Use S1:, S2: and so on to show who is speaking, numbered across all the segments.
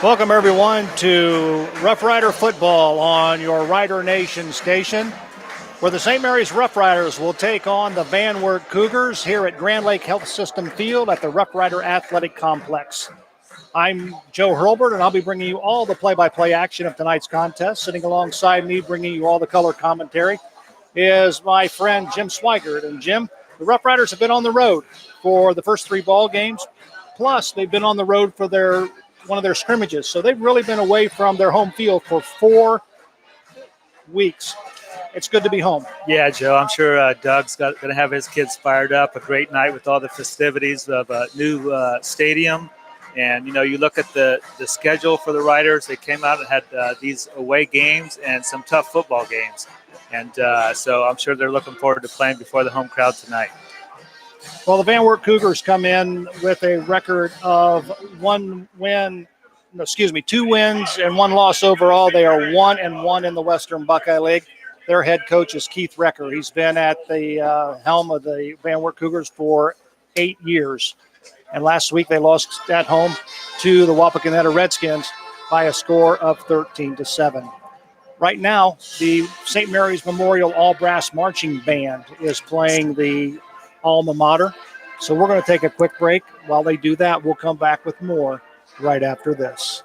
S1: Welcome, everyone, to Roughrider football on your Rider Nation station, where the St. Mary's Roughriders will take on the Van Wert Cougars here at Grand Lake Health System Field at the Roughrider Athletic Complex. I'm Joe Hurlbert, and I'll be bringing you all the play-by-play action of tonight's contest. Sitting alongside me, bringing you all the color commentary, is my friend Jim Swigert. And Jim, the Roughriders have been on the road for the first three ball games, plus they've been on the road for one of their scrimmages. So they've really been away from their home field for 4 weeks. It's good to be home.
S2: Yeah, Joe, I'm sure Doug's going to have his kids fired up. A great night with all the festivities of a new stadium. And, you know, you look at the schedule for the Riders. They came out and had these away games and some tough football games. And so I'm sure they're looking forward to playing before the home crowd tonight.
S1: Well, the Van Wert Cougars come in with a record of 2 wins and 1 loss overall. They are 1-1 in the Western Buckeye League. Their head coach is Keith Recker. He's been at the helm of the Van Wert Cougars for 8 years. And last week they lost at home to the Wapakoneta Redskins by a score of 13-7. Right now, the St. Mary's Memorial All-Brass Marching Band is playing the alma mater. So we're going to take a quick break. While they do that, we'll come back with more right after this.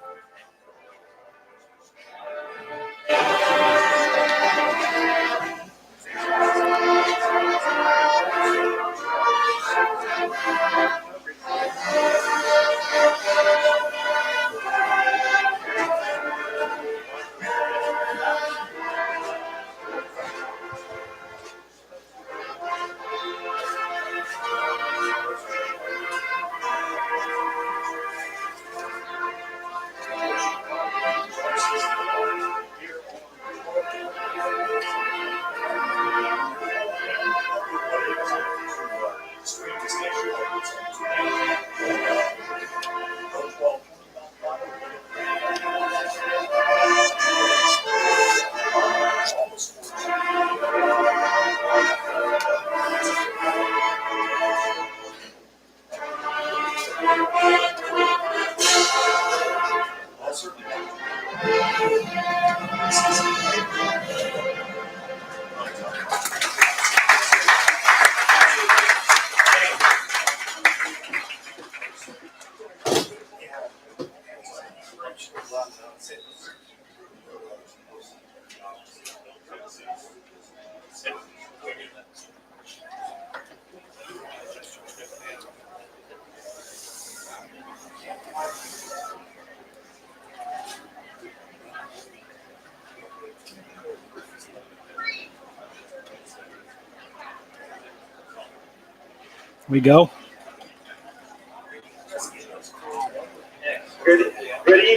S1: We go.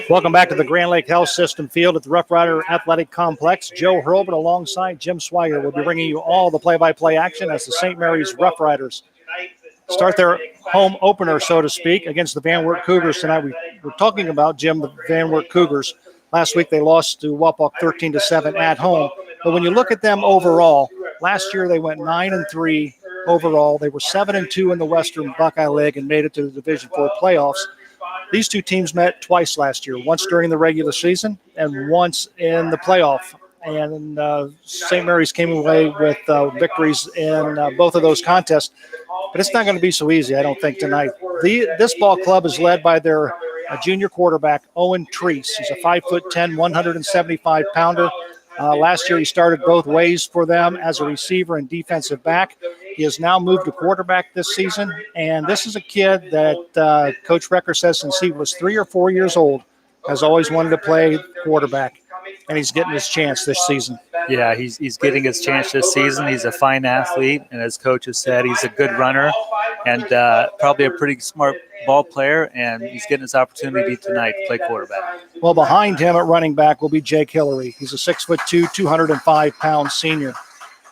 S1: Welcome back to the Grand Lake Health System Field at the Roughrider Athletic Complex. Joe Hurlbert alongside Jim Swigert will be bringing you all the play-by-play action as the St. Mary's Roughriders start their home opener, so to speak, against the Van Wert Cougars tonight. We're talking about, Jim, the Van Wert Cougars. Last week they lost to Wapak 13-7 at home. But when you look at them overall, last year they went 9-3 overall. They were 7-2 in the Western Buckeye League and made it to the Division IV playoffs. These two teams met twice last year, once during the regular season and once in the playoff. And St. Mary's came away with victories in both of those contests. But it's not going to be so easy, I don't think, tonight. This ball club is led by their junior quarterback, Owen Treese. He's a 5'10", 175-pounder. Last year he started both ways for them as a receiver and defensive back. He has now moved to quarterback this season, and this is a kid that Coach Recker says since he was 3 or 4 years old has always wanted to play quarterback, and he's getting his chance this season.
S2: Yeah, he's getting his chance this season. He's a fine athlete, and as Coach has said, he's a good runner and probably a pretty smart ball player, and he's getting his opportunity tonight to play quarterback.
S1: Well, behind him at running back will be Jake Hillary. He's a 6'2", 205-pound senior.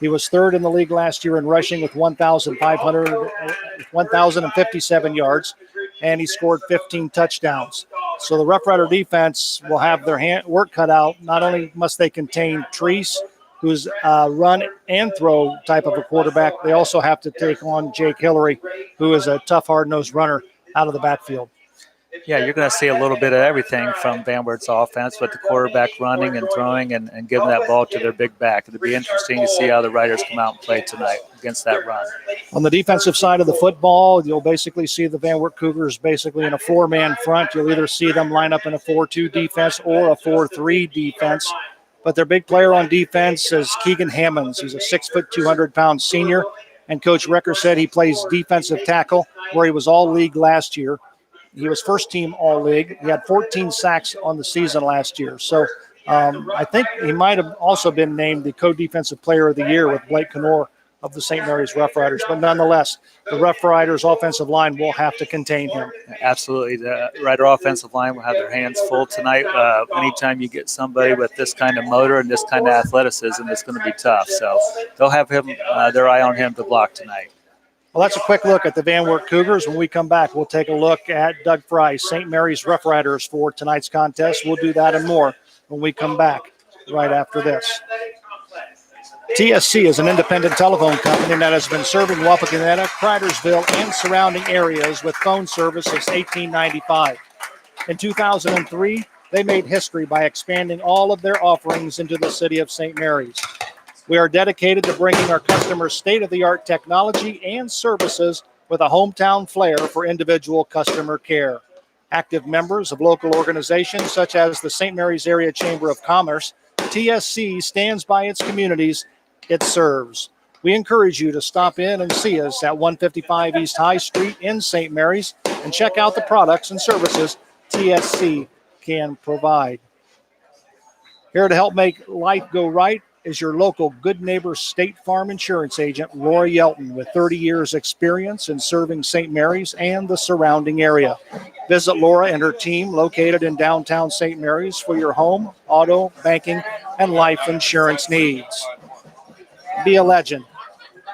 S1: He was third in the league last year in rushing with 1,057 yards, and he scored 15 touchdowns. So the Roughrider defense will have their work cut out. Not only must they contain Treese, who's a run and throw type of a quarterback, they also have to take on Jake Hillary, who is a tough, hard-nosed runner out of the backfield.
S2: Yeah, you're going to see a little bit of everything from Van Wert's offense with the quarterback running and throwing and giving that ball to their big back. It'll be interesting to see how the Riders come out and play tonight against that run.
S1: On the defensive side of the football, you'll basically see the Van Wert Cougars basically in a four-man front. You'll either see them line up in a 4-2 defense or a 4-3 defense. But their big player on defense is Keegan Hammonds. He's a 6', 200-pound senior. And Coach Recker said he plays defensive tackle, where he was all-league last year. He was first-team all-league. He had 14 sacks on the season last year. So I think he might have also been named the co-defensive player of the year with Blake Knorr of the St. Mary's Roughriders. But nonetheless, the Roughriders offensive line will have to contain him.
S2: Absolutely. The Rider offensive line will have their hands full tonight. Anytime you get somebody with this kind of motor and this kind of athleticism, it's going to be tough. So they'll have him their eye on him to block tonight.
S1: Well, that's a quick look at the Van Wert Cougars. When we come back, we'll take a look at Doug Fry's St. Mary's Roughriders for tonight's contest. We'll do that and more when we come back right after this. TSC is an independent telephone company that has been serving Wapakoneta, Cridersville, and surrounding areas with phone service since 1895. In 2003, they made history by expanding all of their offerings into the city of St. Mary's. We are dedicated to bringing our customers state-of-the-art technology and services with a hometown flair for individual customer care. Active members of local organizations such as the St. Mary's Area Chamber of Commerce, TSC stands by its communities it serves. We encourage you to stop in and see us at 155 East High Street in St. Mary's and check out the products and services TSC can provide. Here to help make life go right is your local Good Neighbor State Farm Insurance agent, Laura Yelton, with 30 years experience in serving St. Mary's and the surrounding area. Visit Laura and her team located in downtown St. Mary's for your home, auto, banking, and life insurance needs. Be a legend.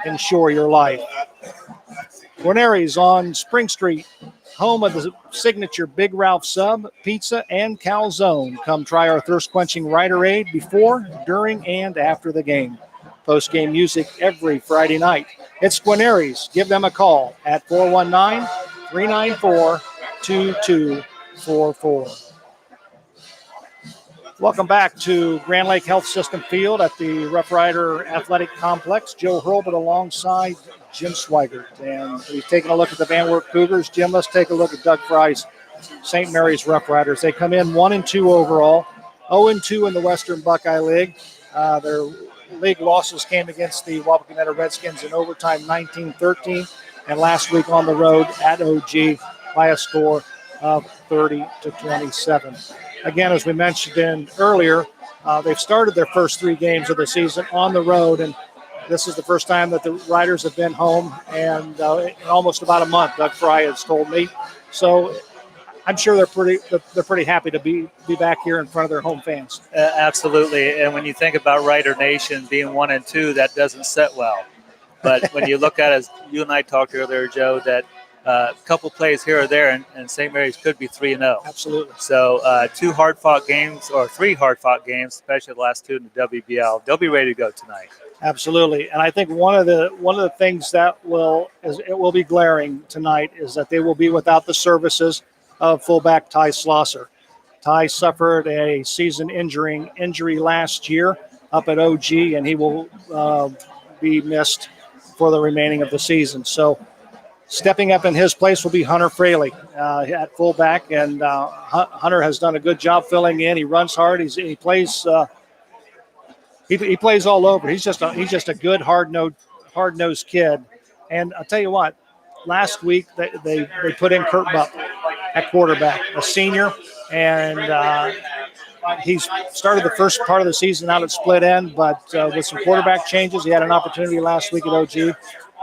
S1: Insure your life. Guarneri's on Spring Street, home of the signature Big Ralph Sub, Pizza, and Calzone. Come try our thirst-quenching Riderade before, during, and after the game. Post-game music every Friday night. It's Guarneri's. Give them a call at 419-394-2244. Welcome back to Grand Lake Health System Field at the Roughrider Athletic Complex. Joe Hurlbut alongside Jim Swigert. And we've taken a look at the Van Wert Cougars. Jim, let's take a look at Doug Fry's St. Mary's Roughriders. They come in 1-2 overall, 0-2 in the Western Buckeye League. Their league losses came against the Wapakoneta Redskins in overtime 19-13, and last week on the road at OG by a score of 30-27. Again, as we mentioned earlier, they've started their first 3 games of the season on the road, and this is the first time that the Riders have been home and in almost about a month, Doug Fry has told me. So I'm sure they're pretty happy to be back here in front of their home fans.
S2: Absolutely. And when you think about Rider Nation being 1-2, that doesn't sit well. But when you look at it, as you and I talked earlier, Joe, that a couple plays here or there, and St. Mary's could be 3-0.
S1: Absolutely.
S2: So 3 hard-fought games, especially the last 2 in the WBL. They'll be ready to go tonight.
S1: Absolutely, and I think one of the things that will be glaring tonight is that they will be without the services of fullback Ty Schlosser. Ty suffered a season injury last year up at OG, and he will be missed for the remaining of the season. So stepping up in his place will be Hunter Fraley at fullback, and Hunter has done a good job filling in. He runs hard. He plays. He plays all over. He's just a good hard-nosed kid. And I'll tell you what, last week they put in Kurt Butler at quarterback, a senior, and he's started the first part of the season out at split end, but with some quarterback changes, he had an opportunity last week at OG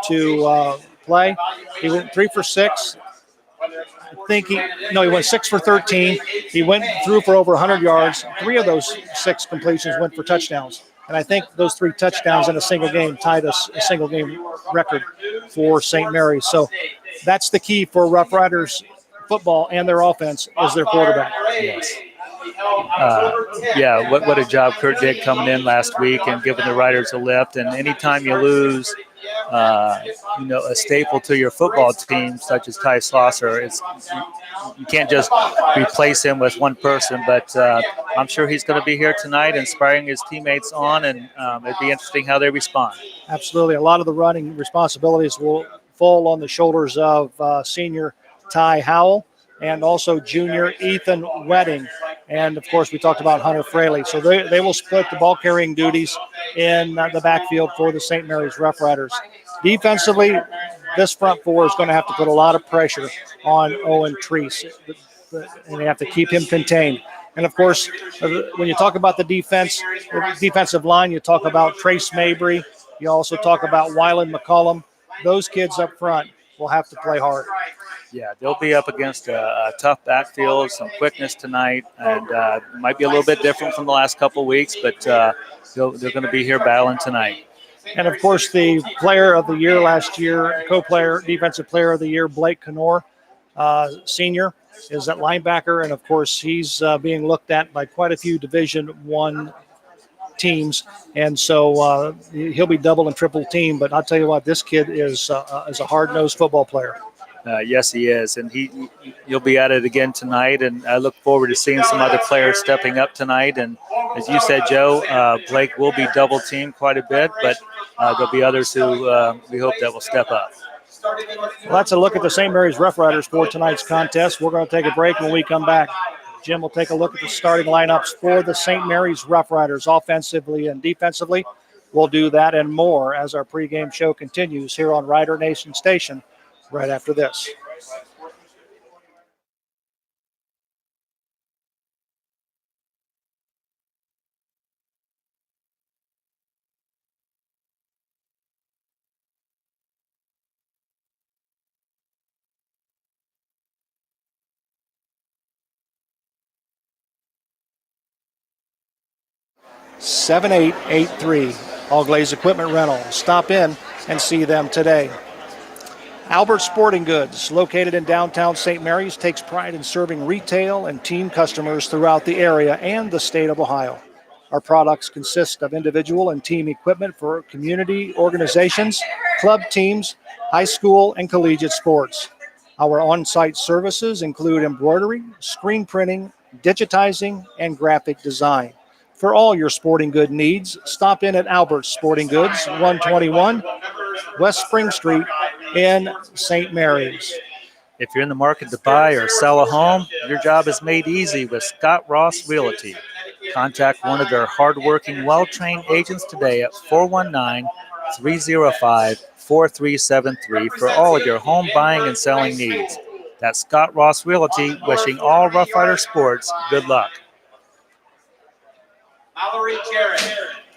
S1: to play. He went 3 for 6. He went 6 for 13. He threw for over 100 yards. 3 of those 6 completions went for touchdowns. And I think those 3 touchdowns in a single game tied a single game record for St. Mary's. So that's the key for Roughriders football and their offense is their quarterback.
S2: Yes. What a job Kurt did coming in last week and giving the Riders a lift. And anytime you lose a staple to your football team, such as Ty Slosser. You can't just replace him with one person, but I'm sure he's going to be here tonight inspiring his teammates on, and it'd be interesting how they respond.
S1: Absolutely. A lot of the running responsibilities will fall on the shoulders of senior Ty Howell and also junior Ethan Wedding. And, of course, we talked about Hunter Fraley. So they will split the ball carrying duties in the backfield for the St. Mary's Roughriders. Defensively, this front four is going to have to put a lot of pressure on Owen Treese, and they have to keep him contained. And, of course, when you talk about the defensive line, you talk about Trace Mabry. You also talk about Wyland McCollum. Those kids up front will have to play hard.
S2: Yeah, they'll be up against a tough backfield, some quickness tonight, and it might be a little bit different from the last couple of weeks, but they're going to be here battling tonight.
S1: And, of course, the player of the year last year, defensive player of the year, Blake Knorr, senior, is at linebacker. And, of course, he's being looked at by quite a few Division I teams. And so he'll be double and triple team. But I'll tell you what, this kid is a hard-nosed football player.
S2: Yes, he is. And you'll be at it again tonight. And I look forward to seeing some other players stepping up tonight. And as you said, Joe, Blake will be double teamed quite a bit, but there'll be others who we hope that will step up.
S1: Well, that's a look at the St. Mary's Roughriders for tonight's contest. We're going to take a break. When we come back, Jim will take a look at the starting lineups for the St. Mary's Roughriders offensively and defensively. We'll do that and more as our pregame show continues here on Rider Nation Station right after this. $7,883 All Glaze Equipment Rental. Stop in and see them today. Albert Sporting Goods, located in downtown St. Mary's, takes pride in serving retail and team customers throughout the area and the state of Ohio. Our products consist of individual and team equipment for community organizations, club teams, high school, and collegiate sports. Our on-site services include embroidery, screen printing, digitizing, and graphic design. For all your sporting good needs, stop in at Albert's Sporting Goods, 121 West Spring Street in St. Mary's.
S2: If you're in the market to buy or sell a home, your job is made easy with Scott Ross Realty. Contact one of their hardworking, well-trained agents today at 419-305-4373 for all of your home buying and selling needs. That's Scott Ross Realty, wishing all Rough Rider sports good luck.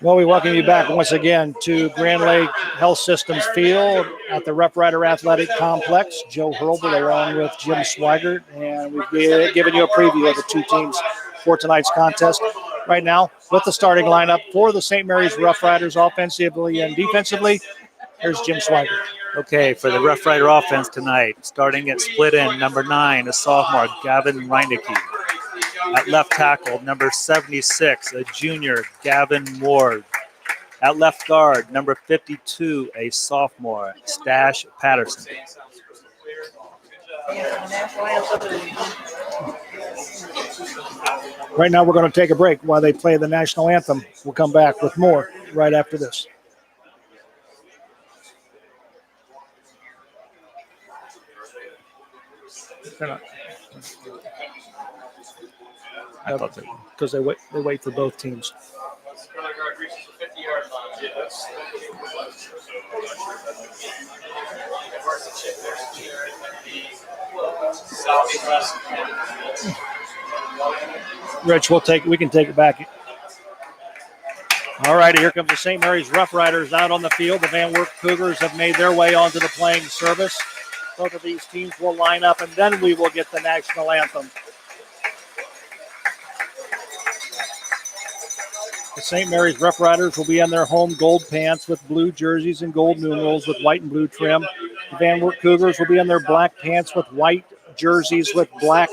S1: Well, we welcome you back once again to Grand Lake Health Systems Field at the Rough Rider Athletic Complex. Joe Hurlbert along with Jim Swigert, and we've given you a preview of the two teams for tonight's contest. Right now, with the starting lineup for the St. Mary's Rough Riders offensively and defensively, here's Jim Swigert.
S2: Okay, for the Rough Rider offense tonight, starting at split end, number 9, a sophomore, Gavin Reindeke. At left tackle, number 76, a junior, Gavin Ward. At left guard, number 52, a sophomore, Stash Patterson.
S1: Right now we're going to take a break while they play the national anthem. We'll come back with more right after this.
S2: I thought
S1: because they wait for both teams. Rich, we can take it back. All righty, here comes the St. Mary's Rough Riders out on the field. The Van Wert Cougars have made their way onto the playing service. Both of these teams will line up, and then we will get the national anthem. The St. Mary's Rough Riders will be in their home gold pants with blue jerseys and gold numerals with white and blue trim. The Van Wert Cougars will be in their black pants with white jerseys with black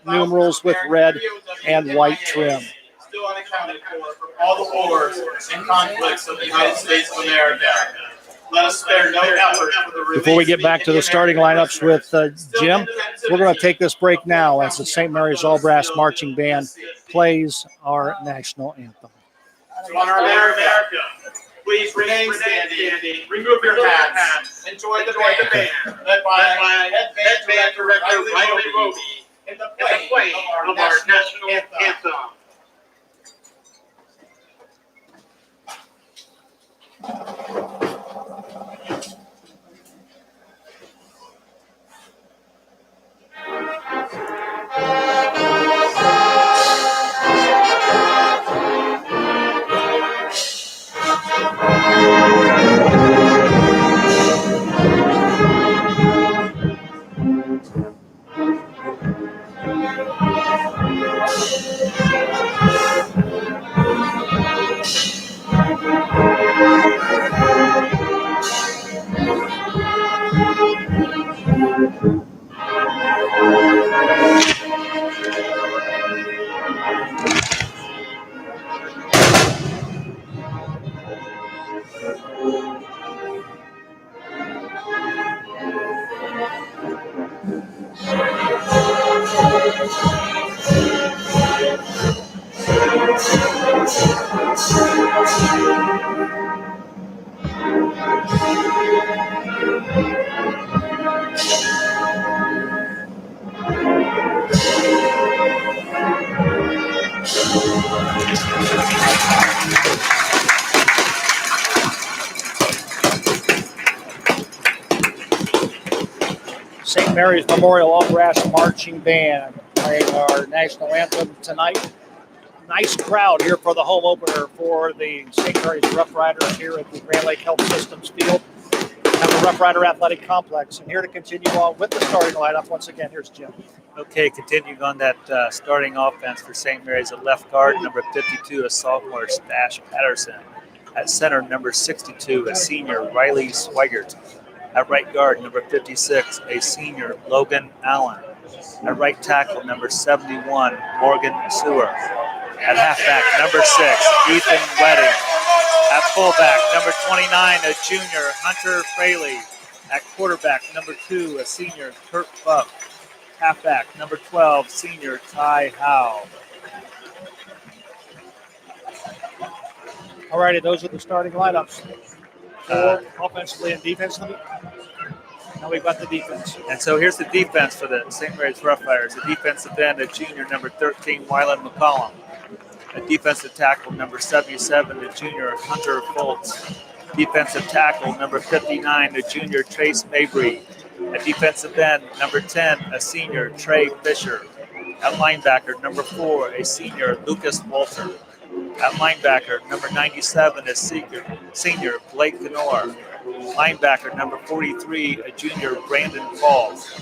S1: numerals with red and white trim.
S3: Still unaccounted for all the wars and conflicts of the United States of America. Let us spare no effort for the
S1: Before we get back to the starting lineups with Jim, we're going to take this break now as the St. Mary's All Brass Marching Band plays our national anthem.
S3: To honor America, please remain standing, remove your hats, enjoy the band, led by head band director Riley Roby in the playing of our national anthem.
S1: St. Mary's Memorial All Brass Marching Band playing our national anthem tonight. Nice crowd here for the home opener for the St. Mary's Roughriders here at the Grand Lake Health Systems Field at the Roughrider Athletic Complex. And here to continue on with the starting lineup, once again, here's Jim.
S2: Okay, continuing on that starting offense for St. Mary's at left guard, number 52, a sophomore, Stash Patterson. At center, number 62, a senior, Riley Swigert. At right guard, number 56, a senior, Logan Allen. At right tackle, number 71, Morgan Sewer. At halfback, number 6, Ethan Wedding. At fullback, number 29, a junior, Hunter Fraley. At quarterback, number 2, a senior, Kurt Buck. Halfback, number 12, senior, Ty Howe.
S1: All righty, those are the starting lineups. Offensively and defensively. Now we've got the defense.
S2: And so here's the defense for the St. Mary's Roughriders. The defensive end, a junior, number 13, Wyland McCollum. A defensive tackle, number 77, the junior, Hunter Foltz. Defensive tackle, number 59, the junior, Trace Mabry. A defensive end, number 10, a senior, Trey Fisher. At linebacker, number 4, a senior, Lucas Walter. At linebacker, number 97, a senior Blake Ganor. Linebacker, number 43, a junior, Brandon Falls.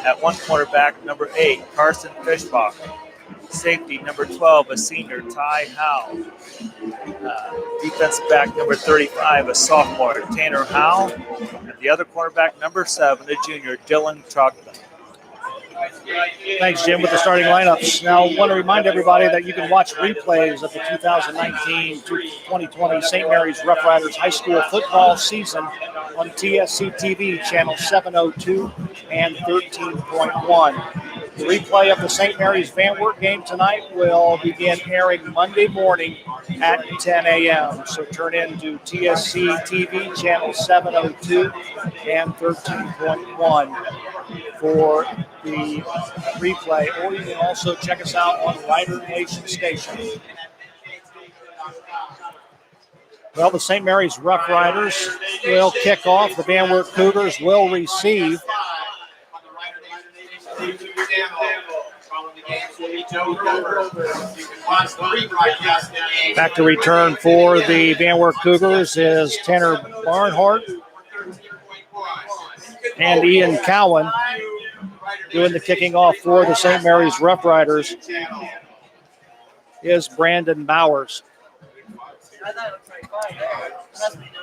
S2: At one quarterback, number 8, Carson Fishbach. Safety, number 12, a senior, Ty Howe. Defensive back, number 35, a sophomore, Tanner Howe. And the other cornerback, number 7, a junior, Dylan Trogdon.
S1: Thanks, Jim, with the starting lineups. Now, I want to remind everybody that you can watch replays of the 2019-2020 St. Mary's Roughriders High School football season on TSC TV, channel 702 and 13.1. The replay of the St. Mary's Van Wert game tonight will begin airing Monday morning at 10 a.m. So turn in to TSC TV, channel 702 and 13.1 for the replay, or you can also check us out on Rider Nation Station. Well, the St. Mary's Roughriders will kick off. The Van Wert Cougars will receive. Back to return for the Van Wert Cougars is Tanner Barnhart and Ian Cowan. Doing the kicking off for the St. Mary's Roughriders is Brandon Bowers.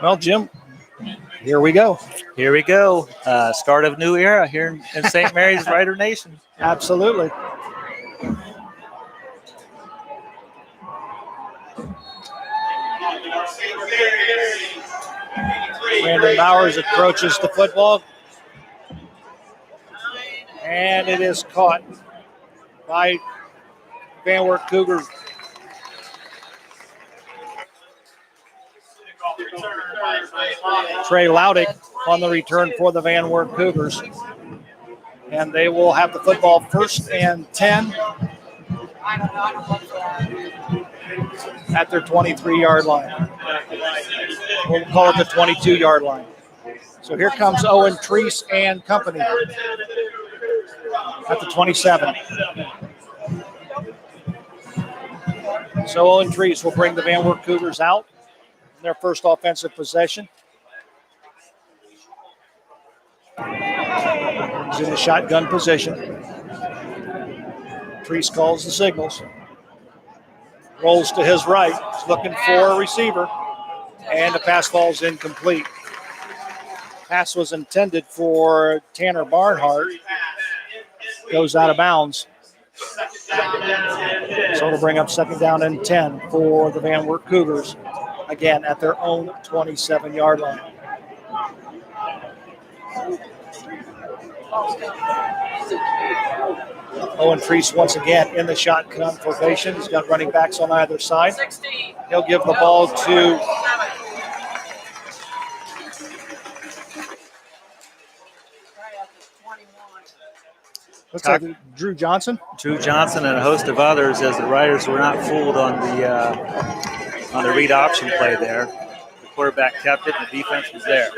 S1: Well, Jim, here we go.
S2: Here we go. Start of a new era here in St. Mary's Rider Nation.
S1: Absolutely. Brandon Bowers approaches the football. And it is caught by Van Wert Cougars. Trey Loudick on the return for the Van Wert Cougars. And they will have the football 1st and 10 at their 23-yard line. We'll call it the 22-yard line. So here comes Owen Treese and company at the 27. So Owen Treese will bring the Van Wert Cougars out in their first offensive possession. He's in the shotgun position. Treese calls the signals. Rolls to his right. He's looking for a receiver. And the pass falls incomplete. Pass was intended for Tanner Barnhart. Goes out of bounds. So it'll bring up 2nd down and 10 for the Van Wert Cougars. Again, at their own 27-yard line. Owen Treese once again in the shotgun formation. He's got running backs on either side. He'll give the ball to looks like Drew Johnson.
S2: Drew Johnson and a host of others, as the Riders were not fooled on the read option play there. The quarterback kept it, and the defense was there.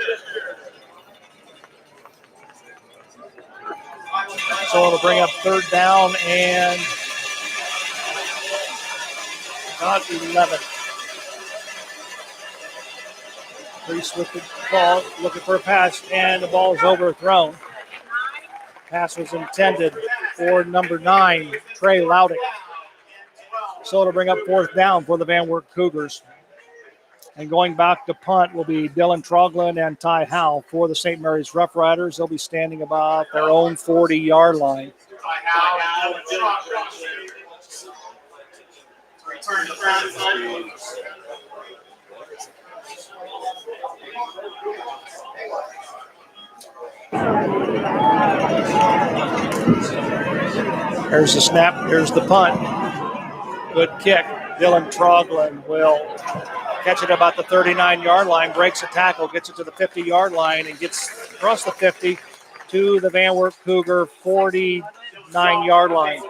S1: So it'll bring up 3rd down and not 11. Treese with the ball, looking for a pass, and the ball is overthrown. Pass was intended for number 9, Trey Loudick. So it'll bring up 4th down for the Van Wert Cougars. And going back to punt will be Dylan Troglin and Ty Howe for the St. Mary's Roughriders. They'll be standing about their own 40-yard line. Here's the snap. Here's the punt. Good kick. Dylan Troglin will catch it about the 39-yard line, breaks a tackle, gets it to the 50-yard line, and gets across the 50 to the Van Wert Cougar 49-yard line.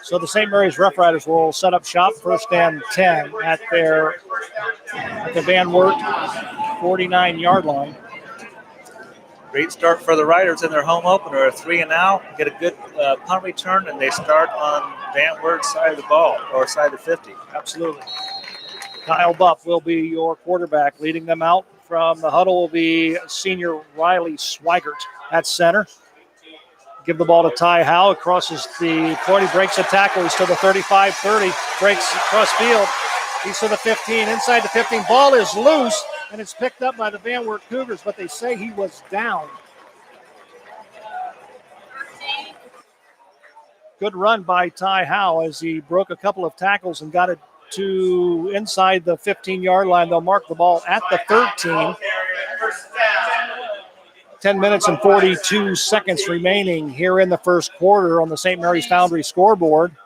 S1: So the St. Mary's Roughriders will set up shop 1st and 10 at the Van Wert 49-yard line.
S2: Great start for the Riders in their home opener, a 3-and-out, get a good punt return, and they start on Van Wert's side of the ball, or side of the 50.
S1: Absolutely. Kyle Buff will be your quarterback. Leading them out from the huddle will be senior Riley Swigert at center. Give the ball to Ty Howe. Crosses the 40, breaks a tackle. He's to the 35-30, breaks across field. He's to the 15, inside the 15. Ball is loose, and it's picked up by the Van Wert Cougars, but they say he was down. Good run by Ty Howe as he broke a couple of tackles and got it to inside the 15-yard line. They'll mark the ball at the 13. 10 minutes and 42 seconds remaining here in the first quarter on the St. Mary's Foundry scoreboard.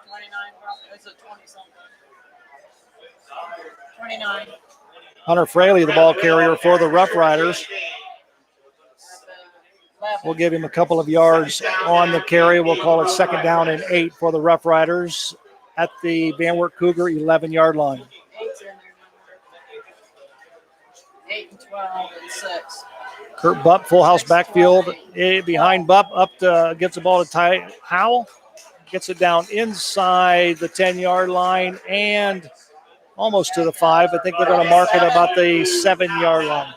S4: 29.
S1: Hunter Fraley, the ball carrier for the Roughriders. We'll give him a couple of yards on the carry. We'll call it 2nd down and 8 for the Roughriders at the Van Wert Cougar 11-yard line.
S4: 8 and 12 and 6.
S1: Kurt Bupp, full house backfield behind Bupp, up to gets the ball to Ty Howell, gets it down inside the 10-yard line and almost to the 5. I think they're going to mark it about the 7-yard line.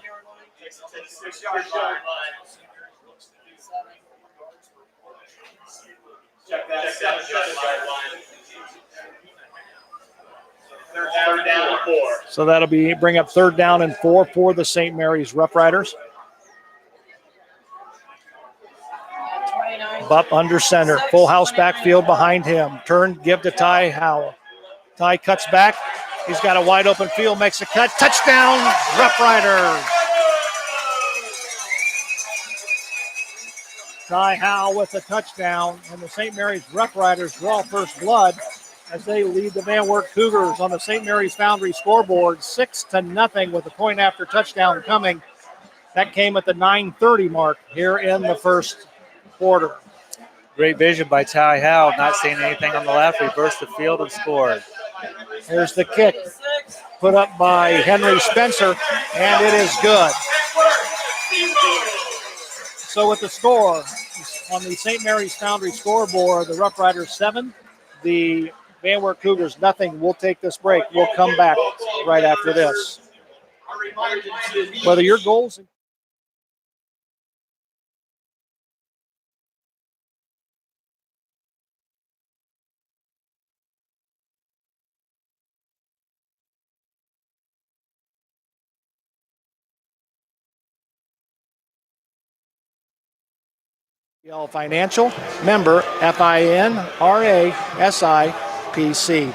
S3: Check that 7-yard line. Third down and 4.
S1: So that'll bring up 3rd down and 4 for the St. Mary's Roughriders. Bupp under center, full house backfield behind him. Turn, give to Ty Howell. Ty cuts back. He's got a wide open field, makes a cut. Touchdown, Roughriders. Ty Howe with a touchdown, and the St. Mary's Roughriders draw first blood as they lead the Van Wert Cougars on the St. Mary's Foundry scoreboard 6-0 with a point after touchdown coming. That came at the 9:30 mark here in the first quarter.
S2: Great vision by Ty Howe, not seeing anything on the left, reversed the field and scored.
S1: Here's the kick put up by Henry Spencer, and it is good. So with the score on the St. Mary's Foundry scoreboard, the Roughriders 7, the Van Wert Cougars nothing. We'll take this break. We'll come back right after this. Whether your goals... Financial, member FINRA SIPC.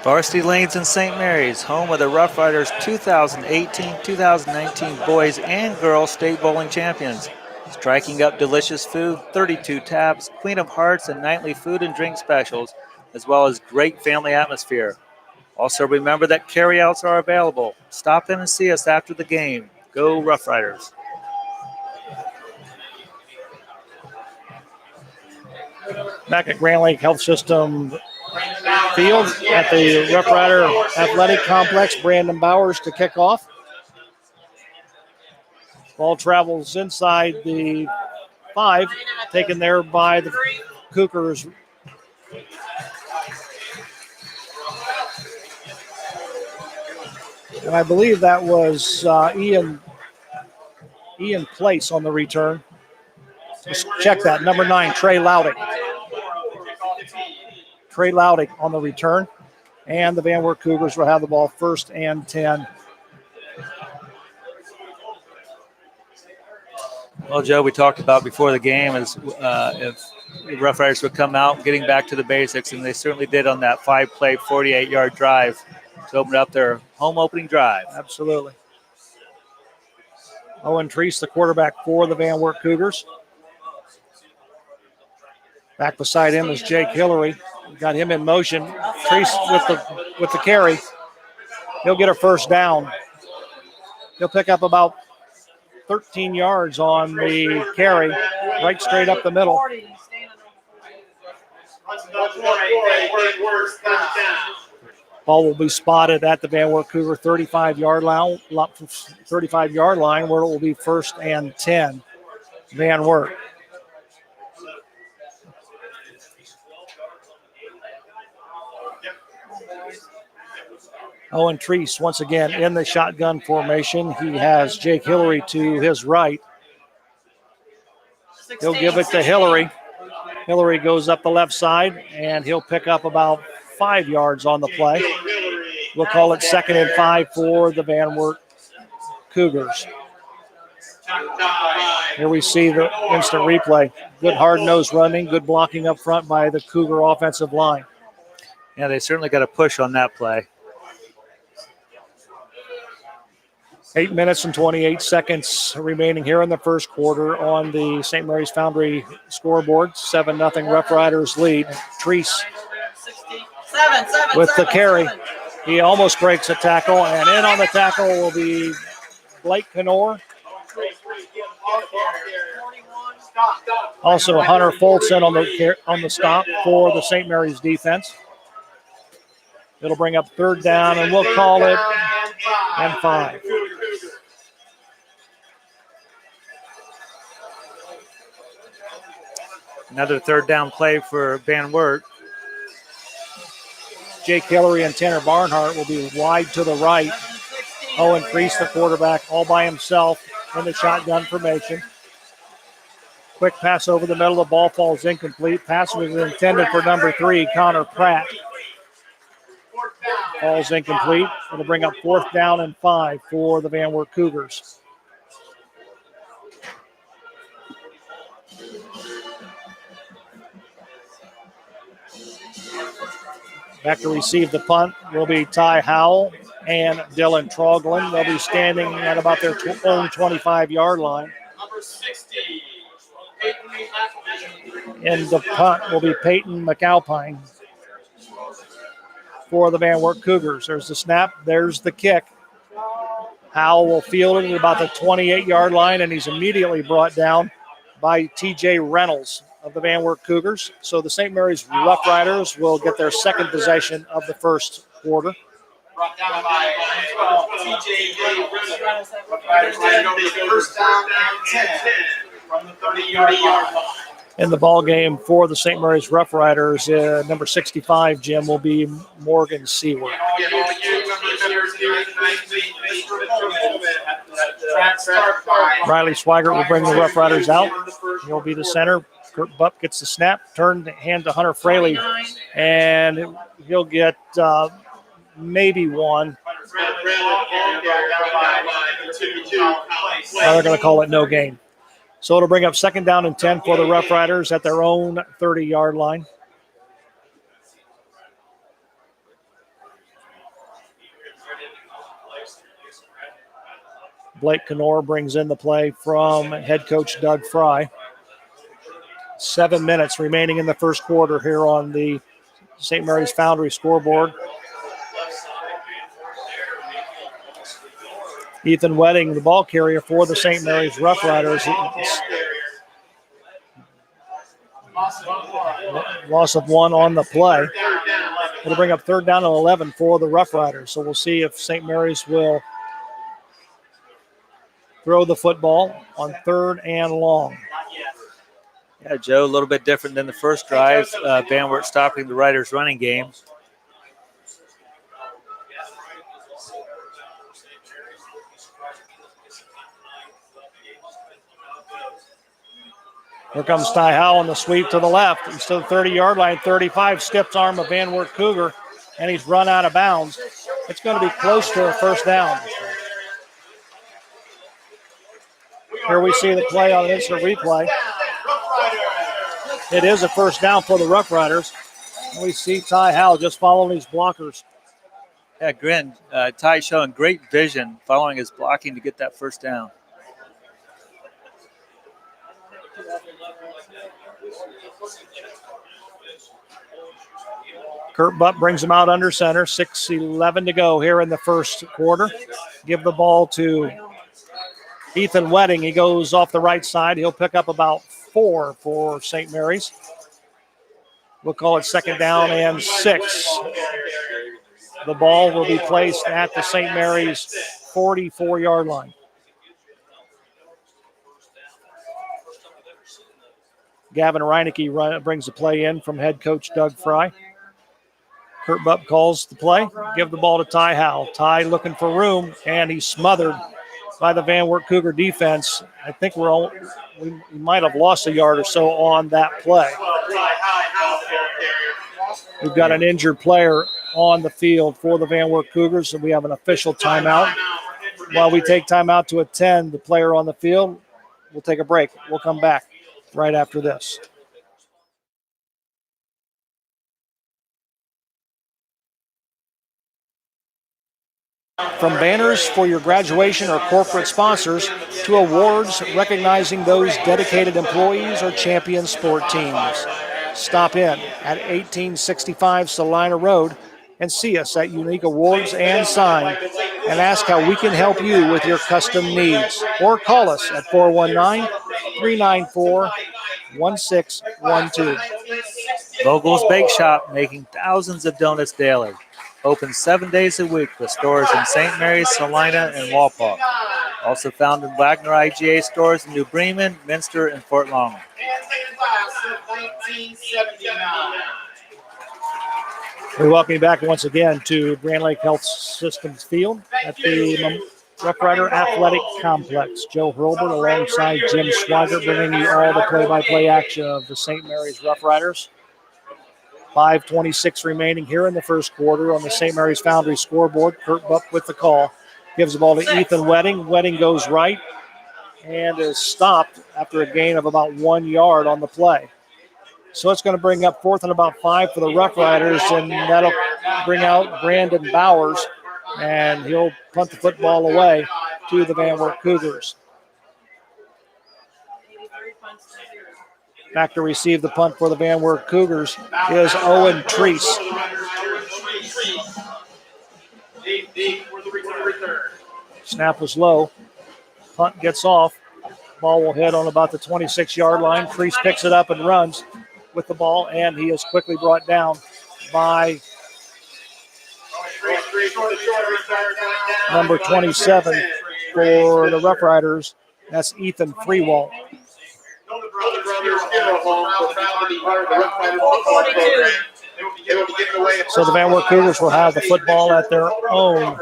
S2: Varsity Lanes in St. Mary's, home of the Roughriders 2018-2019 boys and girls state bowling champions. Striking up delicious food, 32 taps, Queen of Hearts, and nightly food and drink specials, as well as great family atmosphere. Also remember that carryouts are available. Stop in and see us after the game. Go Roughriders.
S1: Back at Grand Lake Health System Field at the Roughrider Athletic Complex, Brandon Bowers to kick off. Ball travels inside the 5, taken there by the Cougars. And I believe that was Ian Place on the return. Just check that. Number 9, Trey Loudick. Trey Loudick on the return. And the Van Wert Cougars will have the ball 1st and 10.
S2: Well, Joe, we talked about before the game is if the Roughriders would come out getting back to the basics, and they certainly did on that 5-play, 48-yard drive to open up their home opening drive.
S1: Absolutely. Owen Treese, the quarterback for the Van Wert Cougars. Back beside him is Jake Hillary. Got him in motion. Treese with the carry. He'll get a first down. He'll pick up about 13 yards on the carry, right straight up the middle. Ball will be spotted at the Van Wert Cougar 35-yard line, where it will be 1st and 10. Van Wert. Owen Treese once again in the shotgun formation. He has Jake Hillary to his right. He'll give it to Hillary. Hillary goes up the left side, and he'll pick up about 5 yards on the play. We'll call it 2nd and 5 for the Van Wert Cougars. Here we see the instant replay. Good hard-nosed running, good blocking up front by the Cougar offensive line.
S2: Yeah, they certainly got a push on that play.
S1: 8 minutes and 28 seconds remaining here in the first quarter on the St. Mary's Foundry scoreboard. 7-0 Roughriders lead. Treese with the carry. He almost breaks a tackle, and in on the tackle will be Blake Knorr. Also Hunter Foltzen on the stop for the St. Mary's defense. It'll bring up 3rd down, and we'll call it and 5.
S2: Another 3rd down play for Van Wert.
S1: Jake Hillary and Tanner Barnhart will be wide to the right. Owen Treese, the quarterback, all by himself in the shotgun formation. Quick pass over the middle. The ball falls incomplete. Pass was intended for number 3, Connor Pratt. Falls incomplete. It'll bring up 4th down and 5 for the Van Wert Cougars. Back to receive the punt will be Ty Howell and Dylan Troglin. They'll be standing at about their own 25-yard line.
S3: Number 60, Peyton
S1: And the punt will be Peyton McAlpine for the Van Wert Cougars. There's the snap. There's the kick. Howell will field it at about the 28-yard line, and he's immediately brought down by T.J. Reynolds of the Van Wert Cougars. So the St. Mary's Roughriders will get their second possession of the first quarter.
S3: Brought down by T.J. Reynolds. Roughriders take the first down and 10 from the 30-yard line.
S1: In the ball game for the St. Mary's Roughriders, number 65, Jim, will be Morgan Seward. Riley Swigert will bring the Roughriders out. He'll be the center. Kurt Bupp gets the snap, turn the hand to Hunter Fraley, and he'll get maybe one. They're going to call it no gain. So it'll bring up second down and 10 for the Roughriders at their own 30-yard line. Blake Knorr brings in the play from head coach Doug Fry. 7 minutes remaining in the first quarter here on the St. Mary's Foundry scoreboard. Ethan Wedding, the ball carrier for the St. Mary's Roughriders. Loss of one on the play. It'll bring up third down and 11 for the Roughriders. So we'll see if St. Mary's will throw the football on third and long.
S2: Yeah, Joe, a little bit different than the first drive. Van Wert stopping the Riders' running game.
S1: Here comes Ty Howell on the sweep to the left. He's to the 30-yard line, 35, stiff arm of Van Wert Cougar, and he's run out of bounds. It's going to be close to a first down. Here we see the play on an instant replay. It is a first down for the Roughriders. And we see Ty Howell just following his blockers.
S2: Yeah, Grin, Ty showing great vision following his blocking to get that first down.
S1: Kurt Bupp brings him out under center. 6:11 to go here in the first quarter. Give the ball to Ethan Wedding. He goes off the right side. He'll pick up about 4 for St. Mary's. We'll call it second down and 6. The ball will be placed at the St. Mary's 44-yard line. Gavin Reinecke brings the play in from head coach Doug Fry. Kurt Bupp calls the play. Give the ball to Ty Howell. Ty looking for room, and he's smothered by the Van Wert Cougar defense. I think we might have lost a yard or so on that play. We've got an injured player on the field for the Van Wert Cougars, and we have an official timeout. While we take timeout to attend the player on the field, we'll take a break. We'll come back right after this. From banners for your graduation or corporate sponsors to awards recognizing those dedicated employees or champion sport teams. Stop in at 1865 Salina Road and see us at Unique Awards and Sign and ask how we can help you with your custom needs. Or call us at 419-394-1612.
S2: Vogel's Bake Shop, making thousands of donuts daily. Open 7 days a week with stores in St. Mary's, Salina, and Walpaw. Also found in Wagner IGA stores in New Bremen, Minster, and Fort Longman.
S1: We welcome you back once again to Grand Lake Health Systems Field at the Roughrider Athletic Complex. Joe Hurlbert alongside Jim Swigert bringing you all the play-by-play action of the St. Mary's Roughriders. 5:26 remaining here in the first quarter on the St. Mary's Foundry scoreboard. Kurt Bupp with the call. Gives the ball to Ethan Wedding. Wedding goes right and is stopped after a gain of about 1 yard on the play. So it's going to bring up 4th and about 5 for the Roughriders, and that'll bring out Brandon Bowers, and he'll punt the football away to the Van Wert Cougars. Back to receive the punt for the Van Wert Cougars is Owen Treese. Snap was low. Punt gets off. Ball will hit on about the 26-yard line. Treese picks it up and runs with the ball, and he is quickly brought down by number 27 for the Roughriders. That's Ethan Freewall. So the Van Wert Cougars will have the football at their own.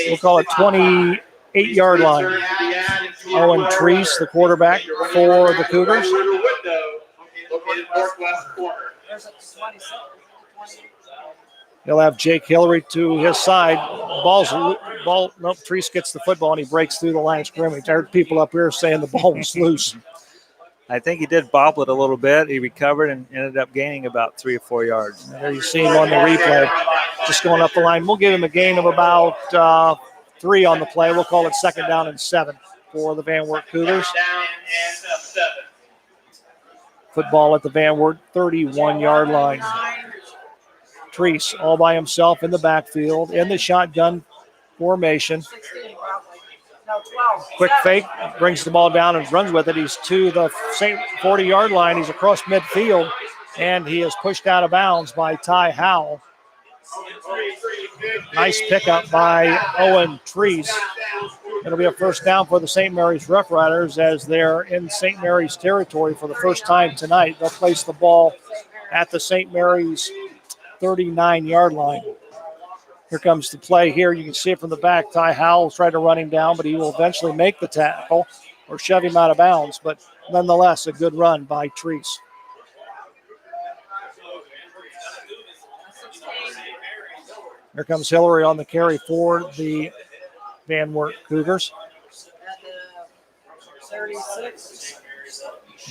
S1: We'll call it 28-yard line. Owen Treese, the quarterback for the Cougars. He'll have Jake Hillary to his side. Treese gets the football and he breaks through the line of scrimmage. I heard people up here saying the ball was loose.
S2: I think he did bobble it a little bit. He recovered and ended up gaining about 3 or 4 yards.
S1: And there you see him on the replay, just going up the line. We'll give him a gain of about 3 on the play. We'll call it 2nd down and 7 for the Van Wert Cougars. Football at the Van Wert 31-yard line. Treese all by himself in the backfield in the shotgun formation. Quick fake, brings the ball down and runs with it. He's to the same 40-yard line. He's across midfield, and he is pushed out of bounds by Ty Howell. Nice pickup by Owen Treese. It'll be a 1st down for the St. Mary's Roughriders as they're in St. Mary's territory for the first time tonight. They'll place the ball at the St. Mary's 39-yard line. Here comes the play here. You can see it from the back. Ty Howell tried to run him down, but he will eventually make the tackle or shove him out of bounds. But nonetheless, a good run by Treese. Here comes Hillary on the carry for the Van Wert Cougars.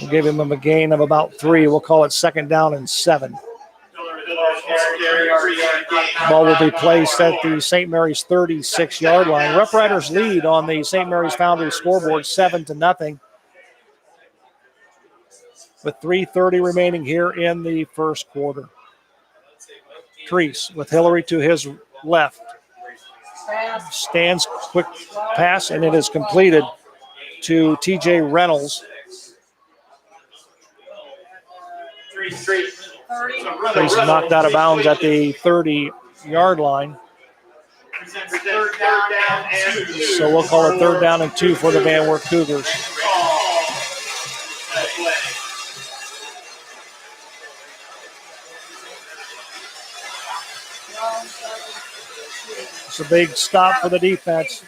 S1: We'll give him a gain of about 3. We'll call it 2nd down and 7. Ball will be placed at the St. Mary's 36-yard line. Roughriders lead on the St. Mary's Foundry scoreboard 7-0 with 3:30 remaining here in the first quarter. Treese with Hillary to his left. Stands, quick pass, and it is completed to T.J. Reynolds. He's knocked out of bounds at the 30-yard line. So we'll call it 3rd down and 2 for the Van Wert Cougars. It's a big stop for the defense.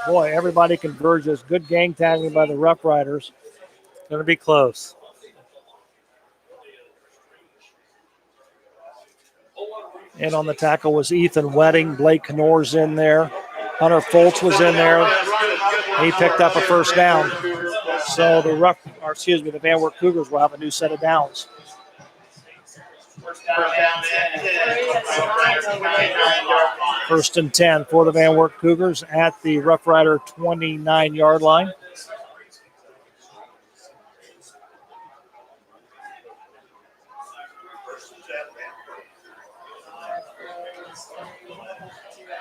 S1: Boy, everybody converges. Good gang tackling by the Roughriders.
S2: Going to be close.
S1: And on the tackle was Ethan Wedding. Blake Knorr's in there. Hunter Foltz was in there. He picked up a 1st down. So the Van Wert Cougars will have a new set of downs. 1st and 10 for the Van Wert Cougars at the Roughrider 29-yard line.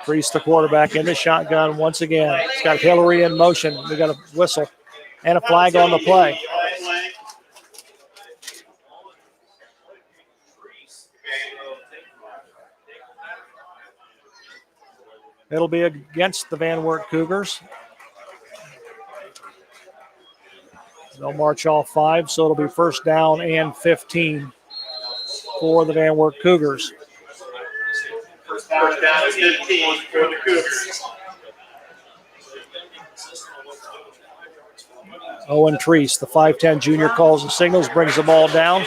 S1: Treese, the quarterback, in the shotgun once again. He's got Hillary in motion. We got a whistle and a flag on the play. It'll be against the Van Wert Cougars. They'll march all 5, so it'll be 1st down and 15 for the Van Wert Cougars.
S3: 1st down and 15 for the Cougars.
S1: Owen Treese, the 5'10 junior, calls and signals, brings the ball down.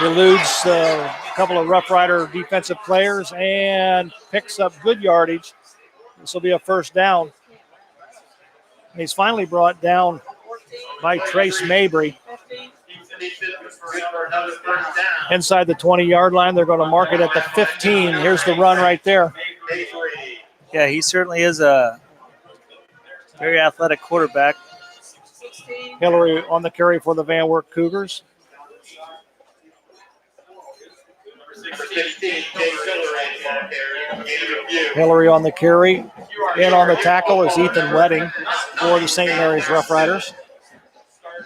S1: Eludes a couple of Roughrider defensive players and picks up good yardage. This will be a 1st down. He's finally brought down by Trace Mabry. Inside the 20-yard line, they're going to mark it at the 15. Here's the run right there.
S2: Yeah, he certainly is a very athletic quarterback.
S4: 16.
S1: Hillary on the carry for the Van Wert Cougars.
S3: Number 16, Jake Hillary.
S1: Hillary on the carry. In on the tackle is Ethan Wedding for the St. Mary's Roughriders.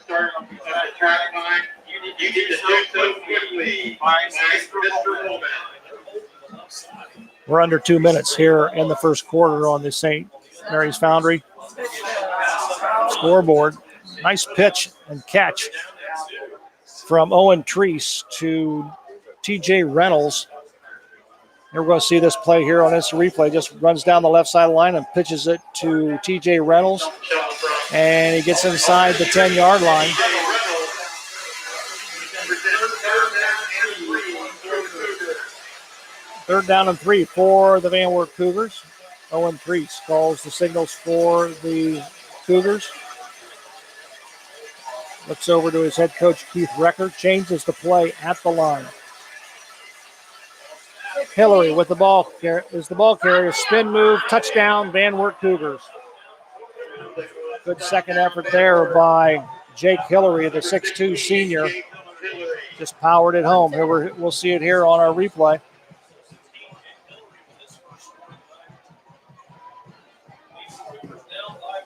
S3: Start at the track line. You need to do so quickly. Nice, Mr. Woolman.
S1: We're under 2 minutes here in the first quarter on the St. Mary's Foundry scoreboard. Nice pitch and catch from Owen Treese to TJ Reynolds. Here we're going to see this play here on instant replay. Just runs down the left side of the line and pitches it to TJ Reynolds. And he gets inside the 10-yard line. Third down and 3 for the Van Wert Cougars. Owen Treese calls the signals for the Cougars. Looks over to his head coach, Keith Recker. Changes the play at the line. Hillary with the ball is the ball carrier. Spin move, touchdown, Van Wert Cougars. Good second effort there by Jake Hillary, the 6'2 senior. Just powered it home. Here we'll see it here on our replay.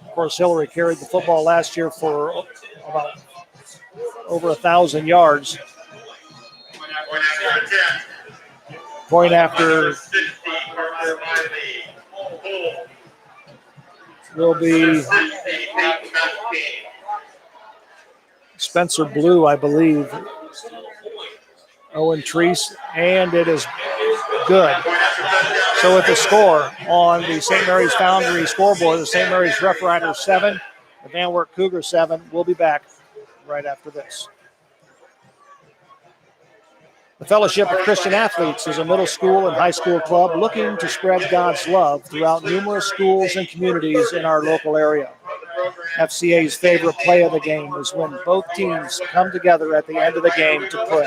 S1: Of course, Hillary carried the football last year for about over 1,000 yards. Point after will be Spencer Blue, I believe. Owen Treese, and it is good. So with the score on the St. Mary's Foundry scoreboard, the St. Mary's Roughriders 7, the Van Wert Cougars 7. We'll be back right after this. The Fellowship of Christian Athletes is a middle school and high school club looking to spread God's love throughout numerous schools and communities in our local area. FCA's favorite play of the game is when both teams come together at the end of the game to pray.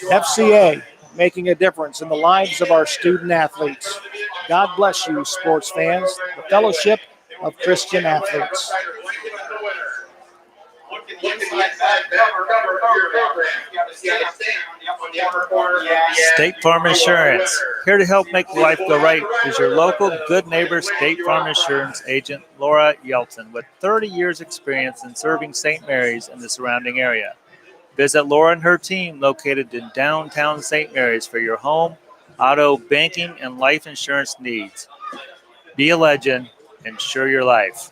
S1: FCA, making a difference in the lives of our student athletes. God bless you, sports fans. The Fellowship of Christian Athletes.
S2: State Farm Insurance. Here to help make life go right is your local good neighbor State Farm Insurance agent, Laura Yelton, with 30 years experience in serving St. Mary's and the surrounding area. Visit Laura and her team located in downtown St. Mary's for your home, auto, banking, and life insurance needs. Be a legend. Insure your life.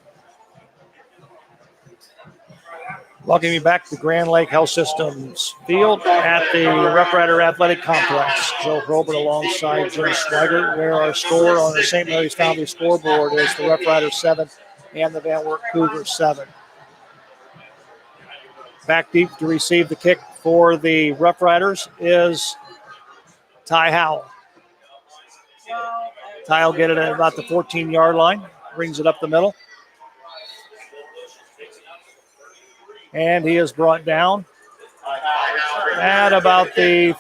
S1: Welcome you back to Grand Lake Health Systems Field at the Roughrider Athletic Complex. Joe Probert alongside Jim Schweiger, where our score on the St. Mary's Foundry scoreboard is the Roughriders 7 and the Van Wert Cougars 7. Back deep to receive the kick for the Roughriders is Ty Howell. Ty will get it at about the 14-yard line, brings it up the middle. And he is brought down at about the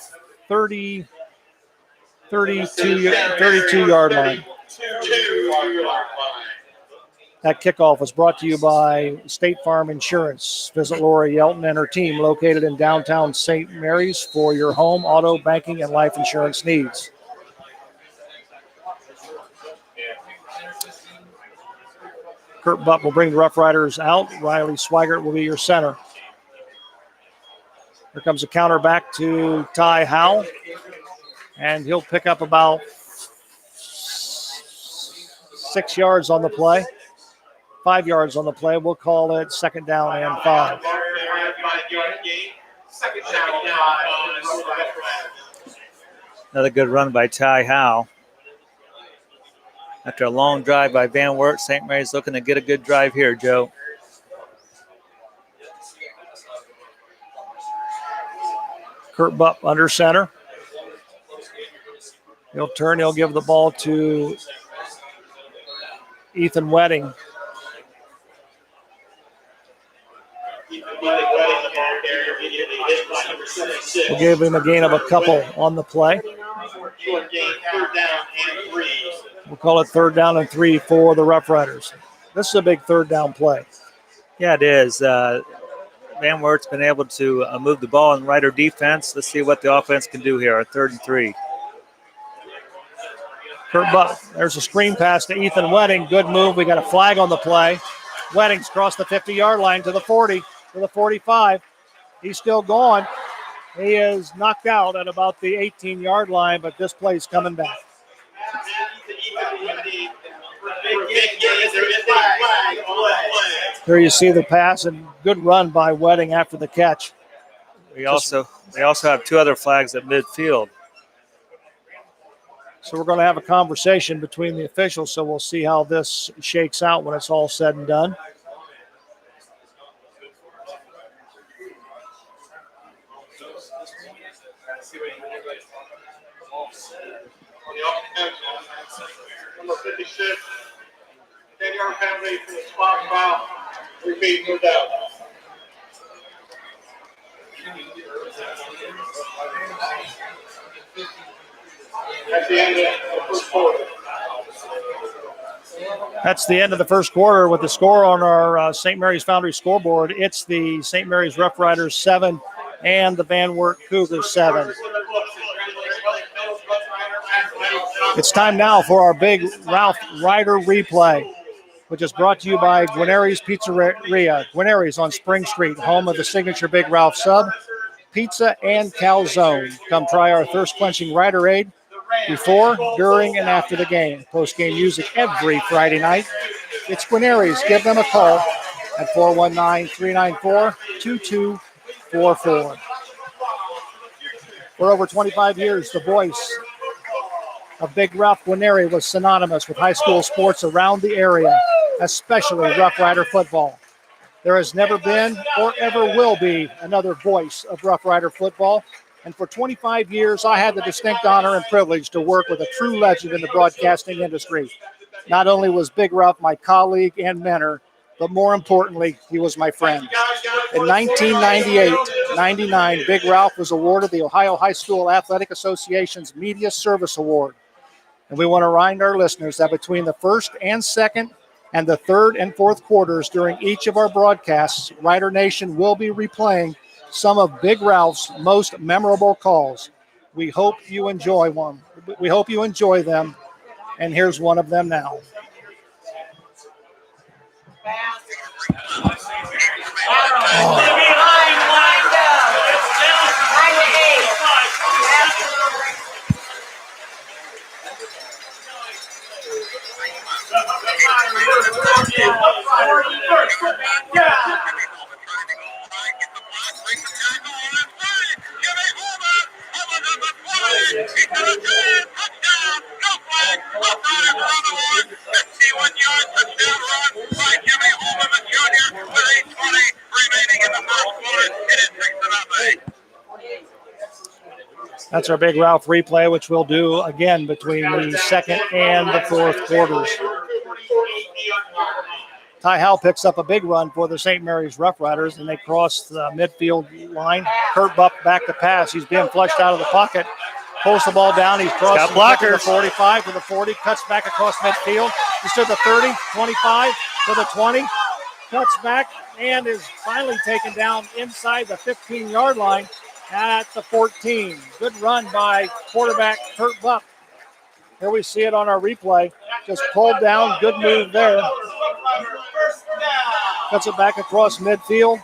S1: 32-yard line. That kickoff was brought to you by State Farm Insurance. Visit Laura Yelton and her team located in downtown St. Mary's for your home, auto, banking, and life insurance needs. Kurt Butt will bring the Roughriders out. Riley Swigert will be your center. Here comes a counter back to Ty Howell. And he'll pick up about 6 yards on the play. 5 yards on the play. We'll call it second down and 5.
S2: Another good run by Ty Howell. After a long drive by Van Wert, St. Mary's looking to get a good drive here, Joe.
S1: Kurt Butt under center. He'll turn. He'll give the ball to Ethan Wedding. We'll give him a gain of a couple on the play. We'll call it third down and 3 for the Roughriders. This is a big third down play.
S2: Yeah, it is. Van Wert's been able to move the ball in Rider defense. Let's see what the offense can do here. 3rd and 3.
S1: Kurt Buck, there's a screen pass to Ethan Wedding. Good move. We got a flag on the play. Wedding's crossed the 50-yard line to the 40, to the 45. He's still going. He is knocked out at about the 18-yard line, but this play's coming back. Here you see the pass and good run by Wedding after the catch.
S2: They also have 2 other flags at midfield.
S1: So we're going to have a conversation between the officials, so we'll see how this shakes out when it's all said and done.
S3: Number 56, 10-yard penalty for the spot foul. Repeat, no doubt. That's the end of the first quarter.
S1: That's the end of the first quarter with the score on our St. Mary's Foundry scoreboard. It's the St. Mary's Roughriders 7 and the Van Wert Cougars 7. It's time now for our big Roughrider replay, which is brought to you by Guarneri's Pizzeria. Guarneri's on Spring Street, home of the signature Big Ralph sub, pizza, and calzone. Come try our thirst-quenching Rider Aid before, during, and after the game. Post-game music every Friday night. It's Guarneri's. Give them a call at 419-394-2244. For over 25 years, the voice of Big Ralph Guarneri was synonymous with high school sports around the area, especially Rough Rider football. There has never been or ever will be another voice of Rough Rider football. And for 25 years, I had the distinct honor and privilege to work with a true legend in the broadcasting industry. Not only was Big Ralph my colleague and mentor, but more importantly, he was my friend. In 1998-99, Big Ralph was awarded the Ohio High School Athletic Association's Media Service Award. And we want to remind our listeners that between the first and second and the third and fourth quarters during each of our broadcasts, Rider Nation will be replaying some of Big Ralph's most memorable calls. We hope you enjoy one. We hope you enjoy them. And here's one of them now. That's our Big Ralph replay, which we'll do again between the second and the fourth quarters. Ty Howell picks up a big run for the St. Mary's Roughriders, and they cross the midfield line. Kurt Buck back to pass. He's being flushed out of the pocket. Pulls the ball down. He's crossing to the 45 to the 40. Cuts back across midfield. He's to the 30, 25 to the 20. Cuts back and is finally taken down inside the 15-yard line at the 14. Good run by quarterback Kurt Buck. Here we see it on our replay. Just pulled down. Good move there. Cuts it back across midfield.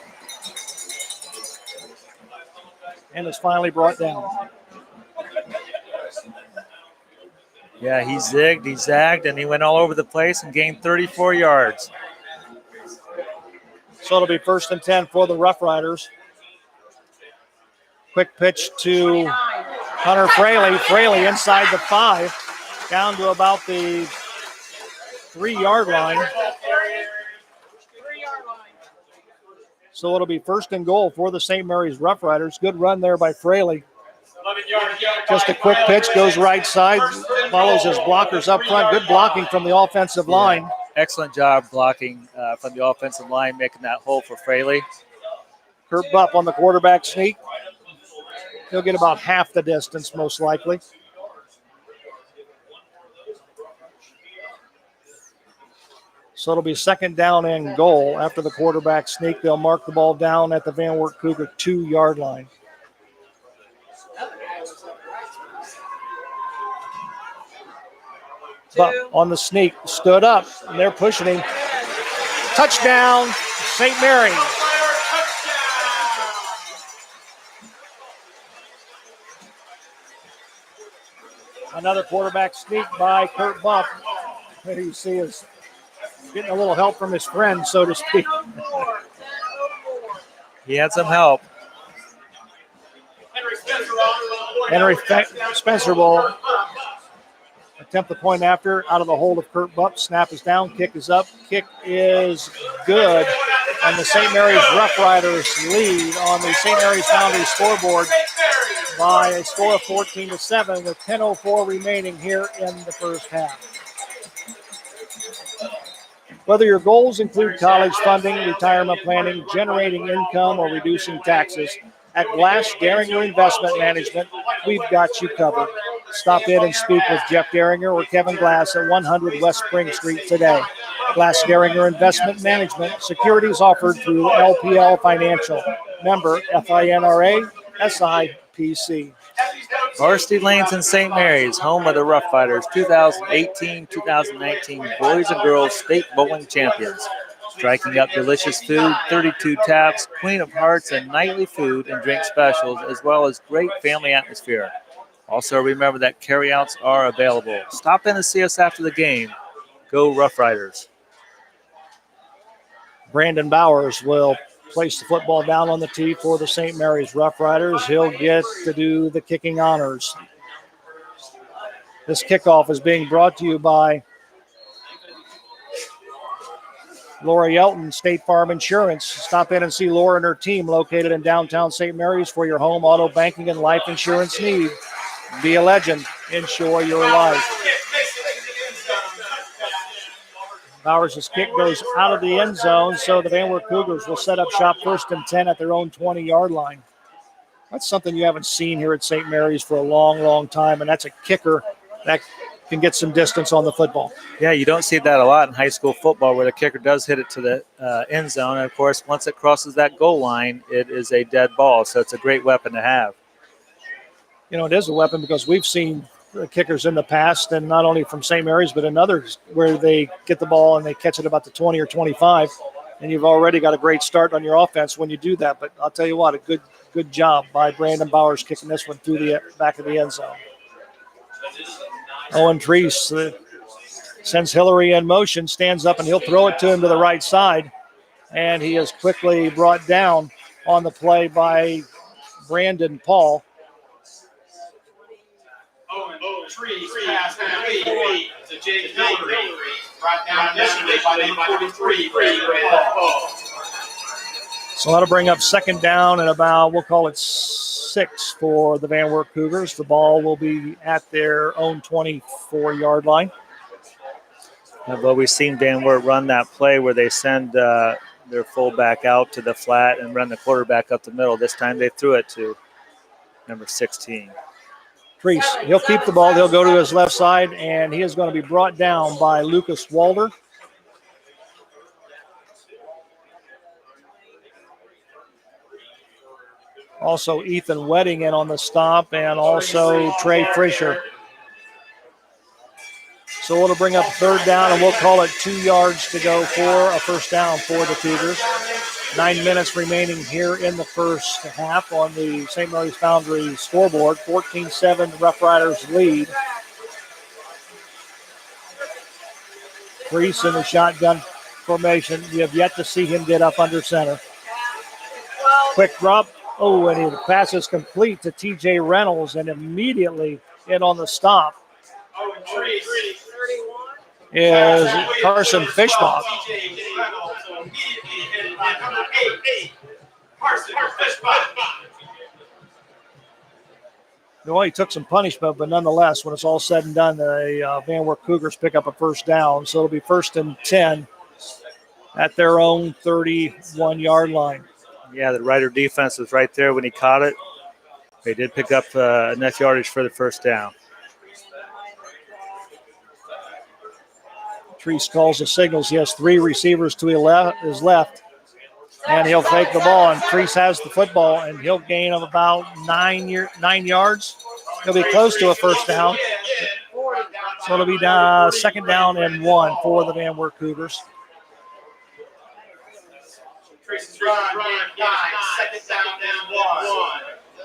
S1: And is finally brought down.
S2: Yeah, he zigged, he zagged, and he went all over the place and gained 34 yards.
S1: So it'll be 1st and 10 for the Roughriders. Quick pitch to Hunter Fraley. Fraley inside the 5, down to about the 3-yard line. So it'll be 1st and goal for the St. Mary's Roughriders. Good run there by Fraley. Just a quick pitch, goes right side, follows his blockers up front. Good blocking from the offensive line.
S2: Excellent job blocking from the offensive line, making that hole for Fraley.
S1: Kurt Buck on the quarterback sneak. He'll get about half the distance, most likely. So it'll be second down and goal. After the quarterback sneak, they'll mark the ball down at the Van Wert Cougar 2-yard line. But on the sneak, stood up, and they're pushing him. Touchdown, St. Mary's. Another quarterback sneak by Kurt Buff. There you see is getting a little help from his friend, so to speak.
S2: He had some help.
S1: Henry Spencer will attempt the point after, out of the hold of Kurt Buff. Snap is down, kick is up, kick is good. And the St. Mary's Roughriders lead on the St. Mary's Foundry scoreboard by a score of 14-7 with 10:04 remaining here in the first half. Whether your goals include college funding, retirement planning, generating income, or reducing taxes, at Glass Daringer Investment Management, we've got you covered. Stop in and speak with Jeff Daringer or Kevin Glass at 100 West Spring Street today. Glass Daringer Investment Management, securities offered through LPL Financial. Member FINRA, SIPC.
S2: Varsity Lanes in St. Mary's, home of the Roughriders, 2018-2019 Boys and Girls State Bowling Champions. Striking up delicious food, 32 taps, Queen of Hearts, and nightly food and drink specials, as well as great family atmosphere. Also, remember that carryouts are available. Stop in and see us after the game. Go Roughriders.
S1: Brandon Bowers will place the football down on the tee for the St. Mary's Roughriders. He'll get to do the kicking honors. This kickoff is being brought to you by Laura Yelton, State Farm Insurance. Stop in and see Laura and her team located in downtown St. Mary's for your home, auto, banking, and life insurance needs. Be a legend. Insure your life. Bowers' kick goes out of the end zone, so the Van Wert Cougars will set up shop 1st and 10 at their own 20-yard line. That's something you haven't seen here at St. Mary's for a long, long time, and that's a kicker that can get some distance on the football.
S2: Yeah, you don't see that a lot in high school football where the kicker does hit it to the end zone. And, of course, once it crosses that goal line, it is a dead ball, so it's a great weapon to have.
S1: You know, it is a weapon because we've seen kickers in the past, and not only from St. Mary's, but in others where they get the ball and they catch it about the 20 or 25, and you've already got a great start on your offense when you do that. But I'll tell you what, a good job by Brandon Bowers kicking this one through the back of the end zone. Owen Treese sends Hillary in motion, stands up, and he'll throw it to him to the right side, and he is quickly brought down on the play by Brandon Paul.
S3: Trees pass complete to Jake Hillary. Brought down initially by number 43,
S1: So that'll bring up second down and about, we'll call it 6 for the Van Wert Cougars. The ball will be at their own 24-yard line.
S2: But we've seen Van Wert run that play where they send their fullback out to the flat and run the quarterback up the middle. This time they threw it to number 16.
S1: Treese, he'll keep the ball. He'll go to his left side, and he is going to be brought down by Lucas Walder. Also, Ethan Wedding in on the stop, and also Trey Fisher. So it'll bring up third down, and we'll call it 2 yards to go for a first down for the Cougars. 9 minutes remaining here in the first half on the St. Mary's Foundry scoreboard. 14-7, Roughriders lead. Treese in the shotgun formation. You have yet to see him get up under center. Quick drop. Oh, and the pass is complete to T.J. Reynolds, and immediately in on the stop is Carson Fishbach. Well, he took some punishment, but nonetheless, when it's all said and done, the Van Wert Cougars pick up a first down. So it'll be 1st and 10 at their own 31-yard line.
S2: Yeah, the Rider defense was right there when he caught it. They did pick up enough yardage for the first down.
S1: Treese calls the signals. He has 3 receivers to his left. And he'll fake the ball. And Treese has the football, and he'll gain of about 9 yards. He'll be close to a first down. So it'll be second down and 1 for the Van Wert Cougars.
S3: Treese's run, second down and 1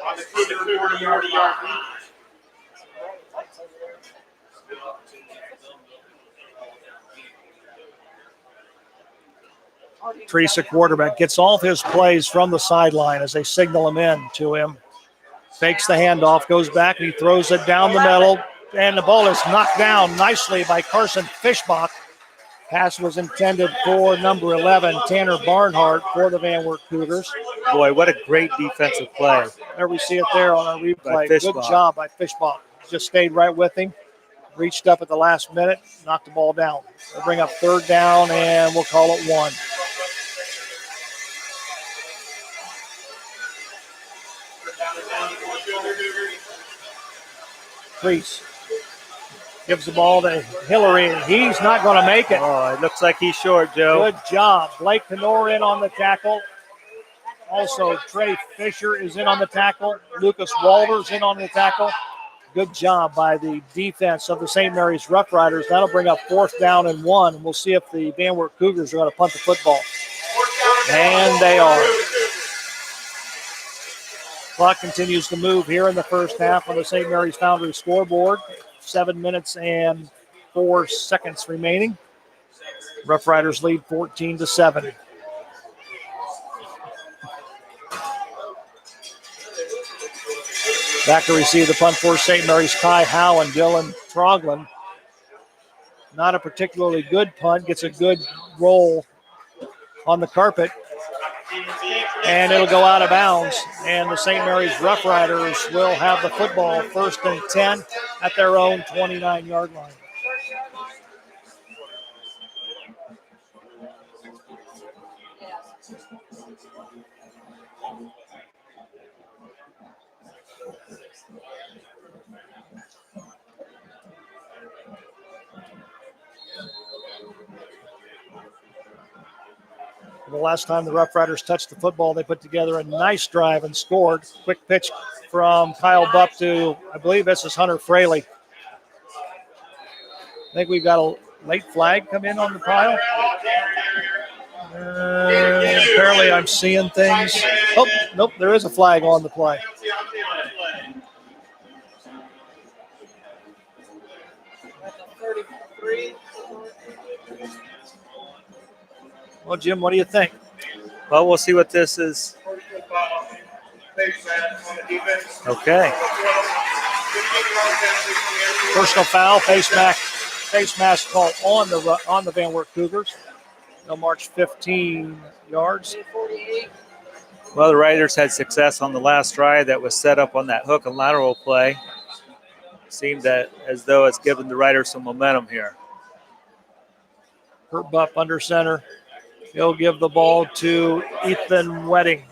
S3: on the Cougar 40-yard line.
S1: Treese, a quarterback, gets all of his plays from the sideline as they signal him in to him. Fakes the handoff, goes back, and he throws it down the middle. And the ball is knocked down nicely by Carson Fishbach. Pass was intended for number 11, Tanner Barnhart, for the Van Wert Cougars.
S2: Boy, what a great defensive play.
S1: There we see it there on our replay. Good job by Fishbach. Just stayed right with him. Reached up at the last minute, knocked the ball down. They'll bring up third down, and we'll call it 1. Treese gives the ball to Hillary. He's not going to make it.
S2: Oh, it looks like he's short, Joe.
S1: Good job. Blake Knorr in on the tackle. Also, Trey Fisher is in on the tackle. Lucas Walters in on the tackle. Good job by the defense of the St. Mary's Roughriders. That'll bring up fourth down and 1. We'll see if the Van Wert Cougars are going to punt the football. And they are. Clock continues to move here in the first half on the St. Mary's Foundry scoreboard. 7 minutes and 4 seconds remaining. Roughriders lead 14-7. Back to receive the punt for St. Mary's, Kai Howe and Dylan Troglin. Not a particularly good punt, gets a good roll on the carpet. And it'll go out of bounds. And the St. Mary's Roughriders will have the football, 1st and 10 at their own 29-yard line. The last time the Roughriders touched the football, they put together a nice drive and scored. Quick pitch from Kyle Buck to, I believe this is Hunter Fraley. I think we've got a late flag come in on the pile. Apparently I'm seeing things. Oh, nope, there is a flag on the play. Well, Jim, what do you think?
S2: Well, we'll see what this is. Okay.
S1: Personal foul, face mask call on the Van Wert Cougars. They'll march 15 yards.
S2: Well, the Riders had success on the last drive that was set up on that hook and lateral play. Seemed that as though it's given the Riders some momentum here.
S1: Kurt Buff under center. He'll give the ball to Ethan Wedding.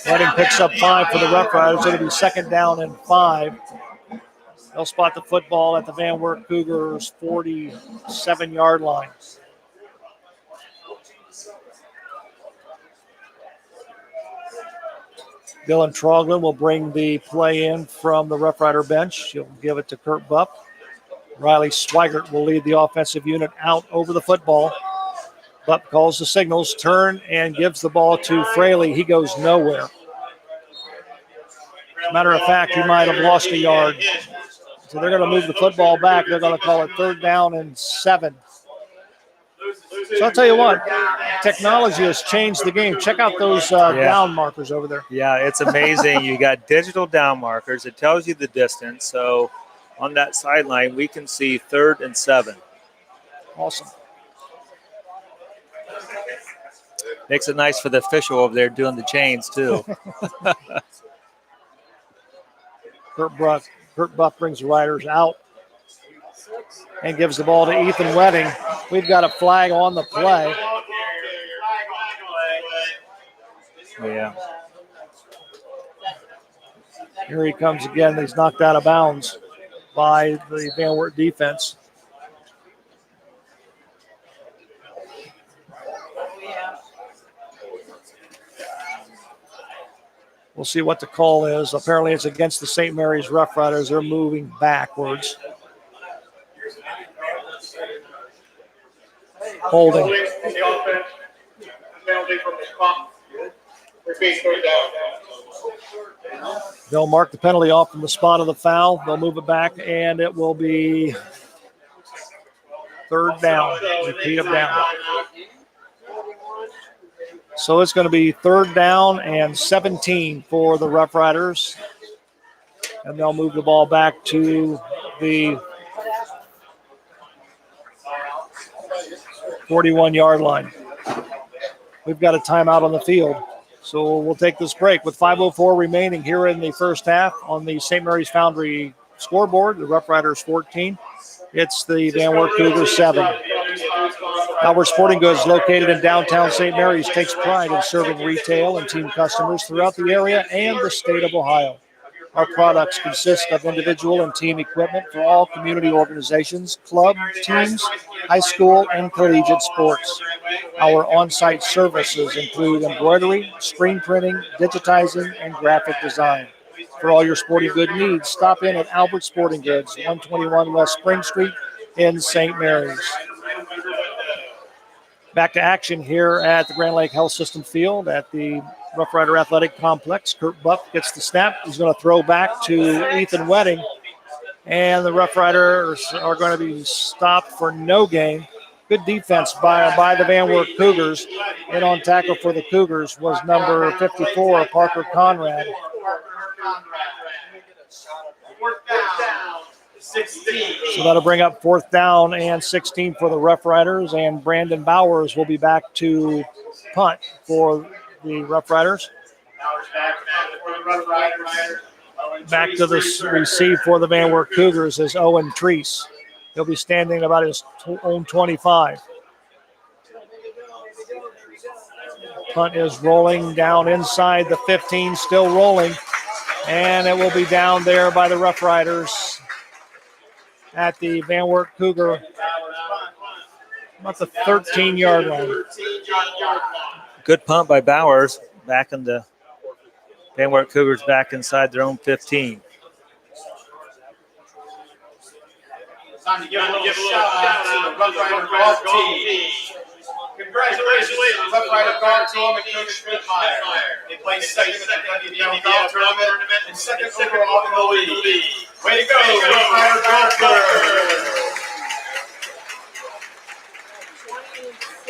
S1: Wedding picks up 5 for the Roughriders. It'll be 2nd down and 5. They'll spot the football at the Van Wert Cougars 47-yard line. Dylan Troglin will bring the play in from the Rough Rider bench. He'll give it to Kurt Bupp. Riley Swigert will lead the offensive unit out over the football. Bupp calls the signals, turn, and gives the ball to Fraley. He goes nowhere. As a matter of fact, he might have lost a yard. So they're going to move the football back. They're going to call it 3rd down and 7. So I'll tell you what, technology has changed the game. Check out those down markers over there.
S2: Yeah, it's amazing. You got digital down markers. It tells you the distance. So on that sideline, we can see 3rd and 7.
S1: Awesome.
S2: Makes it nice for the official over there doing the chains, too.
S1: Kurt Buff brings the Riders out and gives the ball to Ethan Wedding. We've got a flag on the play.
S2: Yeah.
S1: Here he comes again. He's knocked out of bounds by the Van Wert defense. We'll see what the call is. Apparently it's against the St. Mary's Roughriders. They're moving backwards. Holding.
S3: The offense. Penalty from the spot. Repeat, third down.
S1: They'll mark the penalty off from the spot of the foul. They'll move it back, and it will be third down. Repeat of down. So it's going to be third down and 17 for the Roughriders. And they'll move the ball back to the 41-yard line. We've got a timeout on the field. So we'll take this break with 5:04 remaining here in the first half on the St. Mary's Foundry scoreboard. The Roughriders 14. It's the Van Wert Cougars 7. Albert Sporting Goods, located in downtown St. Mary's, takes pride in serving retail and team customers throughout the area and the state of Ohio. Our products consist of individual and team equipment for all community organizations, club, teams, high school, and collegiate sports. Our on-site services include embroidery, screen printing, digitizing, and graphic design. For all your sporting good needs, stop in at Albert Sporting Goods, 121 West Spring Street in St. Mary's. Back to action here at the Grand Lake Health System Field at the Roughrider Athletic Complex. Kurt Buff gets the snap. He's going to throw back to Ethan Wedding. And the Roughriders are going to be stopped for no gain. Good defense by the Van Wert Cougars. And on tackle for the Cougars was number 54, Parker Conrad. So that'll bring up fourth down and 16 for the Roughriders, and Brandon Bowers will be back to punt for the Roughriders. Back to the receive for the Van Wert Cougars is Owen Treese. He'll be standing about his own 25. Punt is rolling down inside the 15, still rolling, and it will be down there by the Roughriders at the Van Wert Cougar, about the 13-yard line.
S2: Good punt by Bowers, back in the Van Wert Cougars back inside their own 15.
S3: Time to give a little shout out to the Roughrider golf team. Congratulations to the Roughrider golf team and Coach Schmidtmeyer. They played second in the WDL golf tournament and second overall in the league. Way to go, Roughrider golf club.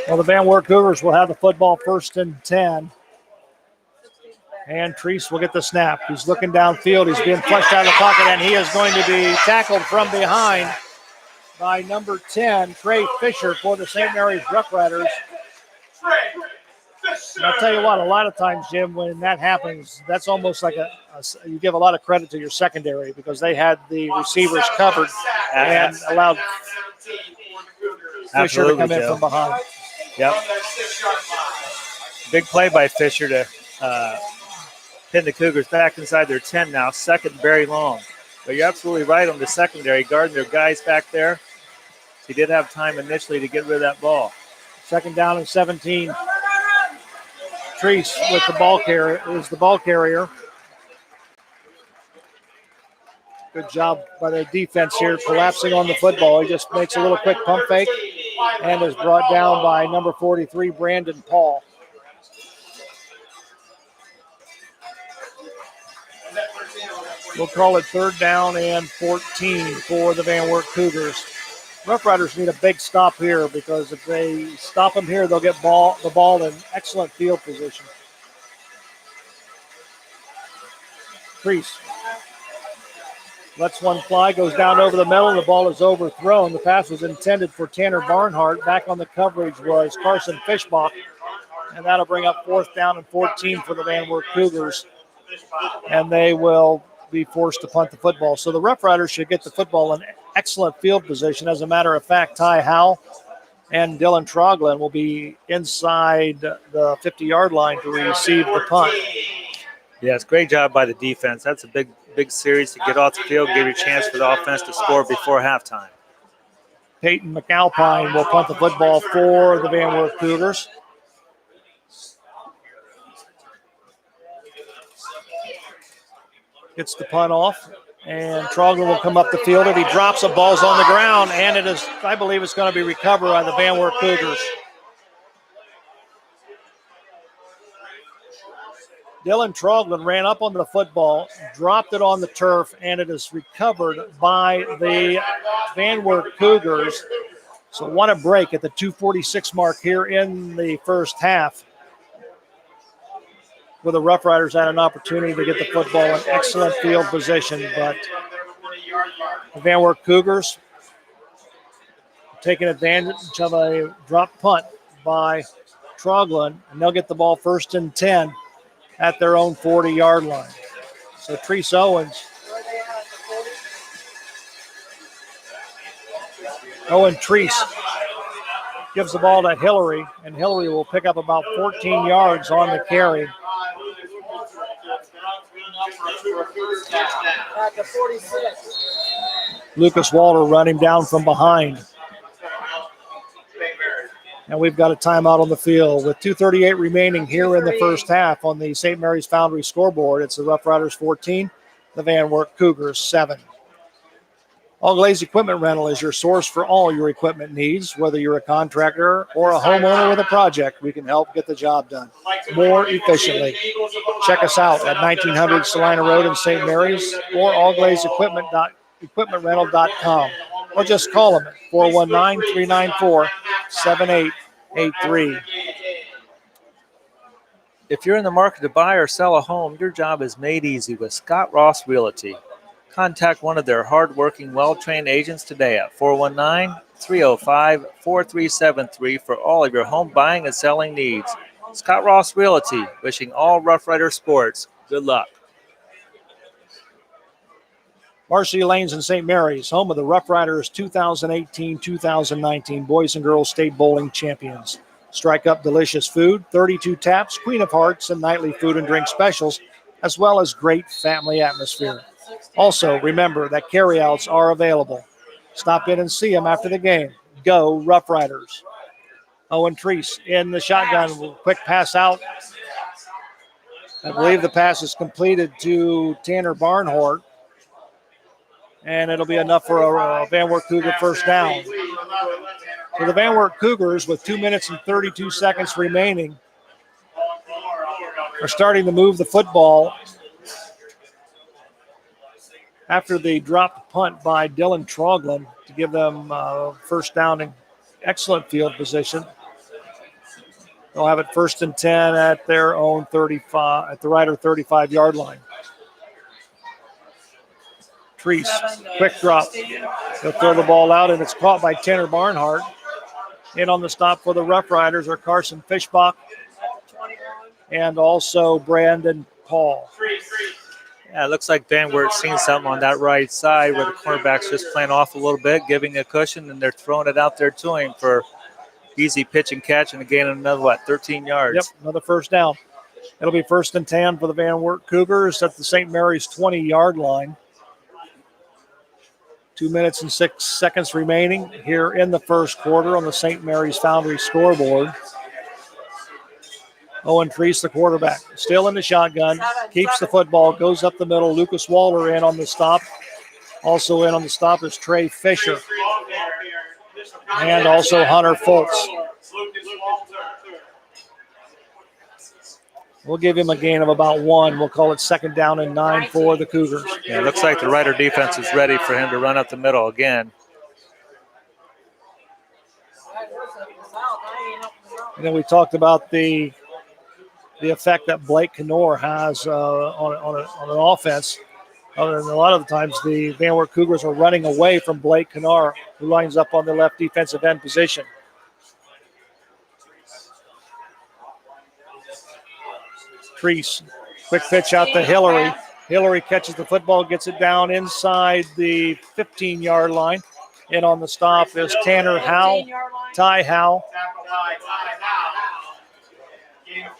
S1: Well, the Van Wert Cougars will have the football first and 10. And Treese will get the snap. He's looking downfield. He's being flushed out of the pocket, and he is going to be tackled from behind by number 10, Trey Fisher, for the St. Mary's Roughriders. And I'll tell you what, a lot of times, Jim, when that happens, that's almost like you give a lot of credit to your secondary because they had the receivers covered and allowed Fisher to come in from behind.
S2: Yep. Big play by Fisher to pin the Cougars back inside their 10 now, second very long. But you're absolutely right on the secondary, guarding their guys back there. He did have time initially to get rid of that ball.
S1: Second down and 17. Treese with the ball carrier is the ball carrier. Good job by the defense here, collapsing on the football. He just makes a little quick pump fake and is brought down by number 43, Brandon Paul. We'll call it third down and 14 for the Van Wert Cougars. Roughriders need a big stop here because if they stop them here, they'll get the ball in excellent field position. Treese lets one fly, goes down over the middle. The ball is overthrown. The pass was intended for Tanner Barnhart. Back on the coverage was Carson Fishbach, and that'll bring up fourth down and 14 for the Van Wert Cougars, and they will be forced to punt the football. So the Roughriders should get the football in excellent field position. As a matter of fact, Ty Howell and Dylan Troglin will be inside the 50-yard line to receive the punt.
S2: Yes, great job by the defense. That's a big series to get off the field, give you a chance for the offense to score before halftime.
S1: Peyton McAlpine will punt the football for the Van Wert Cougars. Gets the punt off, and Trogler will come up the field. If he drops, the ball's on the ground, and it is, I believe it's going to be recovered by the Van Wert Cougars. Dylan Trogler ran up on the football, dropped it on the turf, and it is recovered by the Van Wert Cougars. So what a break at the 2:46 mark here in the first half, where the Rough Riders had an opportunity to get the football in excellent field position, but the Van Wert Cougars taking advantage of a drop punt by Trogler, and they'll get the ball 1st and 10 at their own 40-yard line. So Treese Owens. Owen Treese gives the ball to Hillary, and Hillary will pick up about 14 yards on the carry.
S4: At the 46.
S1: Lucas Walter run him down from behind. And we've got a timeout on the field with 2:38 remaining here in the first half on the St. Mary's Foundry scoreboard. It's the Rough Riders 14, the Van Wert Cougars 7. All Glaze Equipment Rental is your source for all your equipment needs. Whether you're a contractor or a homeowner with a project, we can help get the job done more efficiently. Check us out at 1900 Salina Road in St. Mary's or allglazeequipmentrental.com, or just call them at 419-394-7883.
S2: If you're in the market to buy or sell a home, your job is made easy with Scott Ross Realty. Contact one of their hardworking, well-trained agents today at 419-305-4373 for all of your home buying and selling needs. Scott Ross Realty, wishing all Rough Rider sports good luck.
S1: Varsity Lanes in St. Mary's, home of the Rough Riders 2018-2019 Boys and Girls State Bowling Champions. Strike up delicious food, 32 taps, Queen of Hearts, and nightly food and drink specials, as well as great family atmosphere. Also, remember that carryouts are available. Stop in and see them after the game. Go Rough Riders. Owen Treese in the shotgun. Quick pass out. I believe the pass is completed to Tanner Barnhart, and it'll be enough for a Van Wert Cougar first down. So the Van Wert Cougars, with 2 minutes and 32 seconds remaining, are starting to move the football after the dropped punt by Dylan Trogler to give them first down in excellent field position. They'll have it 1st and 10 at their own 35, at the Rider 35-yard line. Treese, quick drop. They'll throw the ball out, and it's caught by Tanner Barnhart. In on the stop for the Rough Riders are Carson Fishbach and also Brandon Paul.
S2: Yeah, it looks like Van Wert's seen something on that right side where the cornerback's just playing off a little bit, giving a cushion, and they're throwing it out there to him for easy pitch and catch and a gain of another, 13 yards.
S1: Yep, another first down. It'll be 1st and 10 for the Van Wert Cougars at the St. Mary's 20-yard line. 2 minutes and 6 seconds remaining here in the first quarter on the St. Mary's Foundry scoreboard. Owen Treese, the quarterback, still in the shotgun, keeps the football, goes up the middle. Lucas Walter in on the stop. Also in on the stop is Trey Fisher and also Hunter Fultz. We'll give him a gain of about 1. We'll call it 2nd down and 9 for the Cougars.
S2: Yeah, it looks like the Rider defense is ready for him to run up the middle again.
S1: And then we talked about the effect that Blake Knorr has on an offense. And a lot of the times the Van Wert Cougars are running away from Blake Knorr, who lines up on the left defensive end position. Treese, quick pitch out to Hillary. Hillary catches the football, gets it down inside the 15-yard line. In on the stop is Tanner Howell, Ty Howell.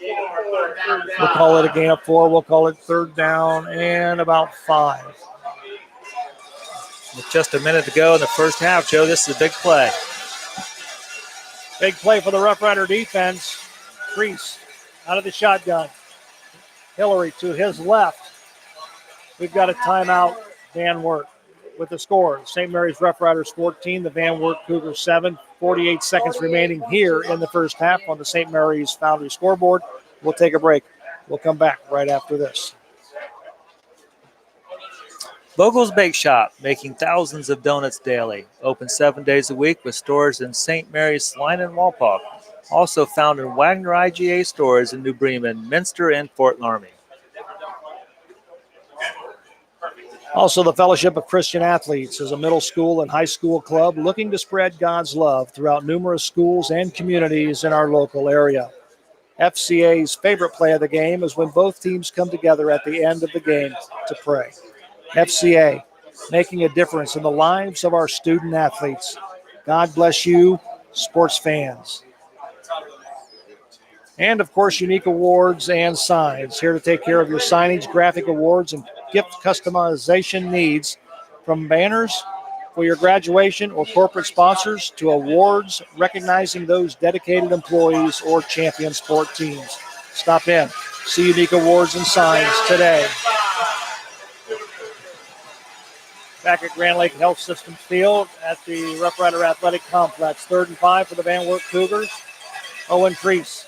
S1: We'll call it a gain of 4. We'll call it third down and about 5.
S2: With just a minute to go in the first half, Joe, this is a big play.
S1: Big play for the Rough Rider defense. Priest out of the shotgun. Hillary to his left. We've got a timeout, Van Wert, with the score. St. Mary's Rough Riders 14, the Van Wert Cougars 7. 48 seconds remaining here in the first half on the St. Mary's Foundry scoreboard. We'll take a break. We'll come back right after this.
S2: Vogel's Bake Shop, making thousands of donuts daily. Open 7 days a week with stores in St. Mary's, Slime, and Walpock. Also found in Wagner IGA stores in New Bremen, Minster, and Fort Laramie.
S1: Also, the Fellowship of Christian Athletes is a middle school and high school club looking to spread God's love throughout numerous schools and communities in our local area. FCA's favorite play of the game is when both teams come together at the end of the game to pray. FCA, making a difference in the lives of our student athletes. God bless you, sports fans. And, of course, Unique Awards and Signs, here to take care of your signage, graphic awards, and gift customization needs, from banners for your graduation or corporate sponsors to awards recognizing those dedicated employees or champion sport teams. Stop in. See Unique Awards and Signs today. Back at Grand Lake Health Systems Field at the Rough Rider Athletic Complex. 3rd and 5 for the Van Wert Cougars. Owen Priest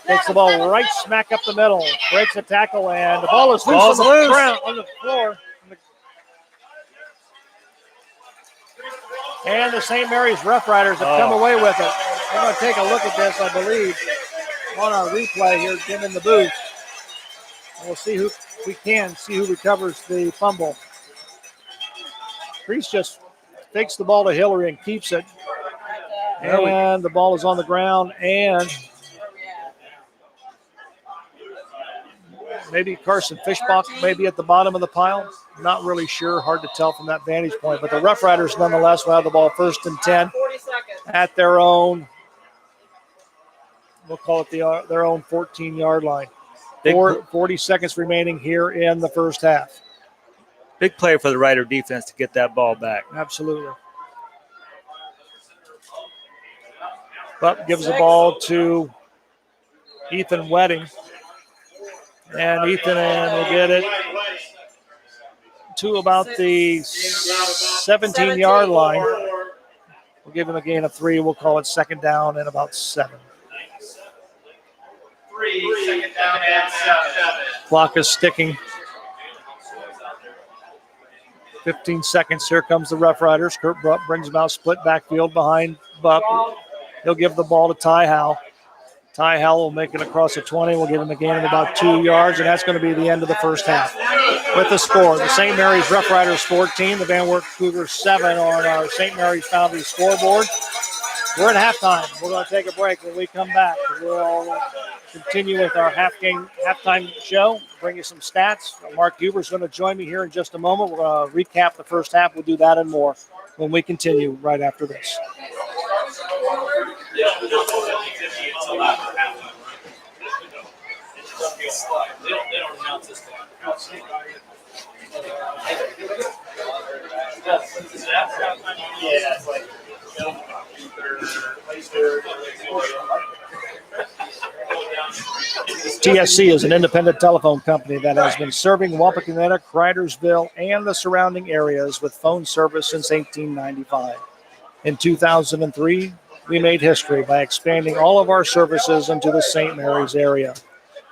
S1: takes the ball right smack up the middle, breaks the tackle, and the ball is loose on the ground, on the floor. And the St. Mary's Rough Riders have come away with it. We're going to take a look at this, I believe, on our replay here, Jim, in the booth. And we'll see who recovers the fumble. Priest just takes the ball to Hillary and keeps it. And the ball is on the ground, and maybe Carson Fishbach may be at the bottom of the pile. Not really sure. Hard to tell from that vantage point. But the Rough Riders, nonetheless, will have the ball 1st and 10 at their own, we'll call it their own 14-yard line. 40 seconds remaining here in the first half.
S2: Big play for the Rider defense to get that ball back.
S1: Absolutely. Buck gives the ball to Ethan Wedding. And Ethan will get it to about the 17-yard line. We'll give him a gain of 3. We'll call it 2nd down and about 7.
S3: 2nd down and 7.
S1: Clock is sticking. 15 seconds. Here comes the Rough Riders. Kurt Buck brings them out split backfield behind Buck. He'll give the ball to Ty Howell. Ty Howell will make it across the 20. We'll give him a gain of about 2 yards, and that's going to be the end of the first half. With the score, the St. Mary's Rough Riders 14, the Van Wert Cougars 7 on our St. Mary's Foundry scoreboard. We're at halftime. We're going to take a break. When we come back, we'll continue with our halftime show, bring you some stats. Mark Huber's going to join me here in just a moment. We're going to recap the first half. We'll do that and more when we continue right after this. TSC is an independent telephone company that has been serving Wapakoneta, Cridersville, and the surrounding areas with phone service since 1895. In 2003, we made history by expanding all of our services into the St. Mary's area.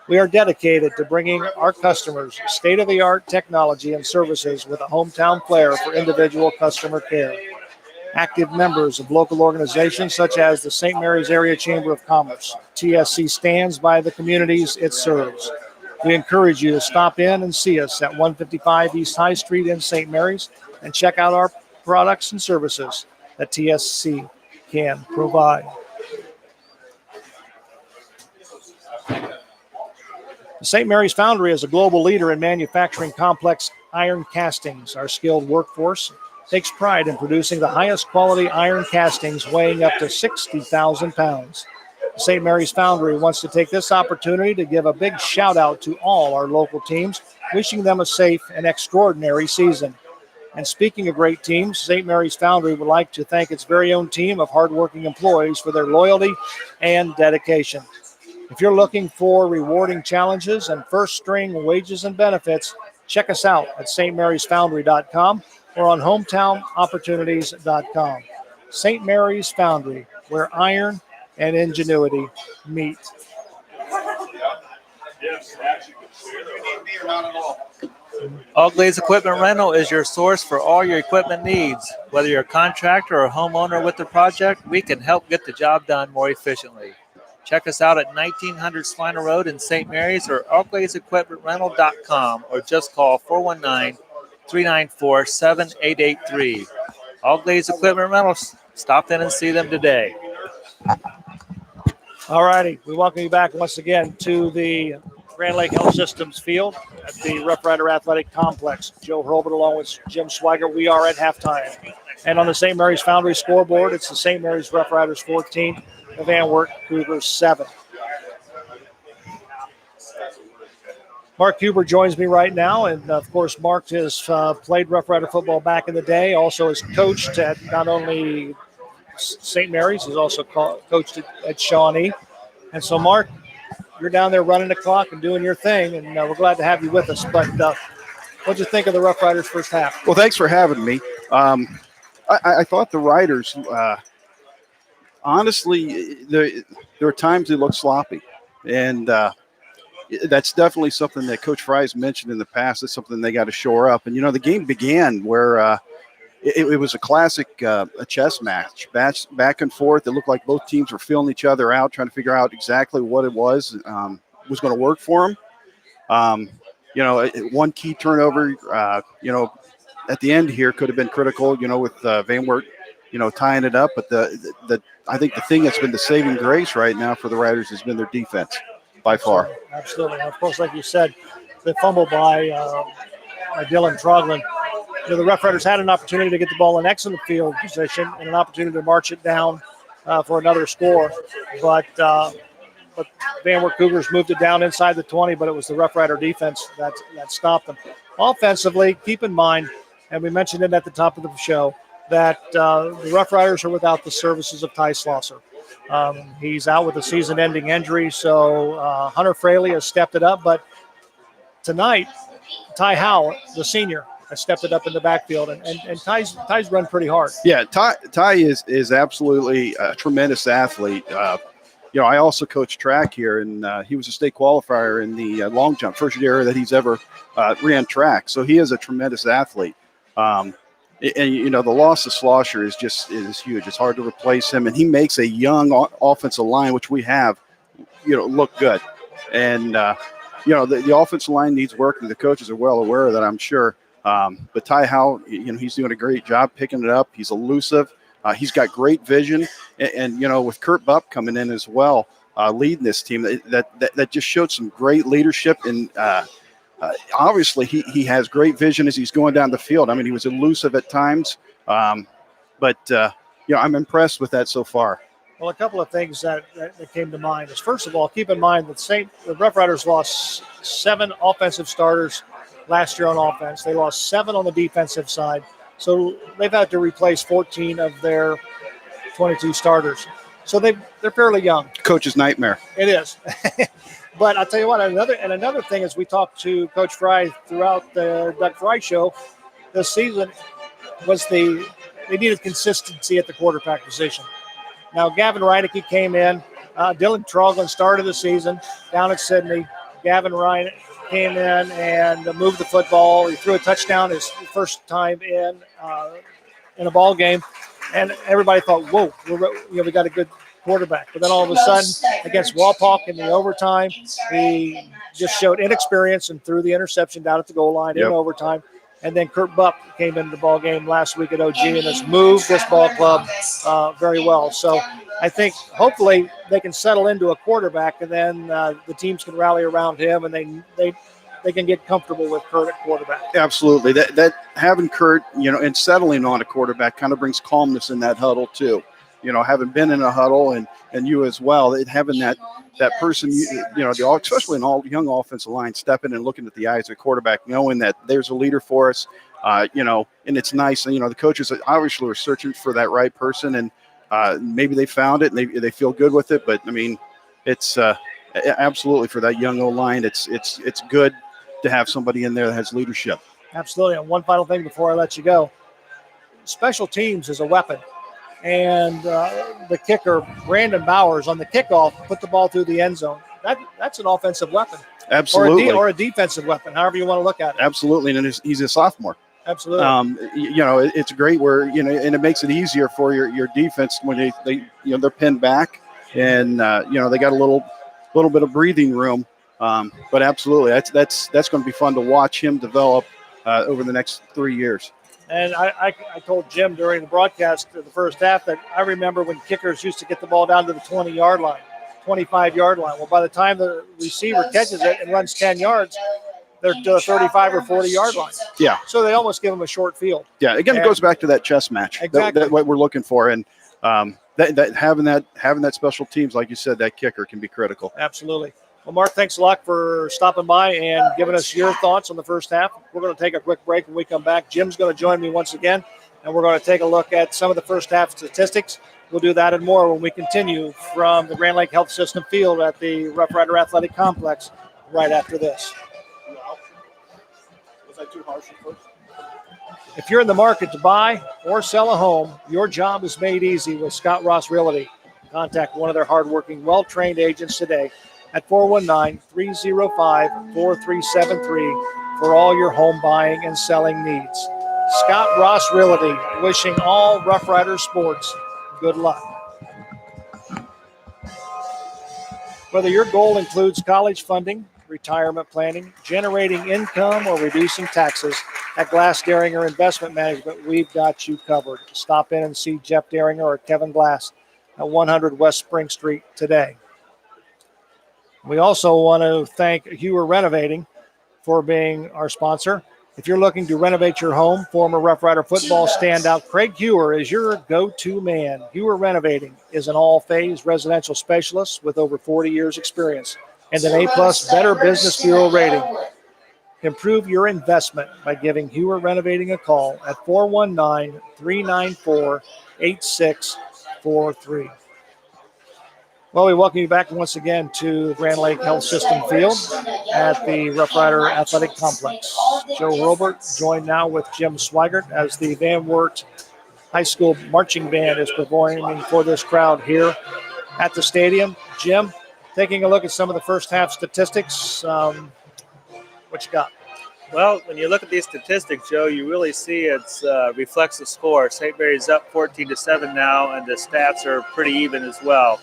S1: We are dedicated to bringing our customers state-of-the-art technology and services with a hometown flair for individual customer care. Active members of local organizations such as the St. Mary's Area Chamber of Commerce. TSC stands by the communities it serves. We encourage you to stop in and see us at 155 East High Street in St. Mary's and check out our products and services that TSC can provide. The St. Mary's Foundry is a global leader in manufacturing complex iron castings. Our skilled workforce takes pride in producing the highest quality iron castings weighing up to 60,000 pounds. St. Mary's Foundry wants to take this opportunity to give a big shout out to all our local teams, wishing them a safe and extraordinary season. And speaking of great teams, St. Mary's Foundry would like to thank its very own team of hardworking employees for their loyalty and dedication. If you're looking for rewarding challenges and first-string wages and benefits, check us out at stmarysfoundry.com or on hometownopportunities.com. St. Mary's Foundry, where iron and ingenuity meet.
S2: All Glaze Equipment Rental is your source for all your equipment needs. Whether you're a contractor or a homeowner with the project, we can help get the job done more efficiently. Check us out at 1900 Sliner Road in St. Mary's or allglazeequipmentrental.com or just call 419-394-7883. All Glaze Equipment Rentals. Stop in and see them today.
S1: All righty. We welcome you back once again to the Grand Lake Health Systems field at the Roughrider Athletic Complex. Joe Hurlbut along with Jim Swigert. We are at halftime. And on the St. Mary's Foundry scoreboard, it's the St. Mary's Roughriders 14, the Van Wert Cougars 7. Mark Huber joins me right now, and of course, Mark has played Rough Rider football back in the day. Also, has coached at not only St. Mary's, he's also coached at Shawnee. And so, Mark, you're down there running the clock and doing your thing, and we're glad to have you with us. But what'd you think of the Rough Riders first half?
S5: Well, thanks for having me. I thought the Riders, honestly, there were times they looked sloppy, and that's definitely something that Coach Fry's mentioned in the past. It's something they got to shore up. And, the game began where it was a classic a chess match, back and forth. It looked like both teams were feeling each other out, trying to figure out exactly what it was going to work for them. One key turnover, at the end here could have been critical, with Van Wert, tying it up. But I think the thing that's been the saving grace right now for the Riders has been their defense by far.
S1: Absolutely. Of course, like you said, the fumble by Dylan Troglin. The Rough Riders had an opportunity to get the ball in excellent field position and an opportunity to march it down for another score. But Van Wert Cougars moved it down inside the 20, but it was the Rough Rider defense that stopped them. Offensively, keep in mind, and we mentioned it at the top of the show, that the Rough Riders are without the services of Ty Slosser. He's out with a season-ending injury, so Hunter Fraley has stepped it up. But tonight, Ty Howell, the senior, has stepped it up in the backfield, and Ty's run pretty hard.
S5: Yeah, Ty is absolutely a tremendous athlete. I also coach track here, and he was a state qualifier in the long jump, first year that he's ever ran track. So he is a tremendous athlete. And the loss of Slosher is huge. It's hard to replace him, and he makes a young offensive line, which we have, look good. And the offensive line needs work, and the coaches are well aware of that, I'm sure. But Ty Howell, he's doing a great job picking it up. He's elusive. He's got great vision, and with Kurt Bupp coming in as well, leading this team, that just showed some great leadership. And obviously, he has great vision as he's going down the field. I mean, he was elusive at times, but I'm impressed with that so far.
S1: Well, a couple of things that came to mind is, first of all, keep in mind that the Rough Riders lost 7 offensive starters last year on offense. They lost 7 on the defensive side. So they've had to replace 14 of their 22 starters. So they're fairly young.
S5: Coach's nightmare.
S1: It is. But I'll tell you what, another thing is we talked to Coach Fry throughout the Doug Fry show this season was they needed consistency at the quarterback position. Now, Gavin Reineke came in. Dylan Troglin started the season down at Sydney. Gavin Reineke came in and moved the football. He threw a touchdown his first time in a ball game, and everybody thought, "Whoa, we got a good quarterback." But then all of a sudden, against Wapak in the overtime, he just showed inexperience and threw the interception down at the goal line in overtime. And then Kurt Bupp came into the ball game last week at OG and has moved this ball club very well. So I think hopefully they can settle into a quarterback, and then the teams can rally around him, and they can get comfortable with Kurt at quarterback.
S5: Absolutely. That having Kurt, and settling on a quarterback kind of brings calmness in that huddle too. having been in a huddle and you as well, having that person, especially an all young offensive line, stepping and looking at the eyes of the quarterback, knowing that there's a leader for us, and it's nice. And, the coaches obviously are searching for that right person, and maybe they found it and they feel good with it. But I mean, it's absolutely for that young O-line. It's good to have somebody in there that has leadership.
S1: Absolutely. And one final thing before I let you go. Special teams is a weapon. And the kicker, Brandon Bowers, on the kickoff, put the ball through the end zone. That's an offensive weapon.
S5: Absolutely.
S1: Or a defensive weapon, however you want to look at it.
S5: Absolutely. And he's a sophomore.
S1: Absolutely.
S5: It's great where, and it makes it easier for your defense when they're pinned back and, they got a little bit of breathing room. But absolutely, that's going to be fun to watch him develop over the next 3 years. And
S1: I told Jim during the broadcast of the first half that I remember when kickers used to get the ball down to the 20-yard line, 25-yard line. Well, by the time the receiver catches it and runs 10 yards, they're to the 35 or 40-yard line.
S5: Yeah.
S1: So they almost give them a short field.
S5: Yeah. Again, it goes back to that chess match.
S1: Exactly.
S5: That what we're looking for, and that having that special teams, like you said, that kicker can be critical.
S1: Absolutely. Well, Mark, thanks a lot for stopping by and giving us your thoughts on the first half. We're going to take a quick break. When we come back, Jim's going to join me once again, and we're going to take a look at some of the first half statistics. We'll do that and more when we continue from the Grand Lake Health System field at the Roughrider Athletic Complex right after this.
S5: Was I too harsh at first?
S1: If you're in the market to buy or sell a home, your job is made easy with Scott Ross Realty. Contact one of their hardworking, well-trained agents today at 419-305-4373 for all your home buying and selling needs. Scott Ross Realty, wishing all Rough Rider sports good luck. Whether your goal includes college funding, retirement planning, generating income, or reducing taxes, at Glass Daringer Investment Management, we've got you covered. Stop in and see Jeff Daringer or Kevin Glass at 100 West Spring Street today. We also want to thank Hewer Renovating for being our sponsor. If you're looking to renovate your home, former Rough Rider football standout Craig Hewer is your go-to man. Hewer Renovating is an all-phase residential specialist with over 40 years experience and an A+ Better Business Bureau rating. Improve your investment by giving Hewer Renovating a call at 419-394-8643. Well, we welcome you back once again to Grand Lake Health System Field at the Roughrider Athletic Complex. Joe Hurlbert joined now with Jim Swigert as the Van Wert High School Marching Band is performing for this crowd here at the stadium. Jim, taking a look at some of the first half statistics, what you got?
S2: Well, when you look at these statistics, Joe, you really see it reflects the score. St. Mary's up 14-7 now, and the stats are pretty even as well.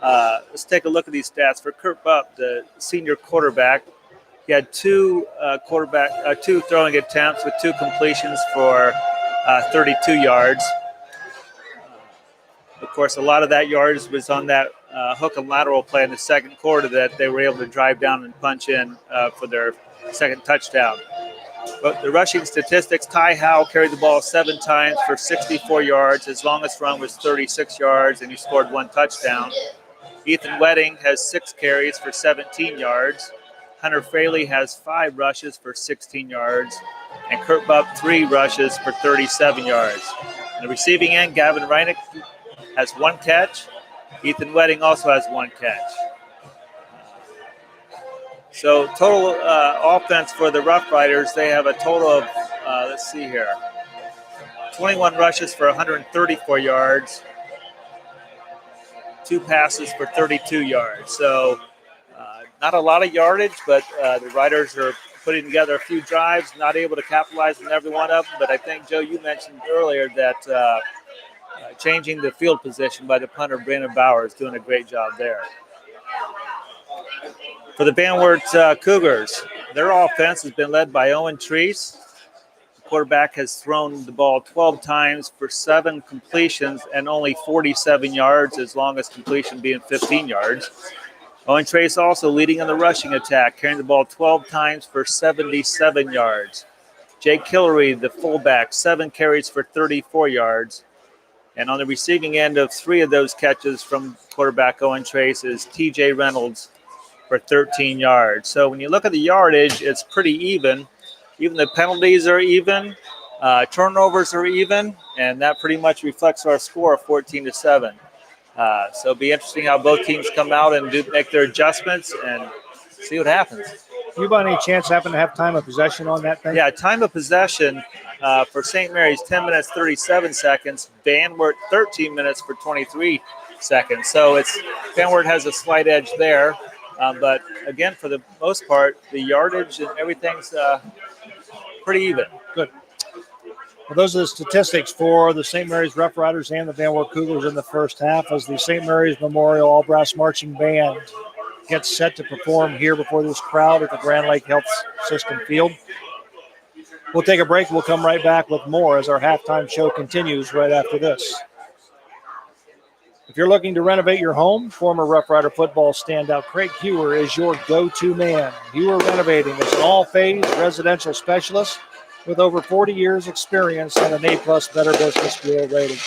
S2: Let's take a look at these stats. For Kurt Bupp, the senior quarterback, he had two throwing attempts with 2 completions for 32 yards. Of course, a lot of that yards was on that hook and lateral play in the second quarter that they were able to drive down and punch in for their second touchdown. But the rushing statistics, Ty Howe carried the ball 7 times for 64 yards. His longest run was 36 yards, and he scored 1 touchdown. Ethan Wedding has 6 carries for 17 yards. Hunter Fraley has 5 rushes for 16 yards. And Kurt Bupp, 3 rushes for 37 yards. On the receiving end, Gavin Reinick has 1 catch. Ethan Wedding also has 1 catch. So total offense for the Rough Riders, they have a total of, 21 rushes for 134 yards. 2 passes for 32 yards. So not a lot of yardage, but the Riders are putting together a few drives, not able to capitalize on every one of them. But I think, Joe, you mentioned earlier that changing the field position by the punter, Brandon Bowers, doing a great job there. For the Van Wert Cougars, their offense has been led by Owen Treese. The quarterback has thrown the ball 12 times for 7 completions and only 47 yards, his longest completion being 15 yards. Owen Treese also leading in the rushing attack, carrying the ball 12 times for 77 yards. Jake Hillary, the fullback, 7 carries for 34 yards. And on the receiving end of 3 of those catches from quarterback Owen Trace is T.J. Reynolds for 13 yards. So when you look at the yardage, it's pretty even. Even the penalties are even. Turnovers are even. And that pretty much reflects our score of 14-7. So it'll be interesting how both teams come out and make their adjustments and see what happens.
S1: You by any chance happen to have time of possession on that thing?
S2: Yeah, time of possession for St. Mary's, 10 minutes, 37 seconds. Van Wert, 13 minutes for 23 seconds. So Van Wert has a slight edge there. But, again, for the most part, the yardage and everything's pretty even.
S1: Good. Well, those are the statistics for the St. Mary's Roughriders and the Van Wert Cougars in the first half as the St. Mary's Memorial All-Brass Marching Band gets set to perform here before this crowd at the Grand Lake Health System Field. We'll take a break. We'll come right back with more as our halftime show continues right after this. If you're looking to renovate your home, former Rough Rider football standout Craig Hewer is your go-to man. Hewer Renovating is an all-phase residential specialist with over 40 years experience and an A+ Better Business Bureau rating.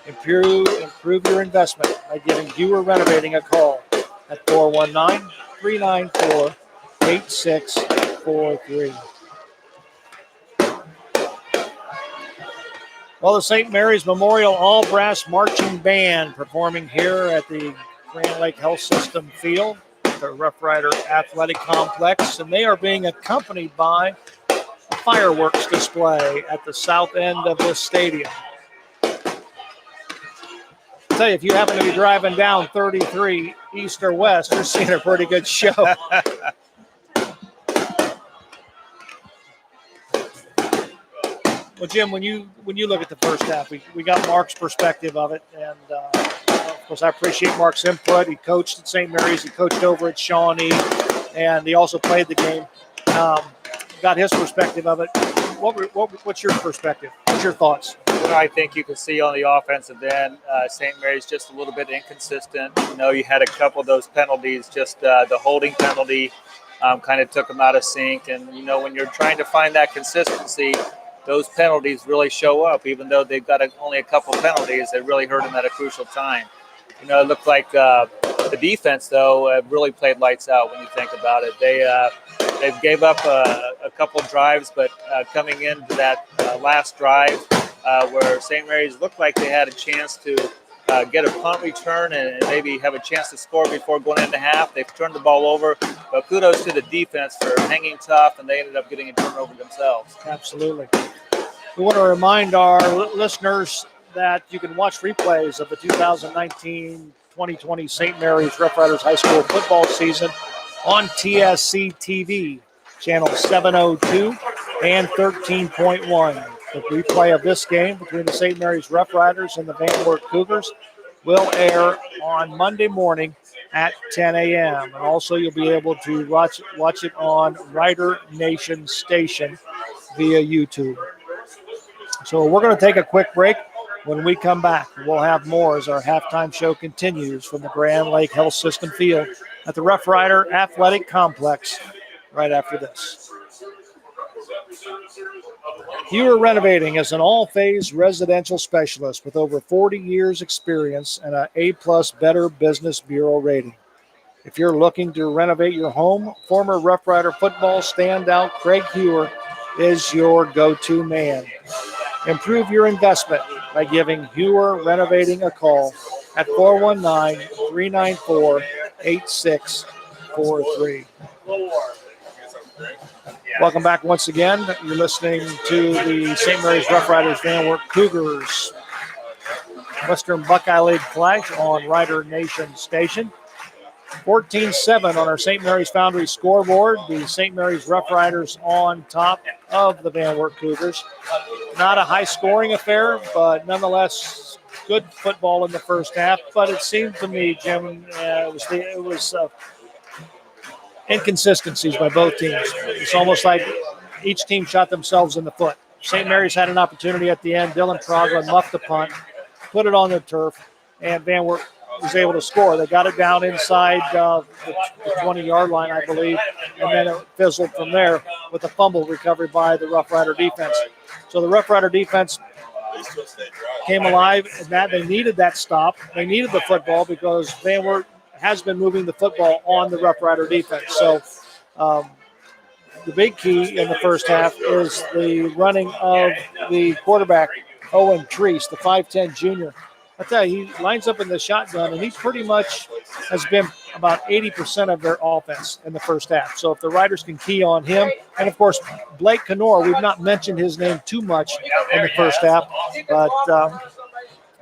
S1: Improve your investment by giving Hewer Renovating a call at 419-394-8643. Well, the St. Mary's Memorial All-Brass Marching Band performing here at the Grand Lake Health System Field, the Rough Rider Athletic Complex, and they are being accompanied by a fireworks display at the south end of this stadium. I'll tell you, if you happen to be driving down 33 east or west, you're seeing a pretty good show. Well, Jim, when you look at the first half, we got Mark's perspective of it, and of course I appreciate Mark's input. He coached at St. Mary's, he coached over at Shawnee, and he also played the game. Got his perspective of it. What's your perspective? What's your thoughts?
S2: I think you can see on the offensive end, St. Mary's just a little bit inconsistent. You had a couple of those penalties, just the holding penalty kind of took them out of sync. And, when you're trying to find that consistency, those penalties really show up. Even though they've got only a couple penalties, they really hurt them at a crucial time. It looked like the defense, though, really played lights out when you think about it. They gave up a couple drives, but coming into that last drive where St. Mary's looked like they had a chance to get a punt return and maybe have a chance to score before going into half, they've turned the ball over. But kudos to the defense for hanging tough, and they ended up getting a turnover themselves.
S1: Absolutely. We want to remind our listeners that you can watch replays of the 2019-2020 St. Mary's Rough Riders High School football season on TSC TV, channel 702 and 13.1. The replay of this game between the St. Mary's Rough Riders and the Van Wert Cougars will air on Monday morning at 10 a.m. And also you'll be able to watch it on Rider Nation Station via YouTube. So we're going to take a quick break. When we come back, we'll have more as our halftime show continues from the Grand Lake Health System Field at the Rough Rider Athletic Complex right after this. Hewer Renovating is an all-phase residential specialist with over 40 years experience and an A+ Better Business Bureau rating. If you're looking to renovate your home, former Rough Rider football standout Craig Hewer is your go-to man. Improve your investment by giving Hewer Renovating a call at 419-394-8643. Welcome back once again. You're listening to the St. Mary's Rough Riders Van Wert Cougars Western Buckeye League Clash on Rider Nation Station. 14-7 on our St. Mary's Foundry scoreboard. The St. Mary's Rough Riders on top of the Van Wert Cougars. Not a high-scoring affair, but nonetheless good football in the first half. But it seemed to me, Jim, it was inconsistencies by both teams. It's almost like each team shot themselves in the foot. St. Mary's had an opportunity at the end. Dylan Trogla muffed the punt, put it on the turf, and Van Wert was able to score. They got it down inside the 20-yard line, I believe, and then it fizzled from there with a fumble recovery by the Rough Rider defense. So the Rough Rider defense came alive, and that they needed that stop. They needed the football because Van Wert has been moving the football on the Rough Rider defense. So the big key in the first half is the running of the quarterback, Owen Treese, the 5'10 junior. I tell you, he lines up in the shotgun, and he pretty much has been about 80% of their offense in the first half. So if the Riders can key on him, and of course, Blake Canor, we've not mentioned his name too much in the first half, but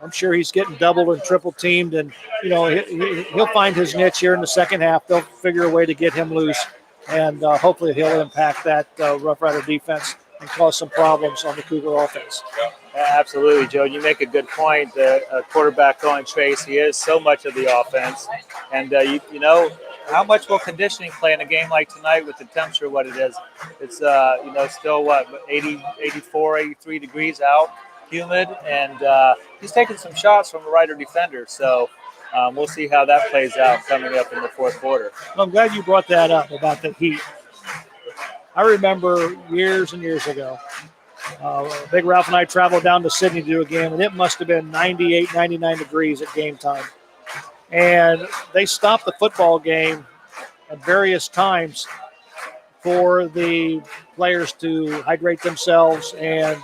S1: I'm sure he's getting doubled and triple teamed, and he'll find his niche here in the second half. They'll figure a way to get him loose, and hopefully he'll impact that Rough Rider defense and cause some problems on the Cougar offense.
S2: Absolutely, Joe. You make a good point. The quarterback Owen Trace, he is so much of the offense. And, how much will conditioning play in a game like tonight with the temperature, what it is? It's, still, 84, 83 degrees out, humid. And he's taking some shots from a Rider defender. So we'll see how that plays out coming up in the fourth quarter.
S1: Well, I'm glad you brought that up about the heat. I remember years and years ago, Big Ralph and I traveled down to Sydney to do a game, and it must have been 98, 99 degrees at game time. And they stopped the football game at various times for the players to hydrate themselves. And,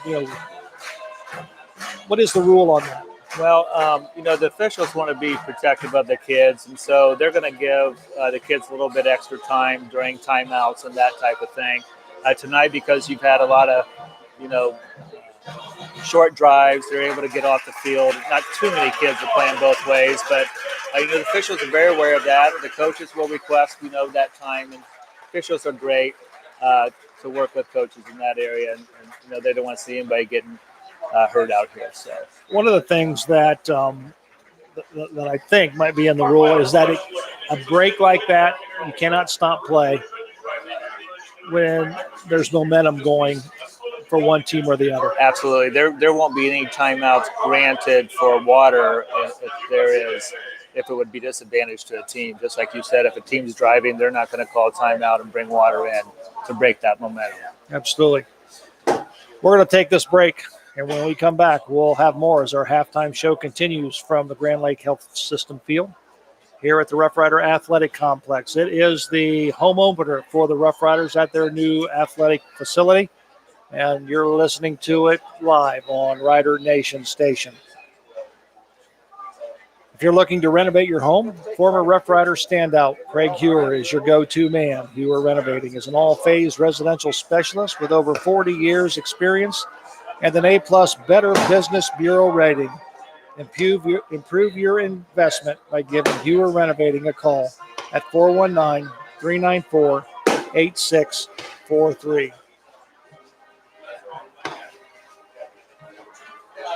S1: what is the rule on that?
S2: Well, the officials want to be protective of the kids, and so they're going to give the kids a little bit extra time during timeouts and that type of thing. Tonight, because you've had a lot of short drives, they're able to get off the field. Not too many kids are playing both ways, but the officials are very aware of that. The coaches will request, that time, and officials are great to work with coaches in that area, and they don't want to see anybody getting hurt out here. So
S1: one of the things that that I think might be in the rule is that a break like that, you cannot stop play when there's momentum going for one team or the other.
S2: Absolutely. There won't be any timeouts granted for water if there is, if it would be disadvantage to a team. Just like you said, if a team's driving, they're not going to call a timeout and bring water in to break that momentum.
S1: Absolutely. We're going to take this break, and when we come back, we'll have more as our halftime show continues from the Grand Lake Health System field here at the Rough Rider Athletic Complex. It is the home opener for the Rough Riders at their new athletic facility, and you're listening to it live on Rider Nation Station. If you're looking to renovate your home, former Rough Rider standout Craig Hewer is your go-to man. Hewer Renovating is an all-phase residential specialist with over 40 years experience and an A+ Better Business Bureau rating. Improve your investment by giving Hewer Renovating a call at 419-394-8643.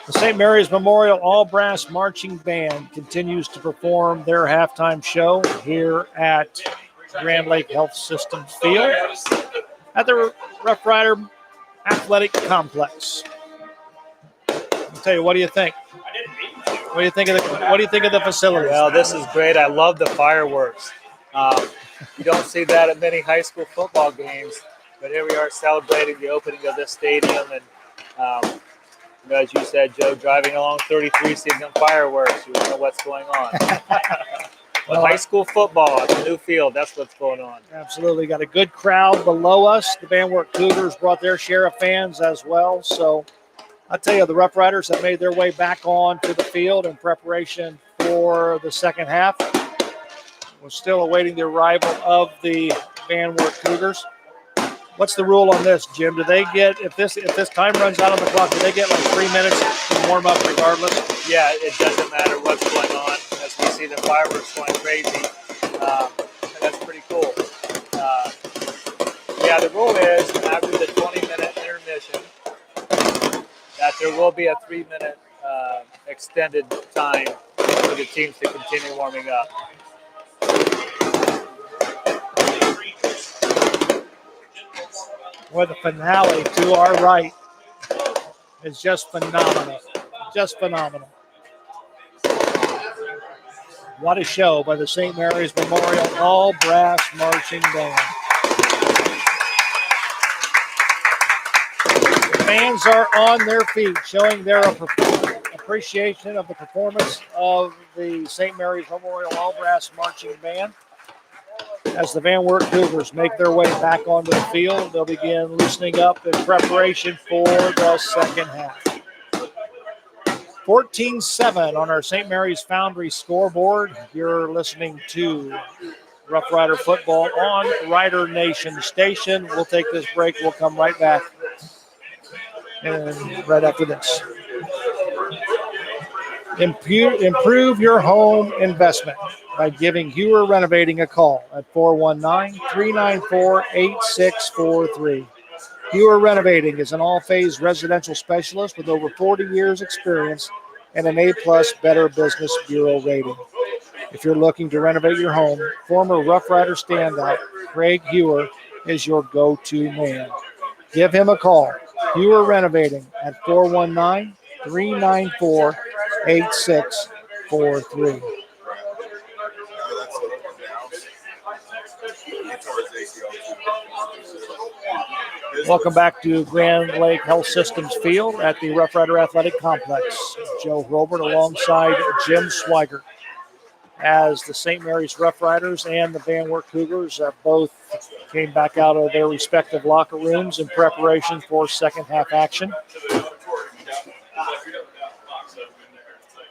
S1: The St. Mary's Memorial All-Brass Marching Band continues to perform their halftime show here at Grand Lake Health System Field at the Rough Rider Athletic Complex. I'll tell you, what do you think? What do you think of the facility?
S2: Well, this is great. I love the fireworks. You don't see that at many high school football games, but here we are celebrating the opening of this stadium, and as you said, Joe, driving along 33, seeing them fireworks, you don't know what's going on. Well, high school football at the new field, that's what's going on.
S1: Absolutely. Got a good crowd below us. The Van Wert Cougars brought their share of fans as well. So I'll tell you, the Rough Riders have made their way back on to the field in preparation for the second half. We're still awaiting the arrival of the Van Wert Cougars. What's the rule on this, Jim? Do they get, if this time runs out on the clock, do they get like 3 minutes to warm up regardless?
S2: Yeah, it doesn't matter what's going on. As we see the fireworks going crazy, that's pretty cool. The rule is after the 20-minute intermission that there will be a 3-minute extended time for the teams to continue warming up.
S1: Well, the finale to our right is just phenomenal. Just phenomenal. What a show by the St. Mary's Memorial All-Brass Marching Band. The fans are on their feet, showing their appreciation of the performance of the St. Mary's Memorial All Brass Marching Band. As the Van Wert Cougars make their way back onto the field, they'll begin loosening up in preparation for the second half. 14-7 on our St. Mary's Foundry scoreboard. You're listening to Rough Rider football on Rider Nation Station. We'll take this break. We'll come right back and right after this. Improve your home investment by giving Hewer Renovating a call at 419-394-8643. Hewer Renovating is an all-phase residential specialist with over 40 years experience and an A-plus Better Business Bureau rating. If you're looking to renovate your home, former Rough Rider standout Craig Hewer is your go-to man. Give him a call. Hewer Renovating at 419-394-8643. Welcome back to Grand Lake Health Systems Field at the Rough Rider Athletic Complex. Joe Robert alongside Jim Swigert. As the St. Mary's Rough Riders and the Van Wert Cougars both came back out of their respective locker rooms in preparation for second half action.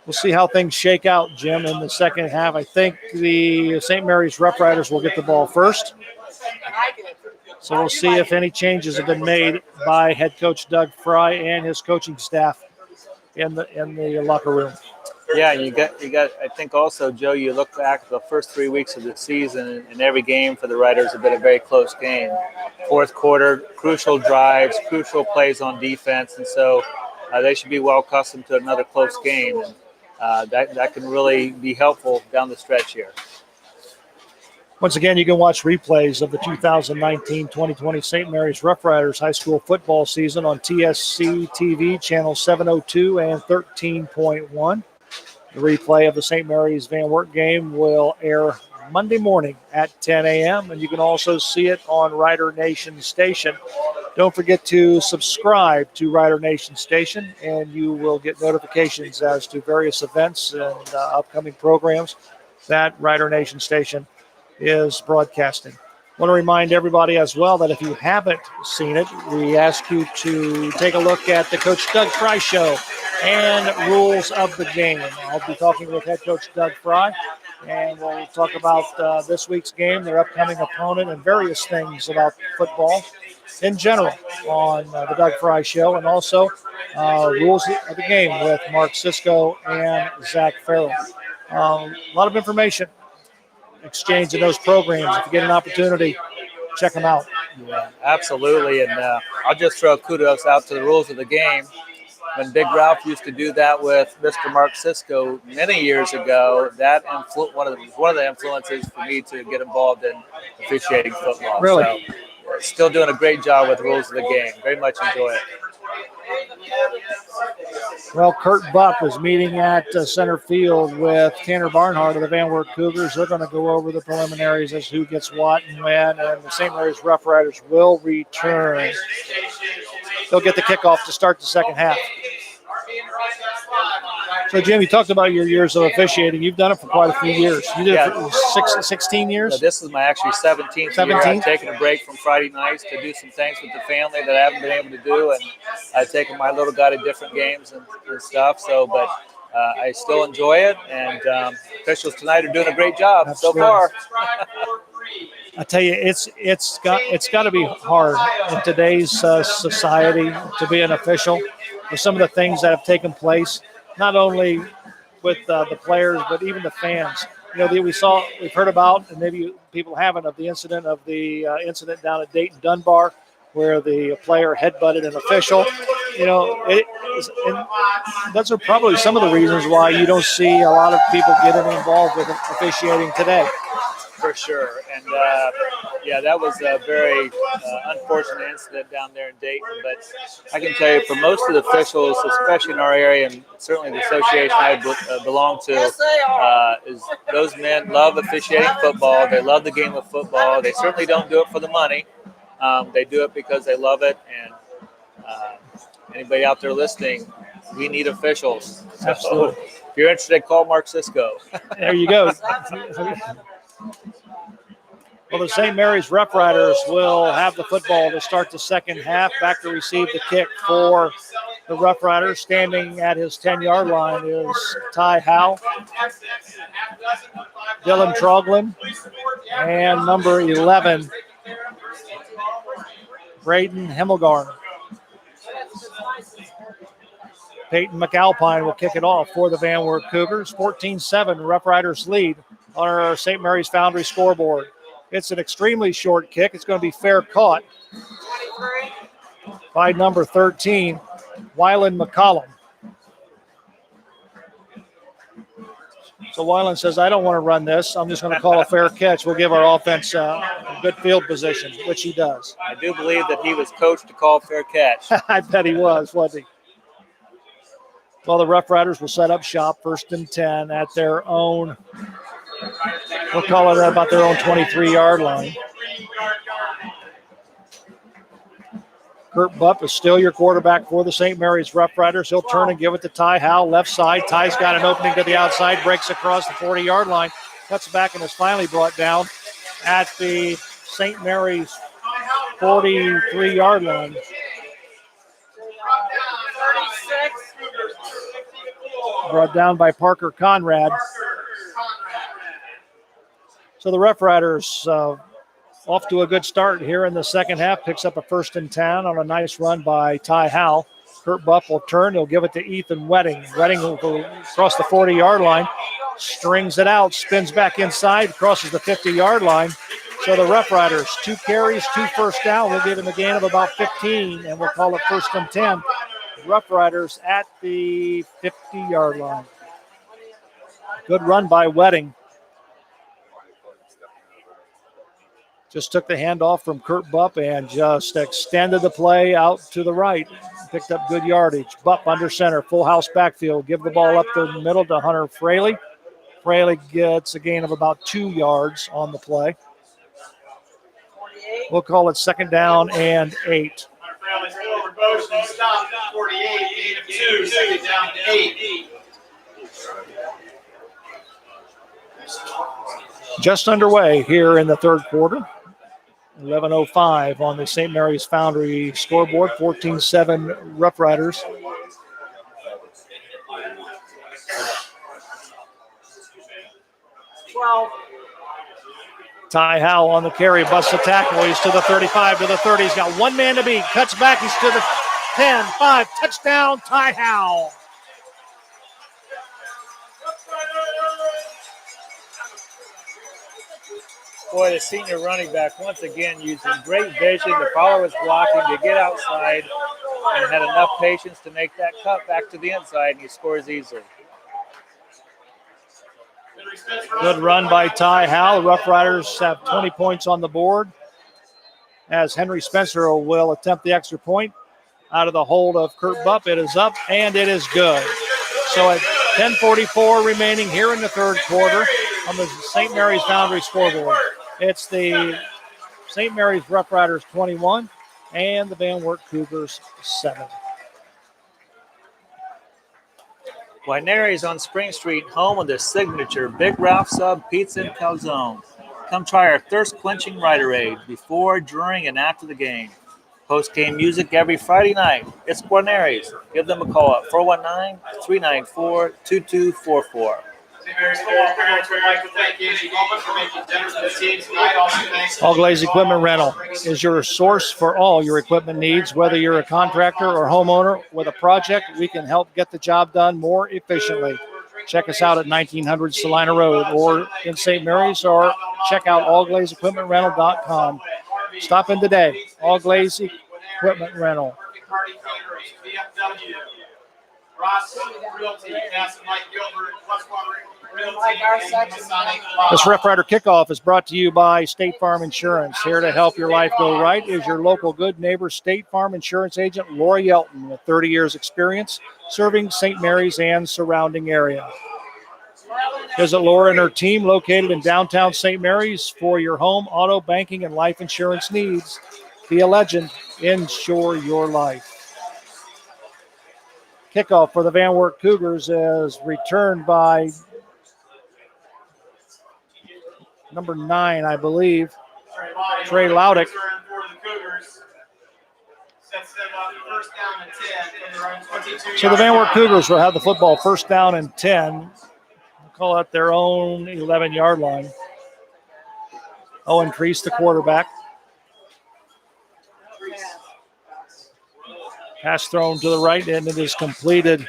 S1: We'll see how things shake out, Jim, in the second half. I think the St. Mary's Rough Riders will get the ball first. So we'll see if any changes have been made by head coach Doug Fry and his coaching staff in the locker room.
S2: Yeah, you got. I think also, Joe, you look back at the first 3 weeks of the season, and every game for the Riders have been a very close game. Fourth quarter, crucial drives, crucial plays on defense, and so they should be well accustomed to another close game. And that can really be helpful down the stretch here.
S1: Once again, you can watch replays of the 2019-2020 St. Mary's Rough Riders high school football season on TSC TV channel 702 and 13.1. The replay of the St. Mary's Van Wert game will air Monday morning at 10 a.m., and you can also see it on Rider Nation Station. Don't forget to subscribe to Rider Nation Station, and you will get notifications as to various events and upcoming programs that Rider Nation Station is broadcasting. I want to remind everybody as well that if you haven't seen it, we ask you to take a look at the Coach Doug Fry Show and Rules of the Game. I'll be talking with head coach Doug Fry, and we'll talk about this week's game, their upcoming opponent, and various things about football in general on the Doug Fry Show, and also Rules of the Game with Mark Cisco and Zach Farrell. A lot of information exchange in those programs. If you get an opportunity, check them out.
S2: Yeah, absolutely. And I'll just throw kudos out to the Rules of the Game. When Big Ralph used to do that with Mr. Mark Cisco many years ago, that one of the influences for me to get involved in officiating football.
S1: Really?
S2: So, still doing a great job with Rules of the Game. Very much enjoy it.
S1: Well, Kurt Buck was meeting at center field with Tanner Barnhart of the Van Wert Cougars. They're going to go over the preliminaries as who gets what and when, and the St. Mary's Rough Riders will return. They'll get the kickoff to start the second half. So, Jim, you talked about your years of officiating. You've done it for quite a few years. You did it for 16 years?
S2: So this is my actually 17th year. I've taken a break from Friday nights to do some things with the family that I haven't been able to do, and I've taken my little guy to different games and stuff. So, but I still enjoy it, and officials tonight are doing a great job so far.
S1: I tell you, it's got to be hard in today's society to be an official with some of the things that have taken place, not only with the players but even the fans. You know, we've heard about, and maybe people haven't, of the incident down at Dayton Dunbar where the player headbutted an official. You know, and those are probably some of the reasons why you don't see a lot of people getting involved with officiating today.
S2: For sure. And, that was a very unfortunate incident down there in Dayton. But I can tell you, for most of the officials, especially in our area, and certainly the association I belong to, is those men love officiating football. They love the game of football. They certainly don't do it for the money. They do it because they love it. And anybody out there listening, we need officials. So
S1: Absolutely.
S2: if you're interested, call Mark Cisco.
S1: There you go. Well, the St. Mary's Roughriders will have the football to start the second half. Back to receive the kick for the Roughriders. Standing at his 10-yard line is Ty Howe, Dylan Troglin, and number 11, Braden Himmelgarn. Peyton McAlpine will kick it off for the Van Wert Cougars. 14-7, Roughriders lead on our St. Mary's Foundry scoreboard. It's an extremely short kick. It's going to be fair caught by number 13, Wyland McCollum. So Wyland says, I don't want to run this. I'm just going to call a fair catch. We'll give our offense a good field position, which he does.
S2: I do believe that he was coached to call fair catch.
S1: I bet he was, wasn't he? Well, the Roughriders will set up shop, 1st and 10 at their own, we'll call it about their own 23-yard line. Kurt Bupp is still your quarterback for the St. Mary's Roughriders. He'll turn and give it to Ty Howe, left side. Ty's got an opening to the outside, breaks across the 40-yard line, cuts back, and is finally brought down at the St. Mary's 43-yard line.
S3: 36.
S1: Brought down by Parker Conrad. So the Roughriders off to a good start here in the second half. Picks up a 1st and 10 on a nice run by Ty Howe. Kurt Buff will turn. He'll give it to Ethan Wedding. Wedding will go across the 40-yard line. Strings it out. Spins back inside. Crosses the 50-yard line. So the Roughriders, 2 carries, 2 first down. We'll give him a gain of about 15, and we'll call it 1st and 10. Roughriders at the 50-yard line. Good run by Wedding. Just took the handoff from Kurt Bupp and just extended the play out to the right. Picked up good yardage. Bupp under center, full house backfield. Give the ball up the middle to Hunter Fraley. Fraley gets a gain of about 2 yards on the play. We'll call it 2nd down and 8.
S3: Stopped at 48, gain of 2, 2nd down and 8.
S1: Just underway here in the third quarter. 11:05 on the St. Mary's Foundry scoreboard. 14-7 Roughriders. Ty Howe on the carry, busts the tackle. He's to the 35, to the 30. He's got one man to beat. Cuts back. He's to the 10, 5. Touchdown, Ty Howe.
S2: Boy, the senior running back, once again, using great vision to follow his blocking, to get outside, and had enough patience to make that cut back to the inside, and he scores easily.
S1: Good run by Ty Howe. The Roughriders have 20 points on the board as Henry Spencer will attempt the extra point out of the hold of Kurt Bupp. It is up, and it is good. So at 10:44 remaining here in the third quarter on the St. Mary's Foundry scoreboard, it's the St. Mary's Roughriders 21 and the Van Wert Cougars 7.
S2: Wineries on Spring Street, home of the signature Big Ralph Sub Pizza and Calzone. Come try our thirst-quenching Riderade before, during, and after the game. Post-game music every Friday night. It's Wineries. Give them a call at 419-394-2244.
S3: St. Mary's football parents would like to thank Angie Coleman for making dinner for the team tonight. Also thanks
S1: All Glaze Equipment Rental is your source for all your equipment needs. Whether you're a contractor or homeowner with a project, we can help get the job done more efficiently. Check us out at 1900 Salina Road or in St. Mary's, or check out allglazeequipmentrental.com. Stop in today. All Glaze Equipment Rental.
S3: Ross Realty, Cass and Mike Gilbert, Westwater Realty, Masonic.
S1: This Rough Rider Kickoff is brought to you by State Farm Insurance. Here to help your life go right is your local good neighbor, State Farm Insurance agent Laura Yelton, with 30 years experience serving St. Mary's and surrounding area. Visit Laura and her team located in downtown St. Mary's for your home, auto, banking, and life insurance needs. Be a legend. Insure your life. Kickoff for the Van Wert Cougars is returned by number 9, I believe, Trey Laudick. So the Van Wert Cougars will have the football first down and 10. We'll call it their own 11-yard line. Owen Treese, the quarterback. Pass thrown to the right, and it is completed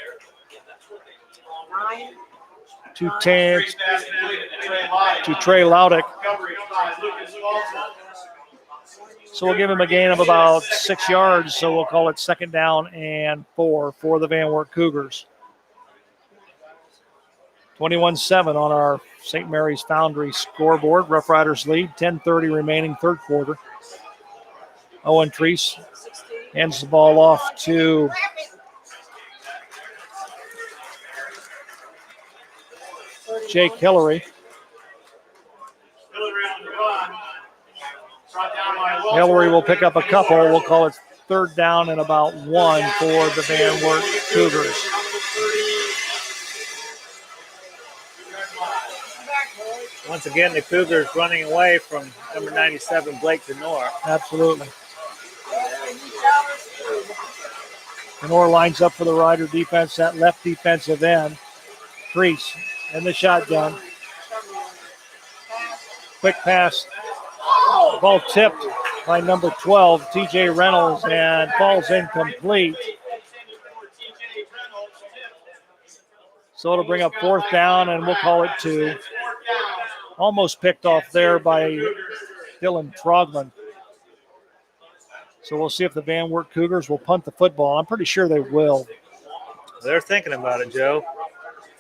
S1: to Trey Laudick. So we'll give him a gain of about 6 yards, so we'll call it second down and 4 for the Van Wert Cougars. 21-7 on our St. Mary's Foundry scoreboard. Rough Riders lead, 10:30 remaining third quarter. Owen Treese hands the ball off to Jake Hillary. Hillary will pick up a couple. We'll call it third down and about 1 for the Van Wert Cougars.
S2: Once again, the Cougars running away from number 97, Blake Denor.
S1: Absolutely. Denor lines up for the Rider defense, that left defensive end. Treese in the shotgun. Quick pass. Ball tipped by number 12, TJ Reynolds, and falls incomplete. So it'll bring up fourth down, and we'll call it 2. Almost picked off there by Dylan Trogman. So we'll see if the Van Wert Cougars will punt the football. I'm pretty sure they will.
S2: They're thinking about it, Joe.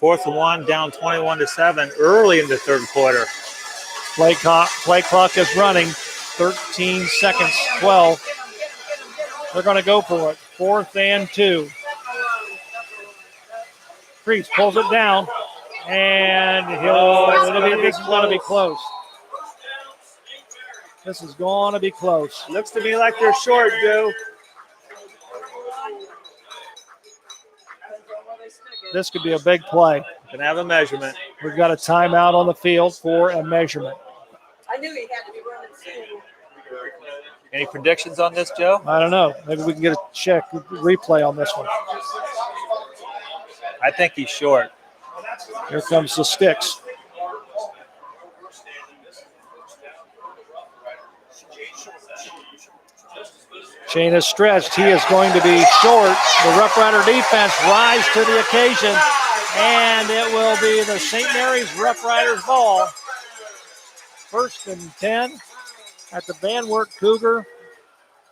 S2: 4th and 1, down 21-7 early in the third quarter.
S1: Play clock is running. 13 seconds, 12. They're going to go for it. 4th and 2. Treese pulls it down, and it's going to be close. This is going to be close.
S2: Looks to me like they're short, Joe.
S1: This could be a big play.
S2: Can have a measurement.
S1: We've got a timeout on the field for a measurement.
S4: I knew he had to be running soon.
S2: Any predictions on this, Joe?
S1: I don't know. Maybe we can get a replay on this one.
S2: I think he's short.
S1: Here comes the sticks. Chain is stretched. He is going to be short. The Rough Rider defense rise to the occasion, and it will be the St. Mary's Rough Riders ball. 1st and 10 at the Van Wert Cougar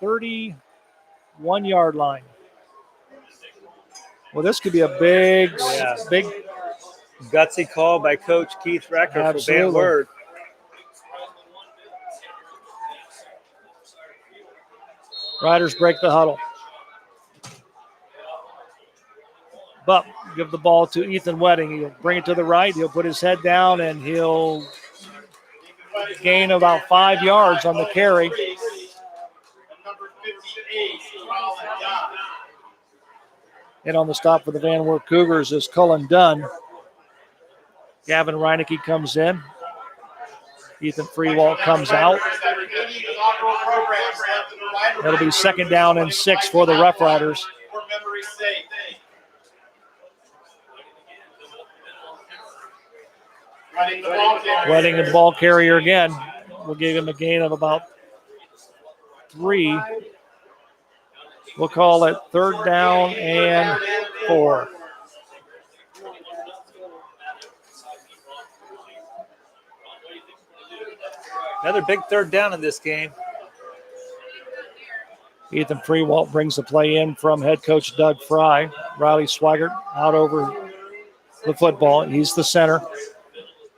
S1: 31-yard line. Well, this could be a big
S2: gutsy call by Coach Keith Recker for Van Wert.
S1: Riders break the huddle. Buck give the ball to Ethan Wedding. He'll bring it to the right. He'll put his head down, and he'll gain about 5 yards on the carry. And on the stop for the Van Wert Cougars is Cullen Dunn. Gavin Reinecke comes in. Ethan Freewalt comes out. It'll be second down and 6 for the Rough Riders. Wedding the ball carrier again. We'll give him a gain of about 3. We'll call it third down and 4.
S2: Another big third down in this game.
S1: Ethan Freewalt brings the play in from head coach Doug Fry. Riley Swigert out over the football. He's the center.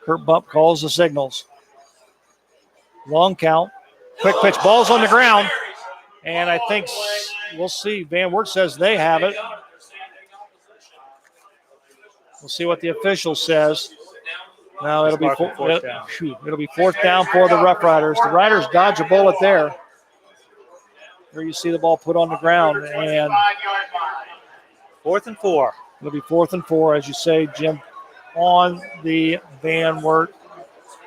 S1: Kurt Bump calls the signals. Long count. Quick pitch. Ball's on the ground. And I think we'll see. Van Wert says they have it. We'll see what the official says. Now it'll be fourth down for the Rough Riders. The Riders dodge a bullet there. There you see the ball put on the ground, and
S2: 4th and 4.
S1: It'll be 4th and 4, as you say, Jim, on the Van Wert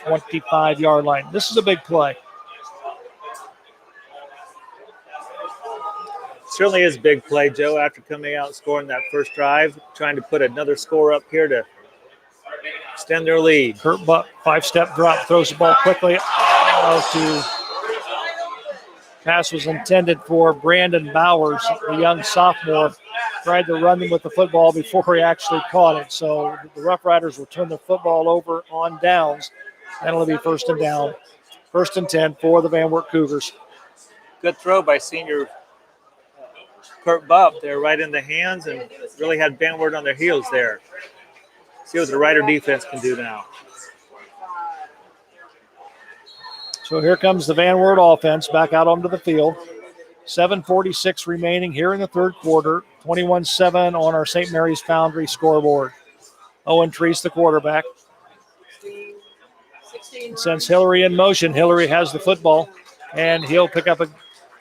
S1: 25-yard line. This is a big play.
S2: Certainly is a big play, Joe, after coming out and scoring that first drive, trying to put another score up here to extend their lead.
S1: Kurt Buck, 5-step drop, throws the ball quickly pass was intended for Brandon Bowers, the young sophomore. Tried to run them with the football before he actually caught it. So the Rough Riders will turn the football over on downs. And it'll be 1st and down. 1st and 10 for the Van Wert Cougars.
S2: Good throw by senior Kurt Bupp there, right in the hands, and really had Van Wert on their heels there. See what the Rider defense can do now.
S1: So here comes the Van Wert offense back out onto the field. 7:46 remaining here in the third quarter. 21-7 on our St. Mary's Foundry scoreboard. Owen Treese, the quarterback. Sends Hillary in motion. Hillary has the football, and he'll pick up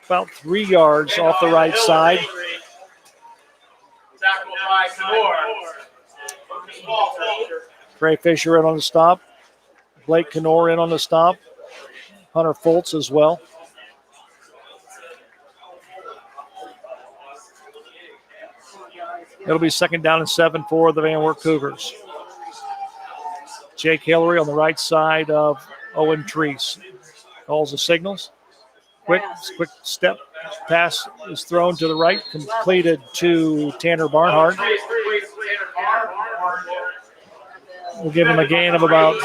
S1: about 3 yards off the right side.
S3: Tackled by Knor.
S1: Trey Fisher in on the stop. Blake Knorr in on the stop. Hunter Foltz as well. It'll be 2nd down and 7 for the Van Wert Cougars. Jake Hillary on the right side of Owen Treese. Calls the signals. Quick step pass is thrown to the right, completed to Tanner Barnhart. We'll give him a gain of about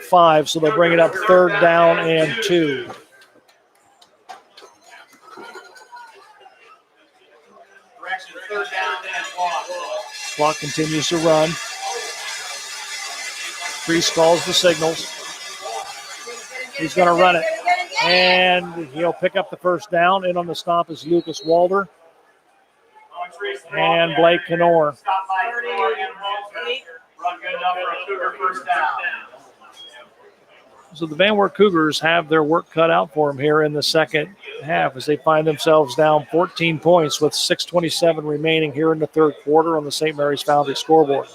S1: 5, so they'll bring it up 3rd down and 2. Clock continues to run. Treese calls the signals. He's going to run it. And he'll pick up the 1st down. In on the stop is Lucas Walder and Blake Knorr. So the Van Wert Cougars have their work cut out for them here in the second half as they find themselves down 14 points with 6:27 remaining here in the third quarter on the St. Mary's Foundry scoreboard.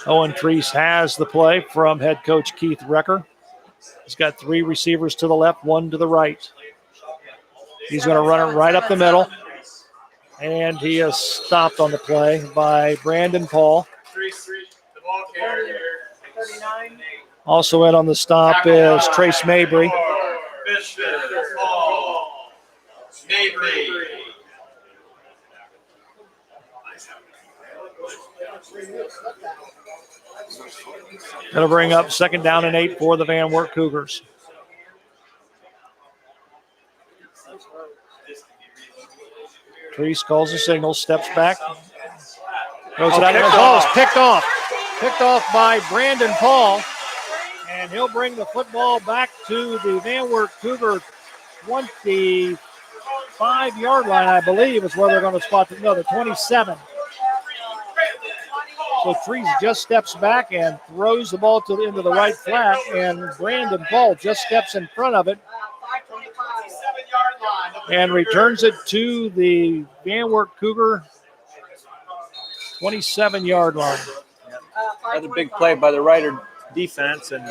S1: Owen Treese has the play from head coach Keith Recker. He's got 3 receivers to the left, 1 to the right. He's going to run it right up the middle. And he is stopped on the play by Brandon Paul. Also in on the stop is Trace Mabry. That'll bring up 2nd down and 8 for the Van Wert Cougars. Treese calls the signal, steps back. Throws it out. The ball is picked off. Picked off by Brandon Paul. And he'll bring the football back to the Van Wert Cougar 25-yard line, I believe, is where they're going to spot the 27. So Treese just steps back and throws the ball into the right flat, and Brandon Paul just steps in front of it and returns it to the Van Wert Cougar 27-yard line.
S2: Another big play by the Rider defense, and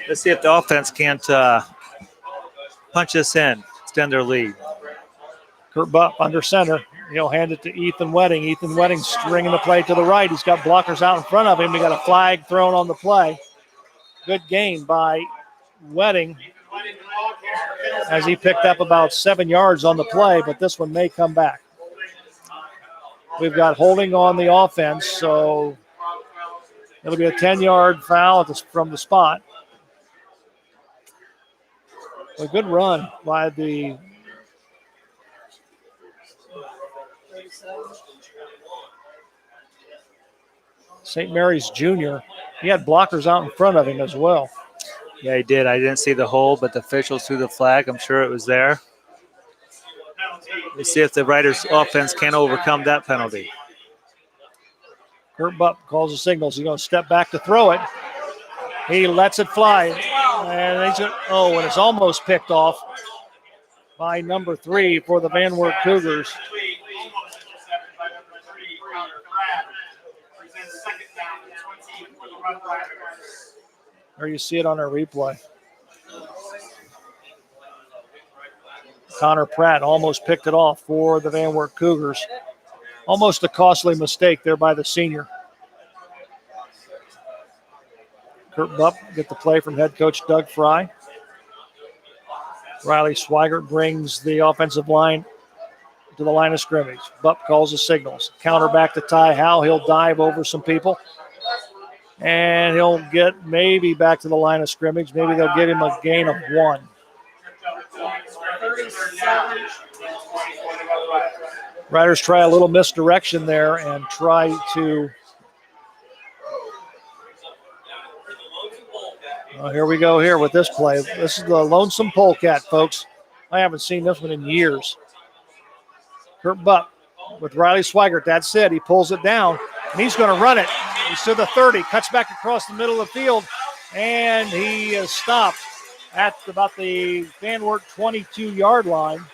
S2: let's see if the offense can't punch this in, extend their lead.
S1: Kurt Bupp under center. He'll hand it to Ethan Wedding. Ethan Wedding stringing the play to the right. He's got blockers out in front of him. He got a flag thrown on the play. Good gain by Wedding as he picked up about 7 yards on the play, but this one may come back. We've got holding on the offense, so it'll be a 10-yard foul from the spot. A good run by the St. Mary's Junior. He had blockers out in front of him as well.
S2: Yeah, he did. I didn't see the hold, but the officials threw the flag. I'm sure it was there. Let's see if the Riders offense can overcome that penalty.
S1: Kurt Bupp calls the signals. He's going to step back to throw it. He lets it fly. And and it's almost picked off by number 3 for the Van Wert Cougars. There you see it on our replay. Connor Pratt almost picked it off for the Van Wert Cougars. Almost a costly mistake there by the senior. Kurt Bupp get the play from head coach Doug Fry. Riley Swigert brings the offensive line to the line of scrimmage. Bupp calls the signals. Counter back to Ty Howe. He'll dive over some people. And he'll get maybe back to the line of scrimmage. Maybe they'll give him a gain of 1. Riders try a little misdirection there and try to. Here we go here with this play. This is the lonesome polecat, folks. I haven't seen this one in years. Kurt Bupp with Riley Swigert. That's it. He pulls it down, and he's going to run it. He's to the 30, cuts back across the middle of the field, and he is stopped at about the Van Wert 22-yard line.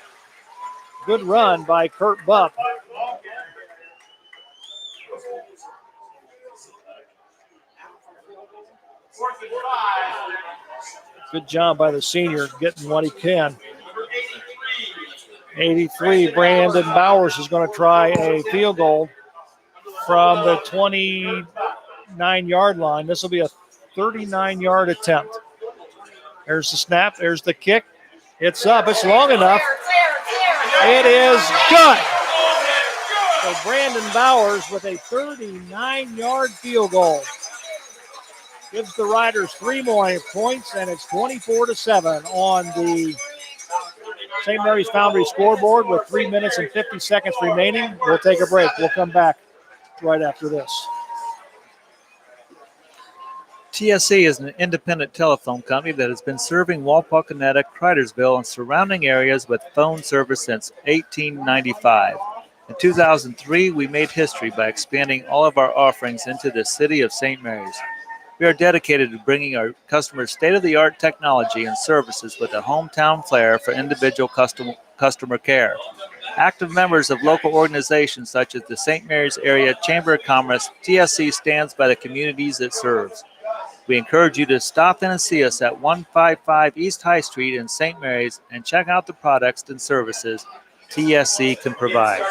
S1: Good run by Kurt Bupp. Good job by the senior getting what he can. 83, Brandon Bowers is going to try a field goal from the 29-yard line. This will be a 39-yard attempt. There's the snap. There's the kick. It's up. It's long enough. It is good. So Brandon Bowers with a 39-yard field goal gives the Riders 3 more points, and it's 24-7 on the St. Mary's Foundry scoreboard with 3 minutes and 50 seconds remaining. We'll take a break. We'll come back right after this.
S2: TSC is an independent telephone company that has been serving Walpokenetta, Cridersville, and surrounding areas with phone service since 1895. In 2003, we made history by expanding all of our offerings into the city of St. Mary's. We are dedicated to bringing our customers state-of-the-art technology and services with a hometown flair for individual customer care. Active members of local organizations such as the St. Mary's Area Chamber of Commerce, TSC stands by the communities it serves. We encourage you to stop in and see us at 155 East High Street in St. Mary's and check out the products and services TSC can provide.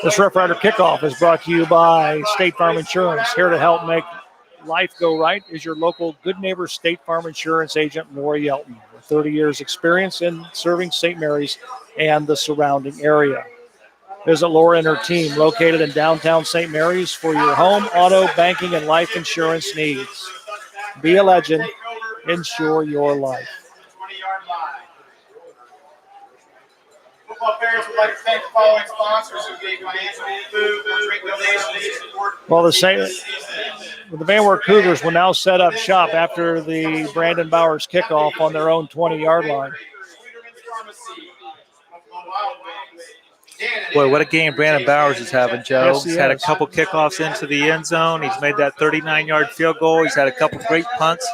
S1: This Roughrider kickoff is brought to you by State Farm Insurance. Here to help make life go right is your local Good Neighbor State Farm Insurance agent, Lori Yelton, with 30 years experience in serving St. Mary's and the surrounding area. Visit Laura and her team located in downtown St. Mary's for your home, auto, banking, and life insurance needs. Be a legend. Insure your life.
S3: Football parents would like to thank the following sponsors who gave financial, food, drink donations.
S1: Well, the Van Wert Cougars will now set up shop after the Brandon Bowers kickoff on their own 20-yard line.
S2: Boy, what a game Brandon Bowers is having, Joe.
S1: Yes,
S2: He's had a couple kickoffs into the end zone. He's made that 39-yard field goal. He's had a couple great punts,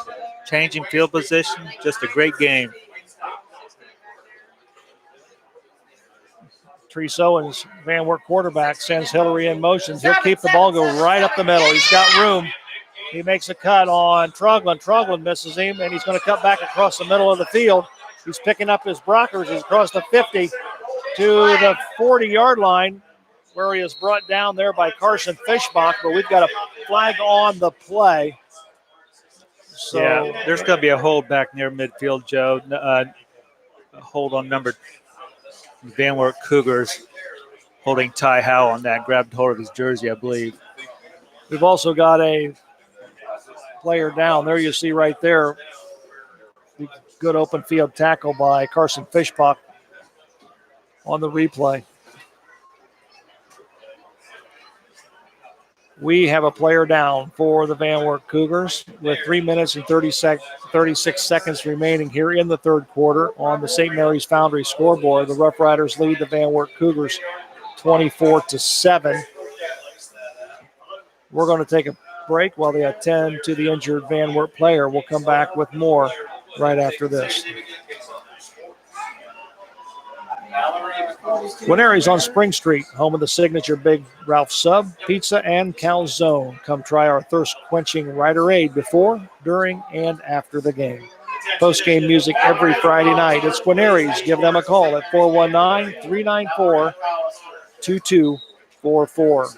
S2: changing field position. Just a great game.
S1: Treese Owens, Van Wert quarterback, sends Hillary in motion. He'll keep the ball, go right up the middle. He's got room. He makes a cut on Troglin. Troglin misses him, and he's going to cut back across the middle of the field. He's picking up his blockers. He's across the 50 to the 40-yard line, where he is brought down there by Carson Fishbach, but we've got a flag on the play. So
S2: yeah, there's going to be a hold back near midfield, Joe. A hold on number Van Wert Cougars holding Ty Howe on that, grabbed hold of his jersey, I believe.
S1: We've also got a player down. There you see right there. Good open field tackle by Carson Fishbach on the replay. We have a player down for the Van Wert Cougars with 3 minutes and 36 seconds remaining here in the third quarter on the St. Mary's Foundry scoreboard. The Rough Riders lead the Van Wert Cougars 24-7. We're going to take a break while they attend to the injured Van Wert player. We'll come back with more right after this. Guarneri's on Spring Street, home of the signature Big Ralph Sub, Pizza, and Calzone. Come try our thirst-quenching Rider Aid before, during, and after the game. Post-game music every Friday night. It's Guarneri's. Give them a call at 419-394-2244.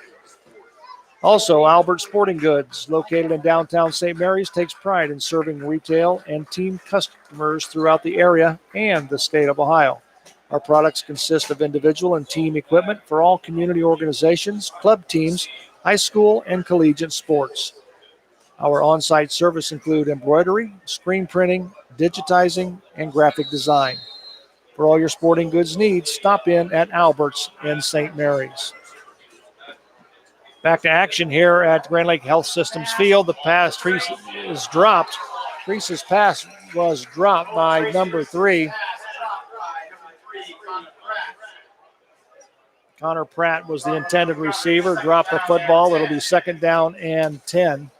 S1: Also, Albert Sporting Goods, located in downtown St. Mary's, takes pride in serving retail and team customers throughout the area and the state of Ohio. Our products consist of individual and team equipment for all community organizations, club teams, high school, and collegiate sports. Our on-site service include embroidery, screen printing, digitizing, and graphic design. For all your sporting goods needs, stop in at Albert's in St. Mary's. Back to action here at Grand Lake Health Systems Field. The pass, Treese is dropped. Treese's pass was dropped by number 3. Connor Pratt was the intended receiver, dropped the football. It'll be 2nd down and 10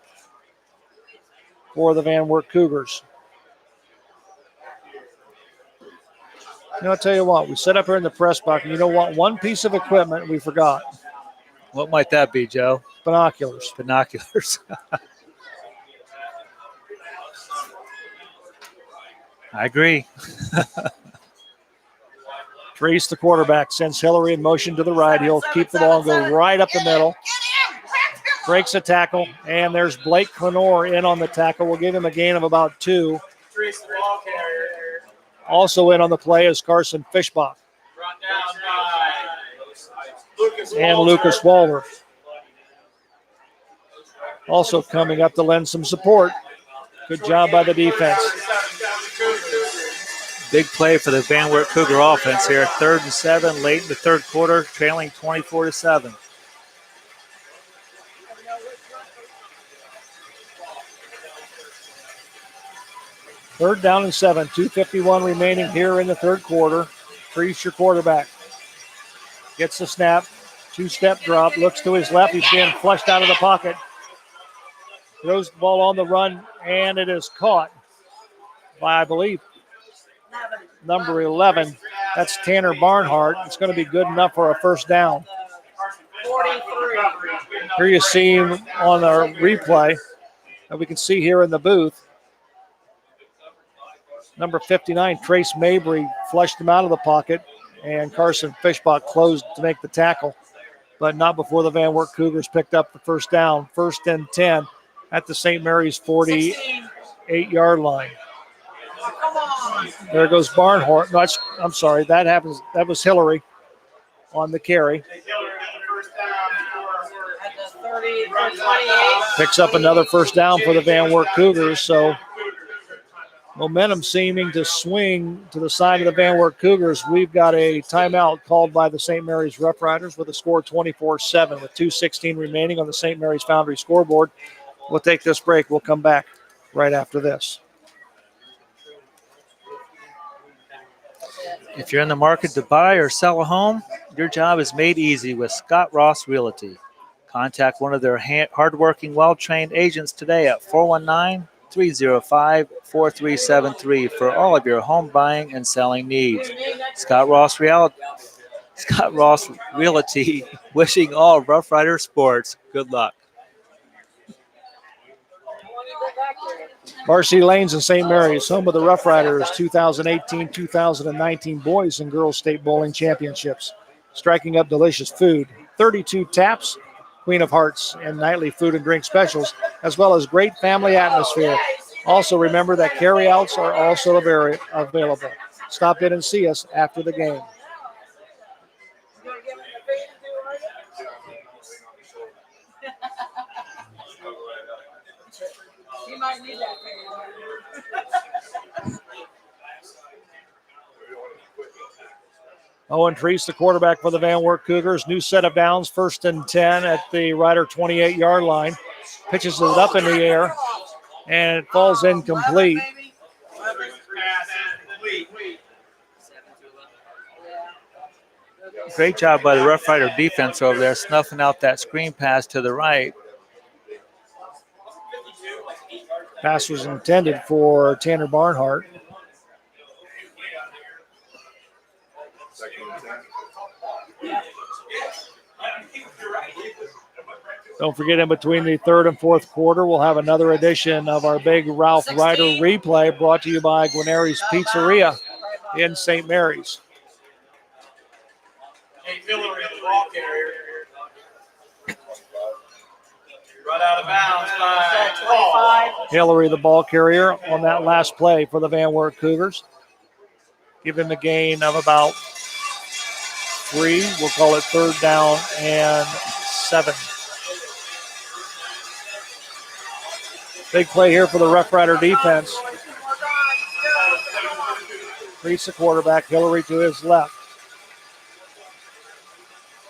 S1: for the Van Wert Cougars. I'll tell you what, we set up here in the press box, and you know what? One piece of equipment we forgot.
S2: What might that be, Joe?
S1: Binoculars.
S2: Binoculars. I agree.
S1: Treese, the quarterback, sends Hillary in motion to the right. He'll keep the ball and go right up the middle. Breaks a tackle, and there's Blake Clenore in on the tackle. We'll give him a gain of about 2. Also in on the play is Carson Fishbach. And Lucas Walworth. Also coming up to lend some support. Good job by the defense.
S2: Big play for the Van Wert Cougar offense here. 3rd and 7, late in the third quarter, trailing 24-7.
S1: Third down and 7, 2:51 remaining here in the third quarter. Treese, your quarterback. Gets the snap, 2-step drop, looks to his left. He's being flushed out of the pocket. Throws the ball on the run, and it is caught by, I believe, number 11. That's Tanner Barnhart. It's going to be good enough for a first down. Here you see him on our replay that we can see here in the booth. Number 59, Trace Mabry, flushed him out of the pocket, and Carson Fishbach closed to make the tackle, but not before the Van Wert Cougars picked up the first down. 1st and 10 at the St. Mary's 48-yard line. There goes Barnhart. No, I'm sorry, that was Hillary on the carry. Picks up another first down for the Van Wert Cougars, so momentum seeming to swing to the side of the Van Wert Cougars. We've got a timeout called by the St. Mary's Roughriders with a score 24-7 with 2:16 remaining on the St. Mary's Foundry scoreboard. We'll take this break. We'll come back right after this.
S2: If you're in the market to buy or sell a home, your job is made easy with Scott Ross Realty. Contact one of their hardworking, well-trained agents today at 419-305-4373 for all of your home buying and selling needs. Scott Ross Realty, wishing all Rough Rider sports good luck.
S1: Varsity Lanes in St. Mary's, home of the Rough Riders 2018-2019 Boys and Girls State Bowling Championships. Striking up delicious food, 32 taps, Queen of Hearts, and nightly food and drink specials, as well as great family atmosphere. Also remember that carryouts are also available. Stop in and see us after the game.
S4: You might need that.
S1: Owen Treese, the quarterback for the Van Wert Cougars. New set of downs, 1st and 10 at the Rider 28-yard line. Pitches it up in the air, and it falls incomplete.
S2: Great job by the Rough Rider defense over there, snuffing out that screen pass to the right.
S1: Pass was intended for Tanner Barnhart. Don't forget, in between the third and fourth quarter, we'll have another edition of our big Roughrider replay brought to you by Guarneri's Pizzeria in St. Mary's.
S3: Hey, Hillary, the ball carrier. Run out of bounds by
S4: 25.
S1: Hillary, the ball carrier, on that last play for the Van Wert Cougars. Give him a gain of about 3. We'll call it 3rd down and 7. Big play here for the Roughrider defense. Priest, the quarterback, Hillary to his left.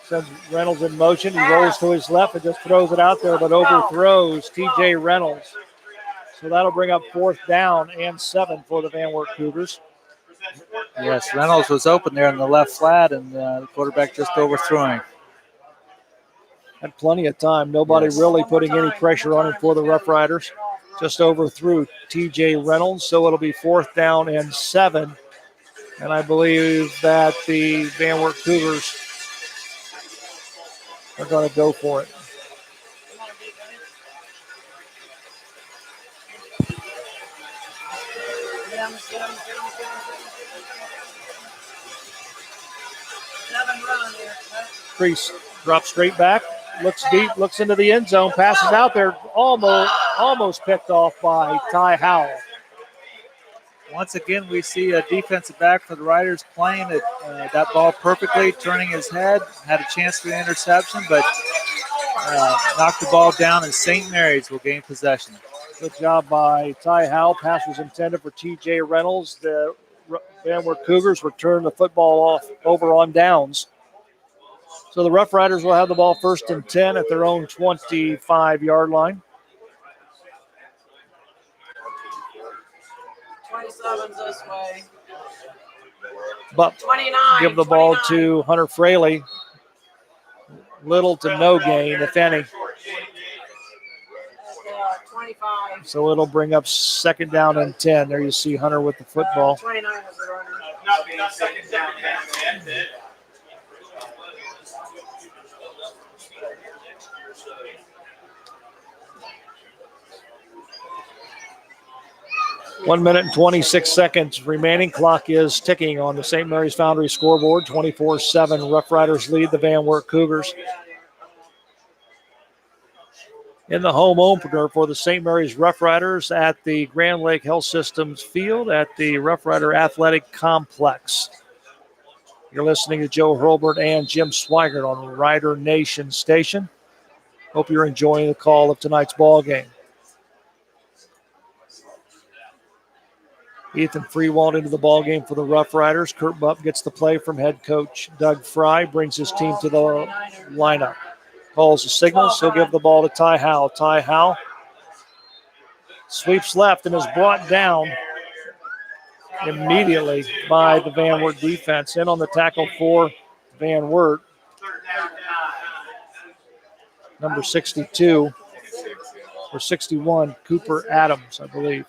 S1: Sends Reynolds in motion. He rolls to his left and just throws it out there, but overthrows TJ Reynolds. So that'll bring up 4th down and 7 for the Van Wert Cougars.
S2: Yes, Reynolds was open there in the left flat, and the quarterback just overthrew him.
S1: Had plenty of time. Nobody really putting any pressure on him for the Roughriders. Just overthrew TJ Reynolds, so it'll be 4th down and 7. And I believe that the Van Wert Cougars are going to go for it. Priest drops straight back, looks deep, looks into the end zone, passes out there, almost picked off by Ty Howell.
S2: Once again, we see a defensive back for the Riders playing that ball perfectly, turning his head, had a chance for the interception, but knocked the ball down, and St. Mary's will gain possession.
S1: Good job by Ty Howell. Pass was intended for TJ Reynolds. The Van Wert Cougars return the football off over on downs. So the Roughriders will have the ball 1st and 10 at their own 25-yard line.
S4: 27's this way.
S1: But
S4: 29.
S1: give the ball
S4: 29.
S1: to Hunter Fraley. Little to no gain, if any.
S4: 25.
S1: So it'll bring up 2nd down and 10. There you see Hunter with the football.
S4: 29 was the runner.
S3: not 2nd down, man.
S1: 1 minute and 26 seconds remaining. Clock is ticking on the St. Mary's Foundry scoreboard. 24-7. Roughriders lead the Van Wert Cougars. In the home opener for the St. Mary's Roughriders at the Grand Lake Health Systems Field at the Roughrider Athletic Complex. You're listening to Joe Hurlbert and Jim Swigert on Rider Nation Station. Hope you're enjoying the call of tonight's ball game. Ethan Freewald into the ball game for the Roughriders. Kurt Bupp gets the play from head coach Doug Fry, brings his team to the lineup. Calls the signals. He'll give the ball to Ty Howell. Ty Howell sweeps left and is brought down immediately by the Van Wert defense. In on the tackle for Van Wert, number 62 or 61, Cooper Adams, I believe.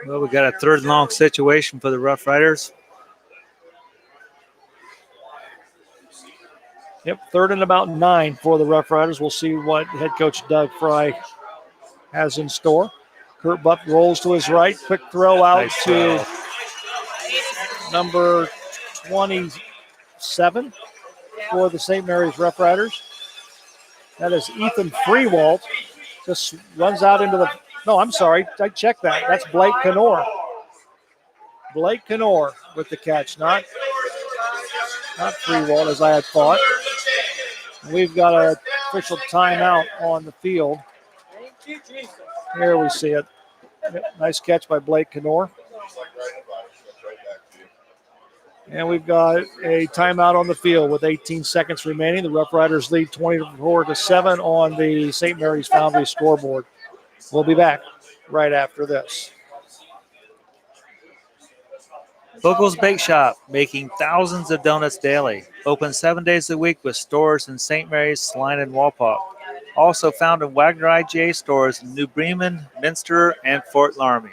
S2: Well, we got a 3rd and long situation for the Roughriders.
S1: Yep, 3rd and about 9 for the Roughriders. We'll see what head coach Doug Fry has in store. Kurt Bupp rolls to his right. Quick throw out
S2: Nice
S1: to
S2: throw.
S1: number 27 for the St. Mary's Roughriders. That is Ethan Freewald. Just runs out into the... No, I'm sorry. I checked that. That's Blake Knorr. Blake Knorr with the catch, not Freewald as I had thought. We've got an official timeout on the field. Here we see it. Nice catch by Blake Knorr. And we've got a timeout on the field with 18 seconds remaining. The Roughriders lead 24-7 on the St. Mary's Foundry scoreboard. We'll be back right after this.
S2: Buggles Bake Shop, making thousands of donuts daily. Open 7 days a week with stores in St. Mary's, Saline, and Walpaw. Also found in Wagner IGA stores in New Bremen, Minster, and Fort Laramie.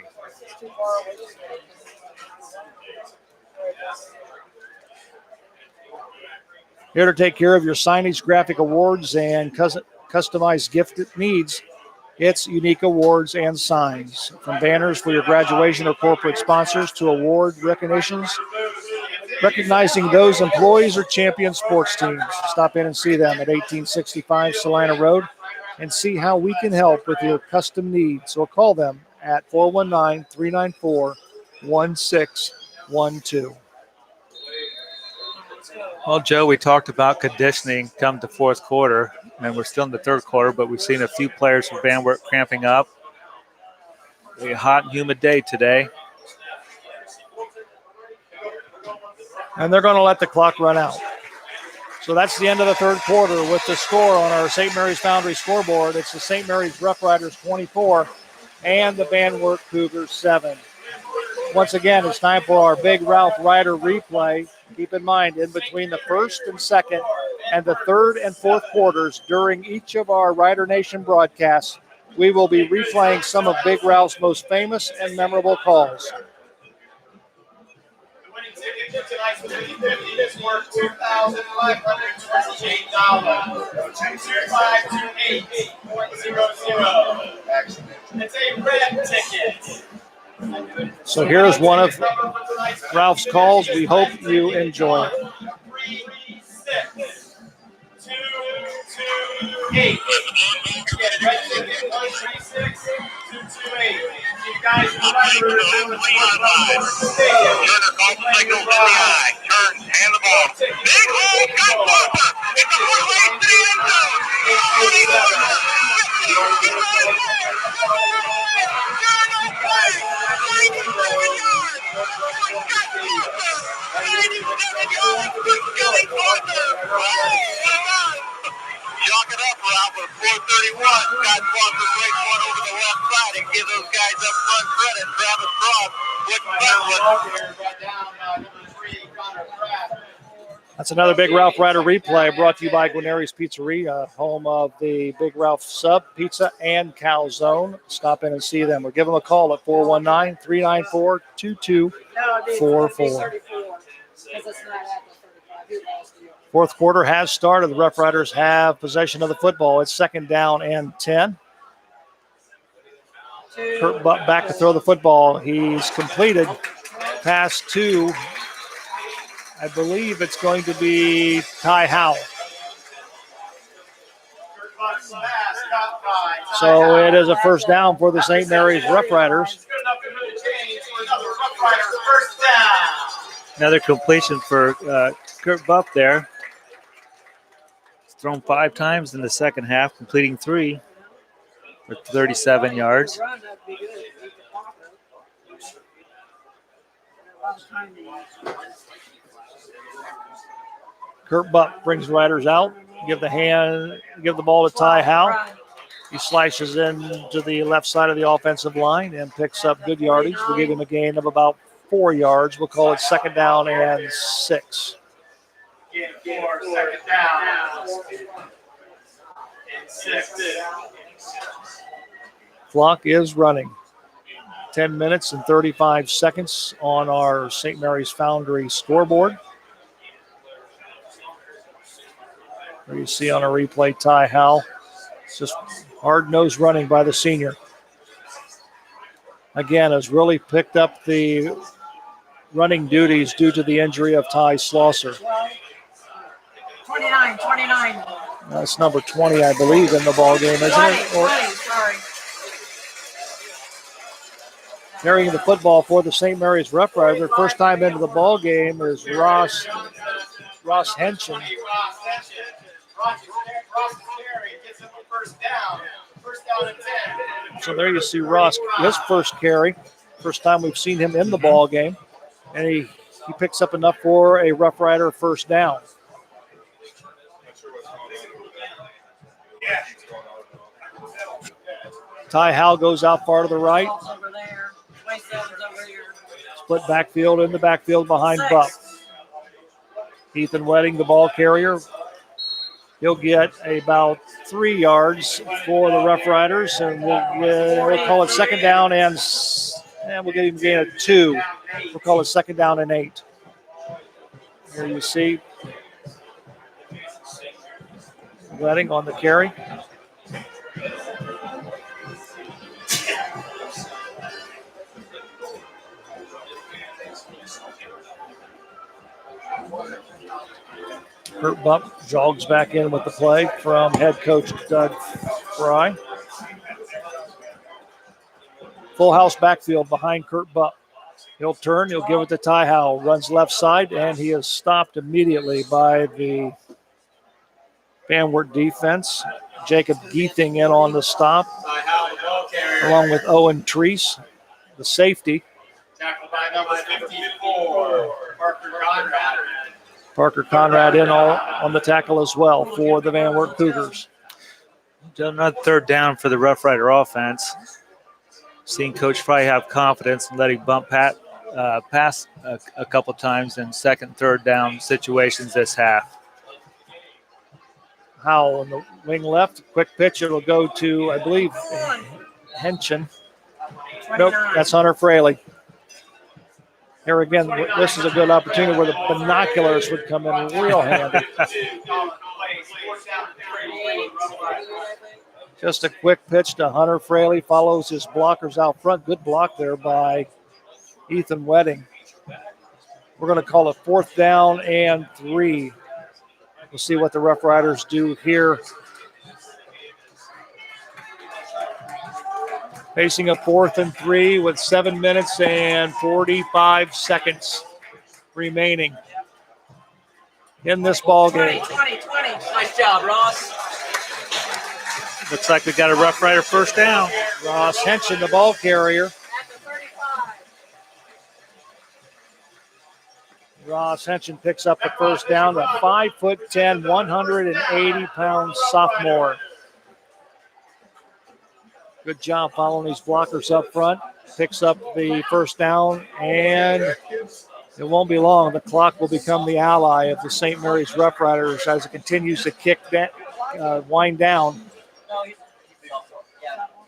S1: Here to take care of your signage, graphic awards, and customized gift needs, it's Unique Awards and Signs. From banners for your graduation or corporate sponsors to award recognitions, recognizing those employees or champion sports teams. Stop in and see them at 1865 Salina Road and see how we can help with your custom needs, or call them at 419-394-1612.
S2: Well, Joe, we talked about conditioning come to fourth quarter, and we're still in the third quarter, but we've seen a few players from Van Wert cramping up. A hot and humid day today.
S1: And they're going to let the clock run out. So that's the end of the third quarter with the score on our St. Mary's Foundry scoreboard. It's the St. Mary's Roughriders 24 and the Van Wert Cougars 7. Once again, it's time for our big Roughrider replay. Keep in mind, in between the first and second and the third and fourth quarters during each of our Rider Nation broadcasts, we will be replaying some of Big Ralph's most famous and memorable calls.
S3: The winning ticket for tonight's 50-50 is worth $2,528. 25288.00. It's a red ticket.
S1: So here's one of Ralph's calls. We hope you enjoy it.
S3: 36228. Again, red ticket 136228. You guys remember the stadium.
S6: Signal to the eye. Turns, hand the ball. Big hole, got Walker. It's a foot-way to the end zone. Chalk it up, Ralph, with 4:31. Scott Walker breaks one over the left side and gives those guys up front credit. Travis Cross with
S1: That's another Big Ralph Rider replay brought to you by Guarneri's Pizzeria, home of the Big Ralph Sub, Pizza, and Calzone. Stop in and see them or give them a call at 419-394-2244. Fourth quarter has started. The Rough Riders have possession of the football. It's second down and 10. Kurt Butt back to throw the football. He's completed. Pass to, I believe it's going to be Ty Howell. So it is a first down for the St. Mary's Rough Riders.
S2: Another completion for Kurt Buff there. He's thrown 5 times in the second half, completing 3 for 37 yards.
S1: Kurt Buck brings Riders out. Give the ball to Ty Howell. He slices into the left side of the offensive line and picks up good yardage. We'll give him a gain of about 4 yards. We'll call it second down and 6.
S3: Second down and 6.
S1: Clock is running. 10 minutes and 35 seconds on our St. Mary's Foundry scoreboard. There you see on a replay Ty Howell. It's just hard-nosed running by the senior. Again, has really picked up the running duties due to the injury of Ty Slosser.
S4: 29.
S1: That's number 20, I believe, in the ball game, isn't it?
S4: 20, sorry.
S1: Carrying the football for the St. Mary's Rough Rider. First time into the ball game is Ross Henshin. So there you see Ross, his first carry. First time we've seen him in the ball game. And he picks up enough for a Rough Rider first down. Ty Howell goes out far to the right.
S4: Over there. 27's over here.
S1: Split backfield in the backfield behind Buck. Ethan Wedding, the ball carrier. He'll get about 3 yards for the Rough Riders, and we'll call it second down, and we'll get him gain of 2. We'll call it second down and 8. Here you see Wedding on the carry. Kurt Bump jogs back in with the play from head coach Doug Fry. Full house backfield behind Kurt Bump. He'll turn, he'll give it to Ty Howell, runs left side, and he is stopped immediately by the Van Wert defense. Jacob Geething in on the stop, along with Owen Treese, the safety.
S3: Tackled by number 54, Parker Conrad.
S1: Parker Conrad in on the tackle as well for the Van Wert Cougars.
S2: Another third down for the Rough Rider offense. Seeing Coach Fry have confidence in letting Bump pass a couple times in second, third down situations this half.
S1: Howell on the wing left. Quick pitch. It'll go to, I believe, Henson. Nope, that's Hunter Fraley. Here again, this is a good opportunity where the binoculars would come in real handy. Just a quick pitch to Hunter Fraley. Follows his blockers out front. Good block there by Ethan Wedding. We're going to call it fourth down and 3. We'll see what the Rough Riders do here. Facing a 4th and 3 with 7 minutes and 45 seconds remaining in this ball game.
S4: 20. Nice job, Ross.
S2: Looks like we got a Rough Rider first down.
S1: Ross Henson, the ball carrier.
S4: At the 35.
S1: Ross Henson picks up the first down. A 5'10", 180-pound sophomore. Good job following these blockers up front. Picks up the first down, and it won't be long. The clock will become the ally of the St. Mary's Rough Riders as it continues to wind down.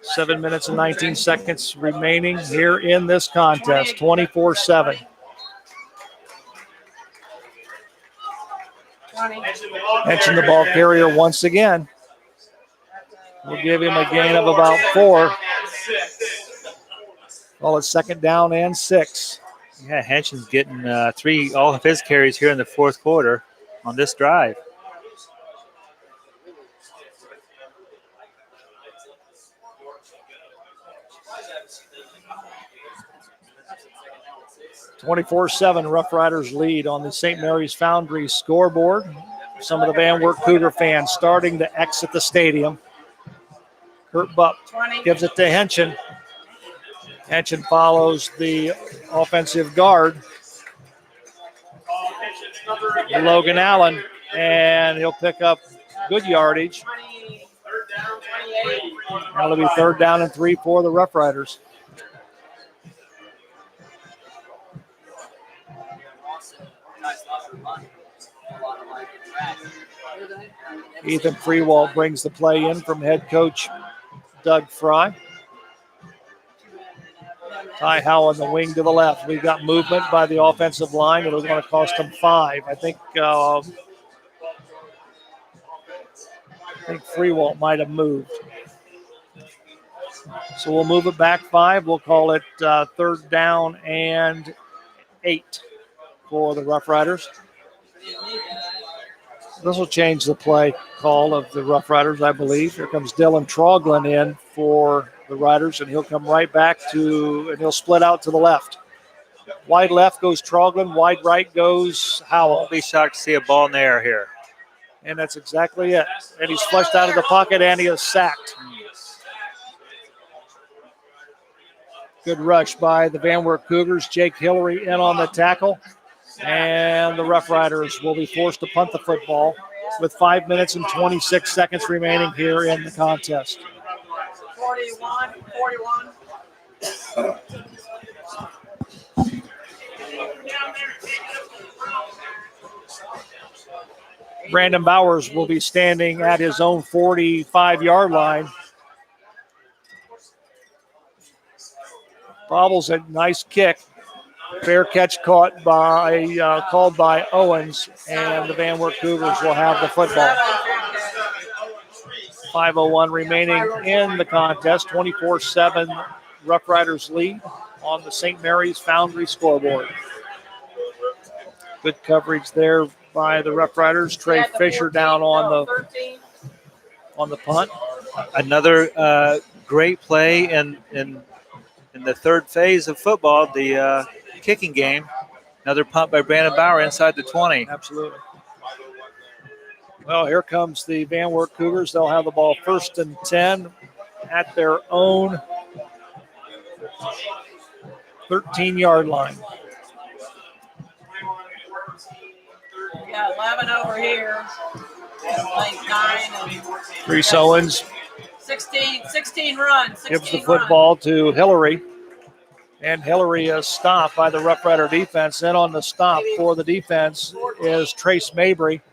S1: 7 minutes and 19 seconds remaining here in this contest, 24-7. Mention the ball carrier once again. We'll give him a gain of about 4. Call it second down and 6.
S2: Yeah, Henson's getting all of his carries here in the fourth quarter on this drive.
S1: (24-7) Rough Riders lead on the St. Mary's Foundry scoreboard. Some of the Van Wert Cougar fans starting to exit the stadium. Kurt Bupp gives it to Henson. Henson follows the offensive guard, Logan Allen, and he'll pick up good yardage. That'll be third down and 3 for the Rough Riders. Ethan Freewald brings the play in from head coach Doug Fry. Ty Howell on the wing to the left. We've got movement by the offensive line. It was going to cost them 5. I think Freewald might have moved. So we'll move it back 5. We'll call it third down and 8 for the Rough Riders. This will change the play call of the Rough Riders, I believe. Here comes Dylan Troglin in for the Riders, and he'll come right back and he'll split out to the left. Wide left goes Troglin, wide right goes Howell.
S2: I'll be shocked to see a ball in the air here.
S1: And that's exactly it. And he's flushed out of the pocket, and he is sacked. Good rush by the Van Wert Cougars. Jake Hillary in on the tackle. And the Rough Riders will be forced to punt the football with 5 minutes and 26 seconds remaining here in the contest.
S4: 41.
S1: Brandon Bowers will be standing at his own 45-yard line. Bobbles a nice kick. Fair catch caught called by Owens, and the Van Wert Cougars will have the football. 5:01 remaining in the contest. 24-7 Rough Riders lead on the St. Mary's Foundry scoreboard. Good coverage there by the Rough Riders. Trey Fisher down on the punt.
S2: Another great play in the third phase of football, the kicking game. Another punt by Brandon Bauer inside the 20.
S1: Absolutely. Well, here comes the Van Wert Cougars. They'll have the ball 1st and 10 at their own 13-yard line.
S4: We got 11 over here. Like 9 and
S1: Reese Owens
S4: 16 runs. 16
S1: gives the football to Hillary. And Hillary is stopped by the Rough Rider defense. Then on the stop for the defense is Trace Mabry.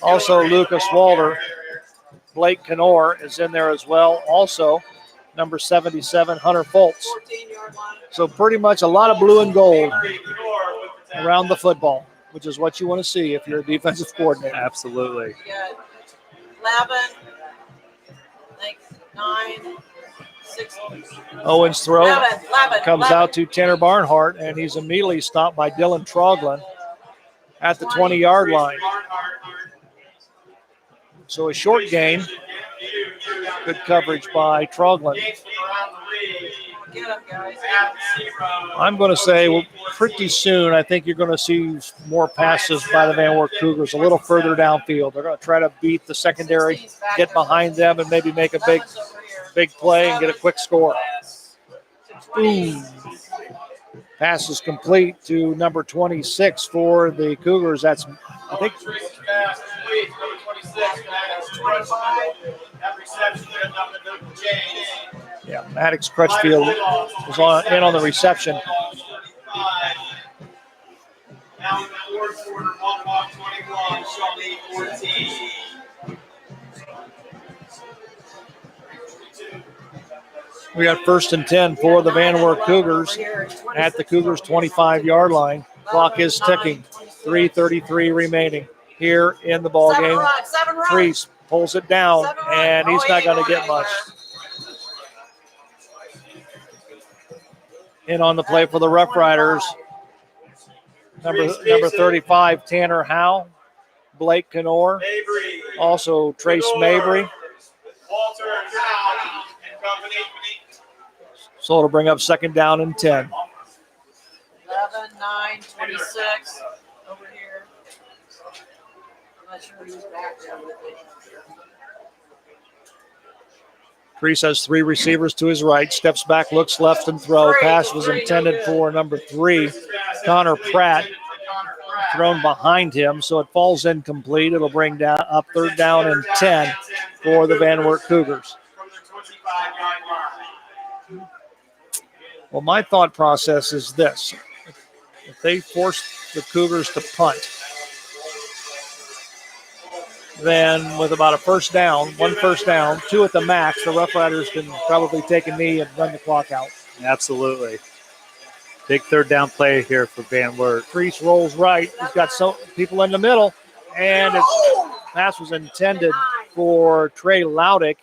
S1: Also Lucas Walter. Blake Knorr is in there as well. Also number 77, Hunter Foltz.
S4: 14-yard line.
S1: So pretty much a lot of blue and gold around the football, which is what you want to see if you're a defensive coordinator.
S2: Absolutely.
S4: We got 11, like 9, 6.
S1: Owens throw
S4: 11,
S1: comes
S4: 11.
S1: out to Tanner Barnhart, and he's immediately stopped by Dylan Troglin at the 20-yard line. So a short gain. Good coverage by Troglin.
S4: Get him, guys.
S1: I'm going to say pretty soon I think you're going to see more passes by the Van Wert Cougars a little further downfield. They're going to try to beat the secondary, get behind them, and maybe make a big play and get a quick score. Boom. Pass is complete to number 26 for the Cougars. That's, I think, yeah, Maddox Crutchfield was in on the reception.
S3: Now in the fourth quarter, Monmouth 21, Shawnee 14.
S1: We got 1st and 10 for the Van Wert Cougars at the Cougars' 25-yard line. Clock is ticking. 3:33 remaining here in the ball game. Treese pulls it down, and he's not going to get much. In on the play for the Rough Riders. Number 35, Tanner Howe. Blake Knorr. Also Trace Mabry.
S3: Walter Howe and company.
S1: So it'll bring up 2nd down and 10.
S4: 11, 9, 26 over here. I'm not sure who's back there with it.
S1: Treese has 3 receivers to his right. Steps back, looks left, and throw. Pass was intended for number 3, Connor Pratt. Thrown behind him, so it falls incomplete. It'll bring down up 3rd down and 10 for the Van Wert Cougars. Well, my thought process is this. If they force the Cougars to punt, then with about a 1st down, 1 first down, 2 at the max, the Rough Riders can probably take a knee and run the clock out.
S2: Absolutely. Big 3rd down play here for Van Wert.
S1: Treese rolls right. He's got some people in the middle, and his pass was intended for Trey Laudick,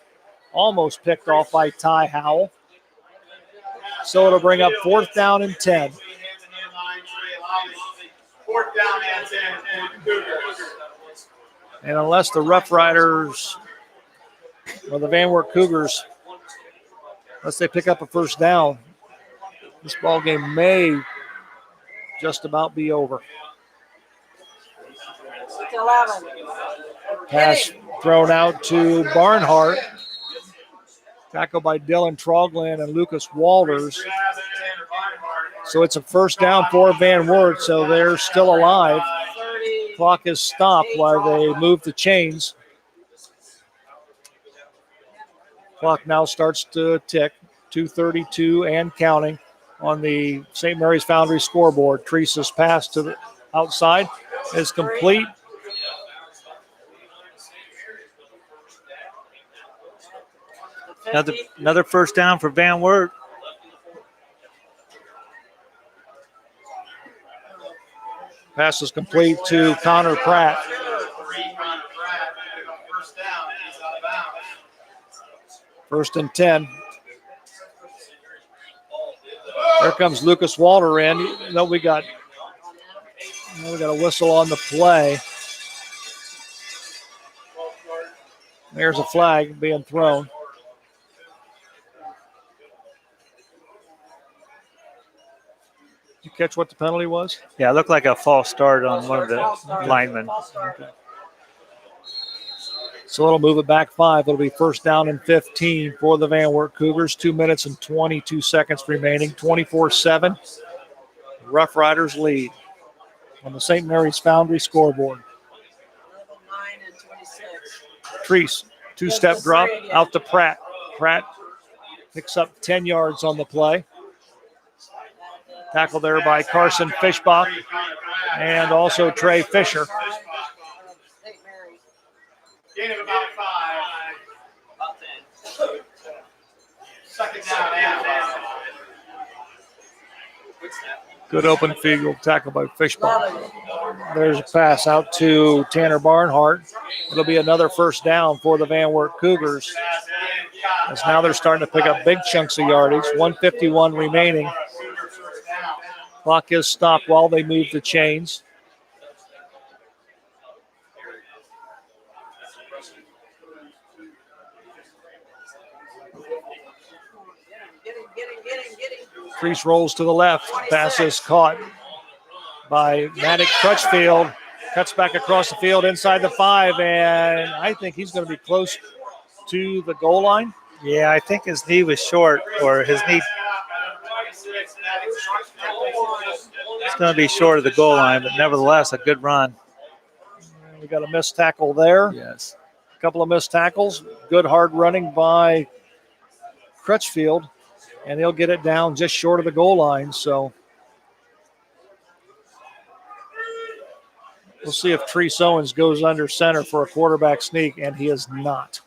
S1: almost picked off by Ty Howell. So it'll bring up 4th down and 10.
S3: 4th down and 10 Cougars.
S1: And unless the Rough Riders or the Van Wert Cougars, unless they pick up a 1st down, this ball game may just about be over.
S4: 11.
S1: Pass thrown out to Barnhart. Tackled by Dylan Troglin and Lucas Walters. So it's a 1st down for Van Wert, so they're still alive. Clock is stopped while they move the chains. Clock now starts to tick. 2:32 and counting on the St. Mary's Foundry scoreboard. Treese's pass to the outside is complete.
S2: Another first down for Van Wert.
S1: Pass is complete to Connor Pratt. First and 10. There comes Lucas Walter in. We got a whistle on the play. There's a flag being thrown. Did you catch what the penalty was?
S2: Yeah, it looked like a false start on one of the linemen.
S1: So it'll move it back 5. It'll be first down and 15 for the Van Wert Cougars. 2 minutes and 22 seconds remaining. 24-7. Rough Riders lead on the St. Mary's Foundry scoreboard.
S4: 9 and 26.
S1: Treese, 2-step drop out to Pratt. Pratt picks up 10 yards on the play. Tackle there by Carson Fischbach and also Trey Fisher.
S4: St. Mary's.
S3: Gain of about 5. About 10. Second down and 5.
S1: Good open field tackle by Fischbach. There's a pass out to Tanner Barnhart. It'll be another first down for the Van Wert Cougars. As now they're starting to pick up big chunks of yardage. 1:51 remaining. Clock is stopped while they move the chains. Treese rolls to the left. Pass is caught by Maddox Crutchfield. Cuts back across the field inside the 5, and I think he's going to be close to the goal line.
S2: Yeah, I think his knee was short, or his knee. It's going to be short of the goal line, but nevertheless, a good run.
S1: We got a missed tackle there.
S2: Yes.
S1: A couple of missed tackles. Good hard running by Crutchfield, and he'll get it down just short of the goal line. So we'll see if Treese Owens goes under center for a quarterback sneak, and he is not.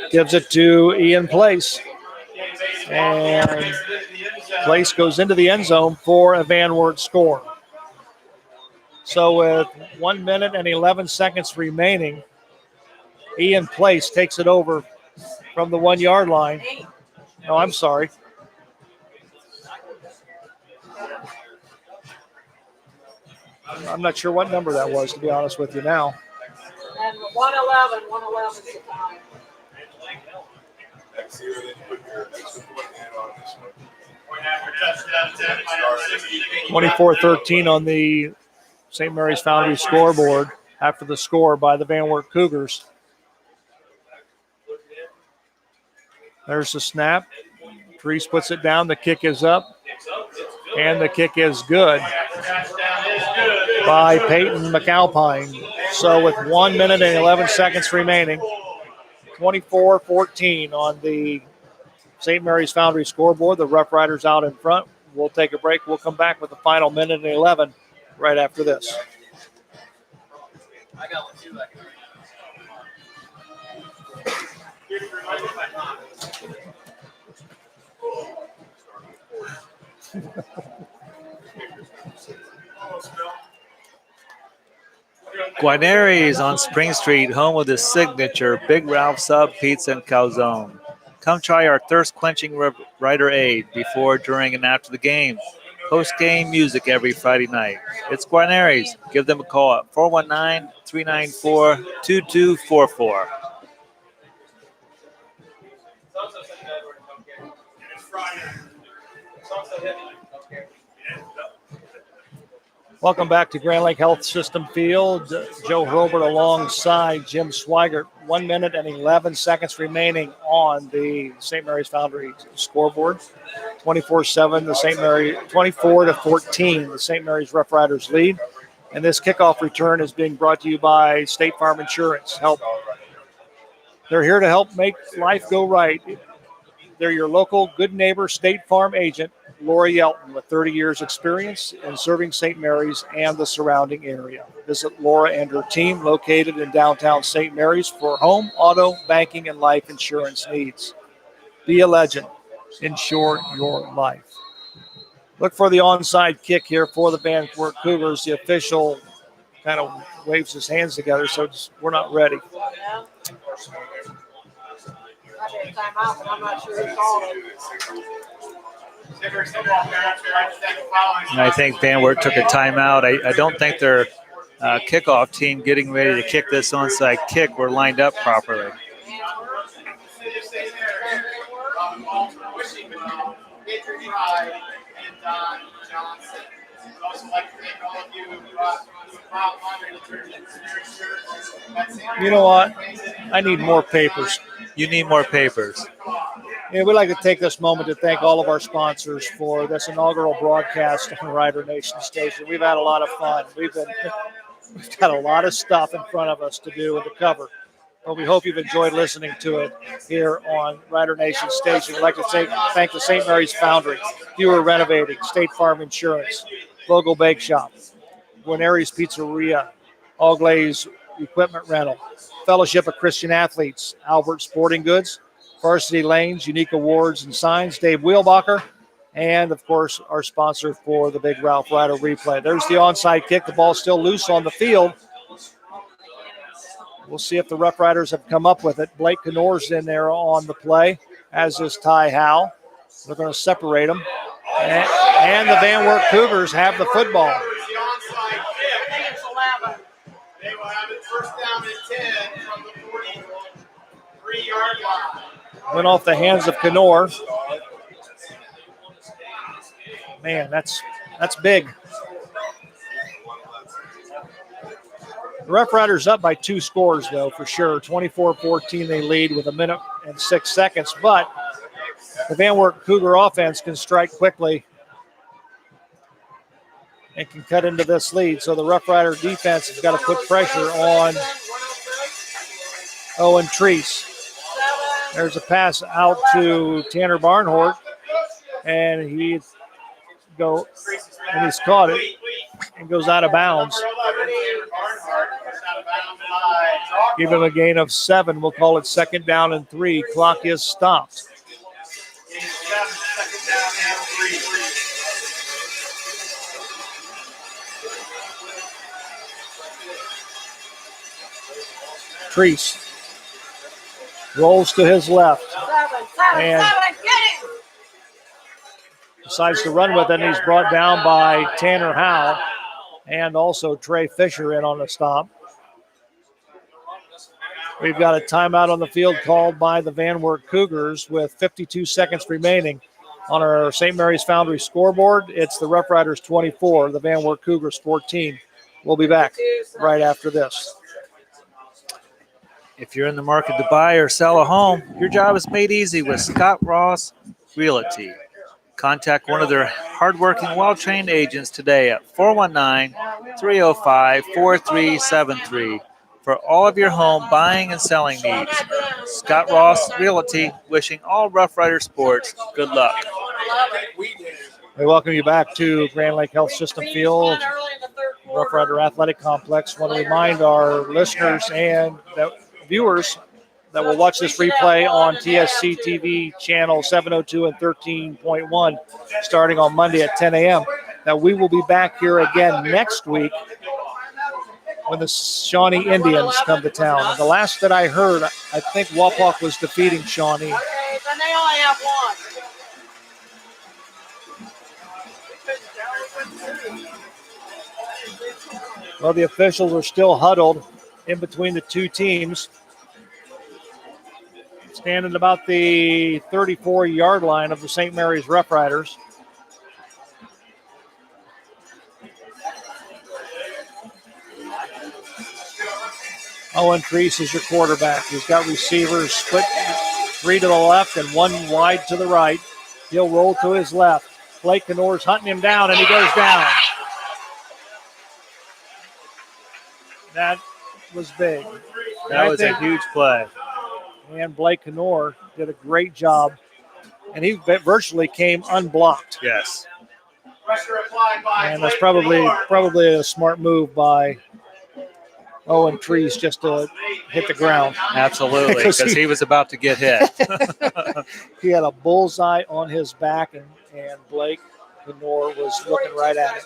S1: Gives it to Ian Place. And Place goes into the end zone for a Van Wert score. So with 1 minute and 11 seconds remaining, Ian Place takes it over from the 1 yard line. No, I'm sorry. I'm not sure what number that was, to be honest with you now.
S4: And 111 is the time.
S1: 24-13 on the St. Mary's Foundry scoreboard after the score by the Van Wert Cougars. There's the snap. Treese puts it down. The kick is up. And the kick is good by Peyton McAlpine. So with 1 minute and 11 seconds remaining, 24-14 on the St. Mary's Foundry scoreboard. The Rough Riders out in front. We'll take a break. We'll come back with the final minute and 11 right after this.
S3: I got one too.
S2: Guarneri's on Spring Street, home of the signature Big Ralph Sub Pizza and Calzone. Come try our thirst-quenching Rider Aid before, during, and after the game. Post-game music every Friday night. It's Guarneri's. Give them a call at 419-394-2244.
S1: Welcome back to Grand Lake Health System Field. Joe Hurlbert alongside Jim Swigert. 1 minute and 11 seconds remaining on the St. Mary's Foundry scoreboard. 24-7, the St. Mary, 24-14, the St. Mary's Rough Riders lead. And this kickoff return is being brought to you by State Farm Insurance. They're here to help make life go right. they're your local good neighbor State Farm agent, Laura Yelton, with 30 years experience in serving St. Mary's and the surrounding area. Visit Laura and her team located in downtown St. Mary's for home, auto, banking, and life insurance needs. Be a legend. Insure your life. Look for the onside kick here for the Van Wert Cougars. The official kind of waves his hands together, so we're not ready.
S4: Yeah. I did a timeout, but I'm not sure who called it.
S2: And I think Van Wert took a timeout. I don't think their kickoff team getting ready to kick this onside kick were lined up properly.
S1: You know what? I need more papers.
S2: You need more papers.
S1: Yeah, we'd like to take this moment to thank all of our sponsors for this inaugural broadcast on Rider Nation Station. We've had a lot of fun. We've got a lot of stuff in front of us to do and to cover. But we hope you've enjoyed listening to it here on Rider Nation Station. We'd like to thank the St. Mary's Foundry, Viewer Renovating, State Farm Insurance, Logo Bake Shop, Guarneri's Pizzeria, All Glaze Equipment Rental, Fellowship of Christian Athletes, Albert Sporting Goods, Varsity Lanes, Unique Awards and Signs, Dave Wheelbacher, and, of course, our sponsor for the big Roughrider replay. There's the onside kick. The ball's still loose on the field. We'll see if the Roughriders have come up with it. Blake Knorr's in there on the play, as is Ty Howe. They're going to separate them. And the Van Wert Cougars have the football.
S4: I think it's 11.
S3: They will have it first down and 10 from the 43-yard line.
S1: Went off the hands of Knorr. Man, that's big. The Rough Riders up by 2 scores, though, for sure. 24-14, they lead with 1 minute and 6 seconds. But the Van Wert Cougar offense can strike quickly and can cut into this lead. So the Rough Rider defense has got to put pressure on Owen Treese. There's a pass out to Tanner Barnhort, and he's caught it and goes out of bounds. Give him a gain of 7. We'll call it 2nd down and 3. Clock is stopped. Treese rolls to his left and decides to run with it, and he's brought down by Tanner Howe and also Trey Fisher in on the stop. We've got a timeout on the field called by the Van Wert Cougars with 52 seconds remaining. On our St. Mary's Foundry scoreboard, it's the Rough Riders 24, the Van Wert Cougars 14. We'll be back right after this.
S2: If you're in the market to buy or sell a home, your job is made easy with Scott Ross Realty. Contact one of their hardworking, well-trained agents today at 419-305-4373 for all of your home buying and selling needs. Scott Ross Realty, wishing all Rough Rider sports good luck.
S1: We welcome you back to Grand Lake Health System Field, Rough Rider Athletic Complex. I want to remind our listeners and viewers that will watch this replay on TSC TV channel 702 and 13.1 starting on Monday at 10 a.m. that we will be back here again next week when the Shawnee Indians come to town. And the last that I heard, I think Wapak was defeating Shawnee.
S4: Okay, then they only have one.
S1: Well, the officials are still huddled in between the two teams, standing about the 34-yard line of the St. Mary's Rough Riders. Owen Treese is your quarterback. He's got receivers split 3 to the left and 1 wide to the right. He'll roll to his left. Blake Knorr's hunting him down, and he goes down. That was big.
S2: That was a huge play.
S1: And Blake Knorr did a great job and he virtually came unblocked.
S2: Yes.
S3: Pressure applied by
S1: And that's probably a smart move by Owen Trees just to hit the ground.
S2: Absolutely,
S1: Because
S2: because he was about to get hit.
S1: He had a bullseye on his back, and Blake Lenore was looking right at it.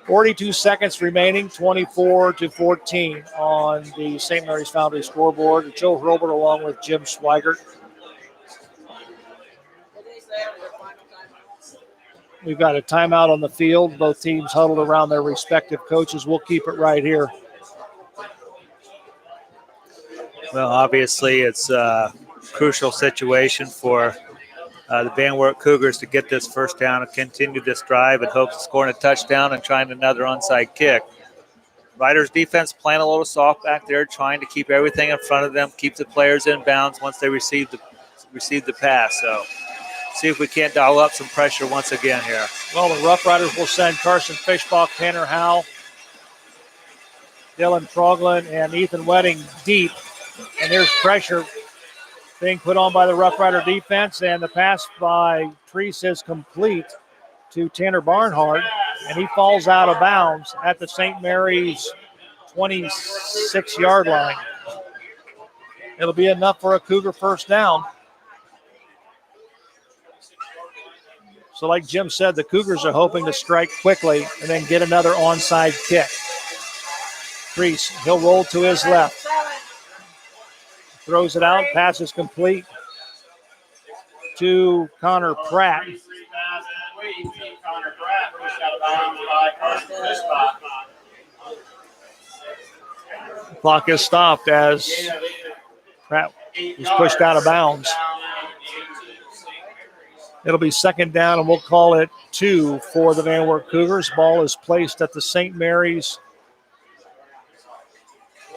S1: 42 seconds remaining, 24-14 on the St. Mary's Foundry scoreboard. Joe Hurlbert along with Jim Swigert. We've got a timeout on the field. Both teams huddled around their respective coaches. We'll keep it right here.
S2: Well, obviously, it's a crucial situation for the Van Wert Cougars to get this first down and continue this drive and hope to score a touchdown and trying another onside kick. Riders defense playing a little soft back there, trying to keep everything in front of them, keep the players in bounds once they receive the pass. So see if we can't dial up some pressure once again here.
S1: Well, the Rough Riders will send Carson Fishbach, Tanner Howe, Dylan Troglin, and Ethan Wedding deep. And there's pressure being put on by the Rough Rider defense, and the pass by Treese is complete to Tanner Barnhart, and he falls out of bounds at the St. Mary's 26-yard line. It'll be enough for a Cougar first down. So like Jim said, the Cougars are hoping to strike quickly and then get another onside kick. Treese, he'll roll to his left. Throws it out, pass is complete to Connor Pratt. Clock is stopped as Pratt is pushed out of bounds. It'll be second down, and we'll call it 2 for the Van Wert Cougars. Ball is placed at the St. Mary's.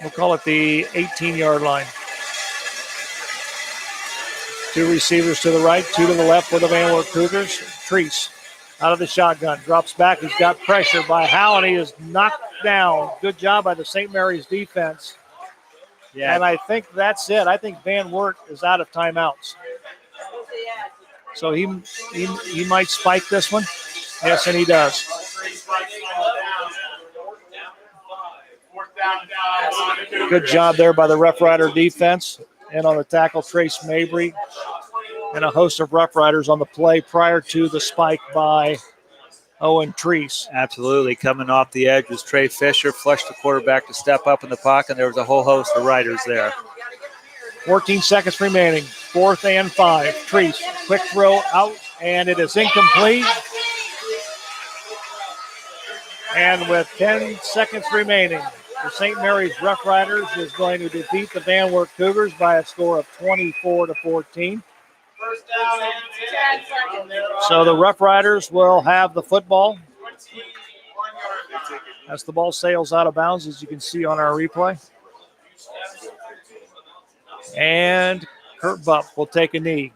S1: We'll call it the 18-yard line. 2 receivers to the right, 2 to the left for the Van Wert Cougars. Treese out of the shotgun, drops back. He's got pressure by Howe, and he is knocked down. Good job by the St. Mary's defense. Yeah. And I think that's it. I think Van Wert is out of timeouts. So he might spike this one. Yes, and he does. Good job there by the Rough Rider defense. And on the tackle, Trace Mabry and a host of Rough Riders on the play prior to the spike by Owen Treese.
S2: Absolutely. Coming off the edge was Trey Fisher, flushed the quarterback to step up in the pocket. There was a whole host of riders there.
S1: 14 seconds remaining. 4th and 5. Treese, quick throw out, and it is incomplete. And with 10 seconds remaining, the St. Mary's Rough Riders is going to defeat the Van Wert Cougars by a score of 24-14. So the Rough Riders will have the football as the ball sails out of bounds, as you can see on our replay. And Kurt Bupp will take a knee.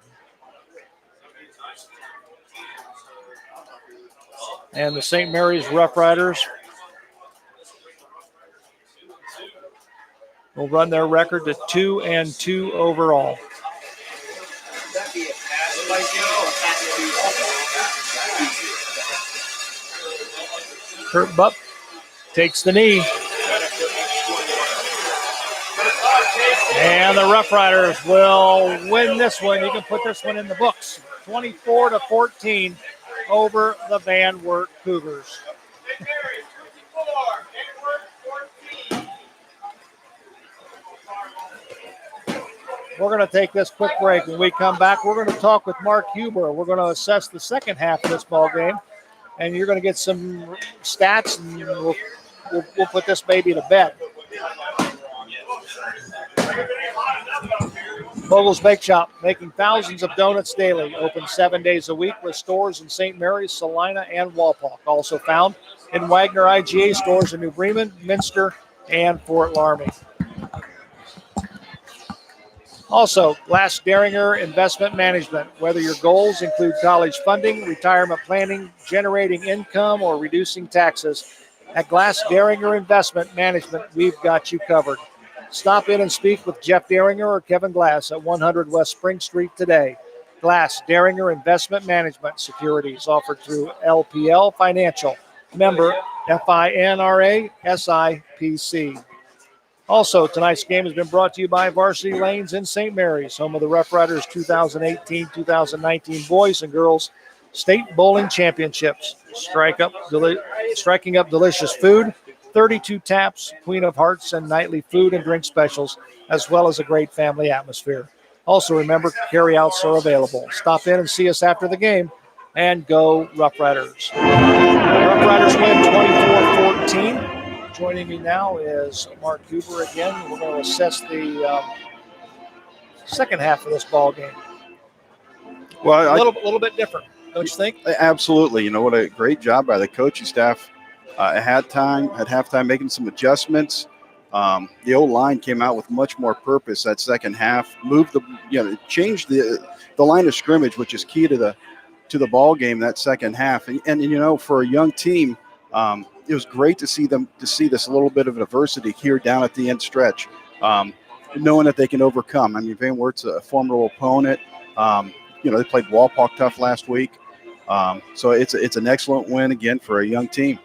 S1: And the St. Mary's Rough Riders will run their record to 2-2 overall. Kurt Bupp takes the knee. And the Rough Riders will win this one. You can put this one in the books. 24-14 over the Van Wert Cougars. We're going to take this quick break. When we come back, we're going to talk with Mark Huber. We're going to assess the second half of this ball game, and you're going to get some stats, and we'll put this baby to bed. Vogel's Bake Shop, making thousands of donuts daily. Open 7 days a week with stores in St. Mary's, Salina, and Walpock. Also found in Wagner IGA stores in New Bremen, Minster, and Fort Laramie. Also, Glass Deringer Investment Management. Whether your goals include college funding, retirement planning, generating income, or reducing taxes, at Glass Deringer Investment Management, we've got you covered. Stop in and speak with Jeff Deringer or Kevin Glass at 100 West Spring Street today. Glass, Derringer Investment Management Securities, offered through LPL Financial, member FINRA SIPC. Also, tonight's game has been brought to you by Varsity Lanes in St. Mary's, home of the Rough Riders 2018-2019 Boys and Girls State Bowling Championships. Striking up delicious food, 32 taps, Queen of Hearts, and nightly food and drink specials, as well as a great family atmosphere. Also, remember, carryouts are available. Stop in and see us after the game, and go Rough Riders. Rough Riders win 24-14. Joining me now is Mark Huber again. We're going to assess the second half of this ball game.
S5: Well,
S1: A little bit different, don't you think?
S5: absolutely. You know, what a great job by the coaching staff at halftime, making some adjustments. The old line came out with much more purpose that second half. Changed the line of scrimmage, which is key to the ball game that second half. And you know, for a young team, it was great to see this little bit of adversity here down at the end stretch, knowing that they can overcome. I mean, Van Wert's a formidable opponent. They played Walpock tough last week, so it's an excellent win again for a young team.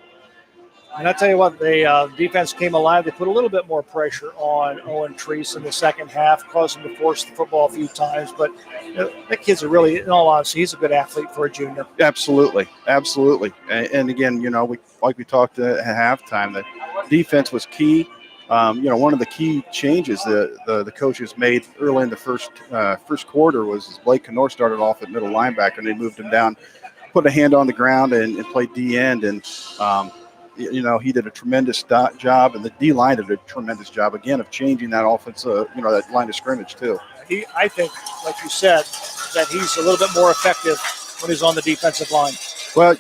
S1: And I tell you what, the defense came alive. They put a little bit more pressure on Owen Treese in the second half, caused him to force the football a few times. But that kid's in all honesty, he's a good athlete for a junior.
S5: Absolutely. And again, we talked at halftime, that defense was key. One of the key changes the coaches made early in the first quarter was Blake Knorr started off at middle linebacker, and they moved him down, put a hand on the ground, and played D end. And he did a tremendous job, and the D line did a tremendous job again of changing that offense. That line of scrimmage too.
S1: I think, like you said, that he's a little bit more effective when he's on the defensive line.
S5: Well,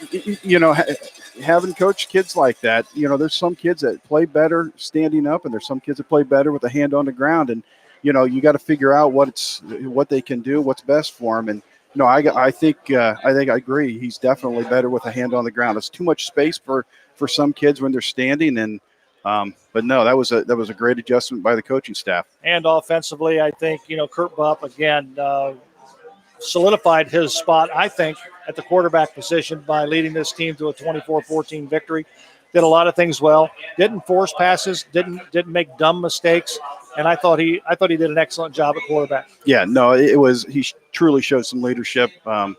S5: having coached kids like that, there's some kids that play better standing up, and there's some kids that play better with a hand on the ground. And you got to figure out what they can do, what's best for them. And I think I agree. He's definitely better with a hand on the ground. It's too much space for some kids when they're standing. And but no, that was a great adjustment by the coaching staff.
S1: And offensively, I think Kurt Bupp again solidified his spot, I think, at the quarterback position by leading this team to a 24-14 victory. Did a lot of things well. Didn't force passes. Didn't make dumb mistakes. And I thought he did an excellent job at quarterback.
S5: Yeah, no, he truly showed some leadership on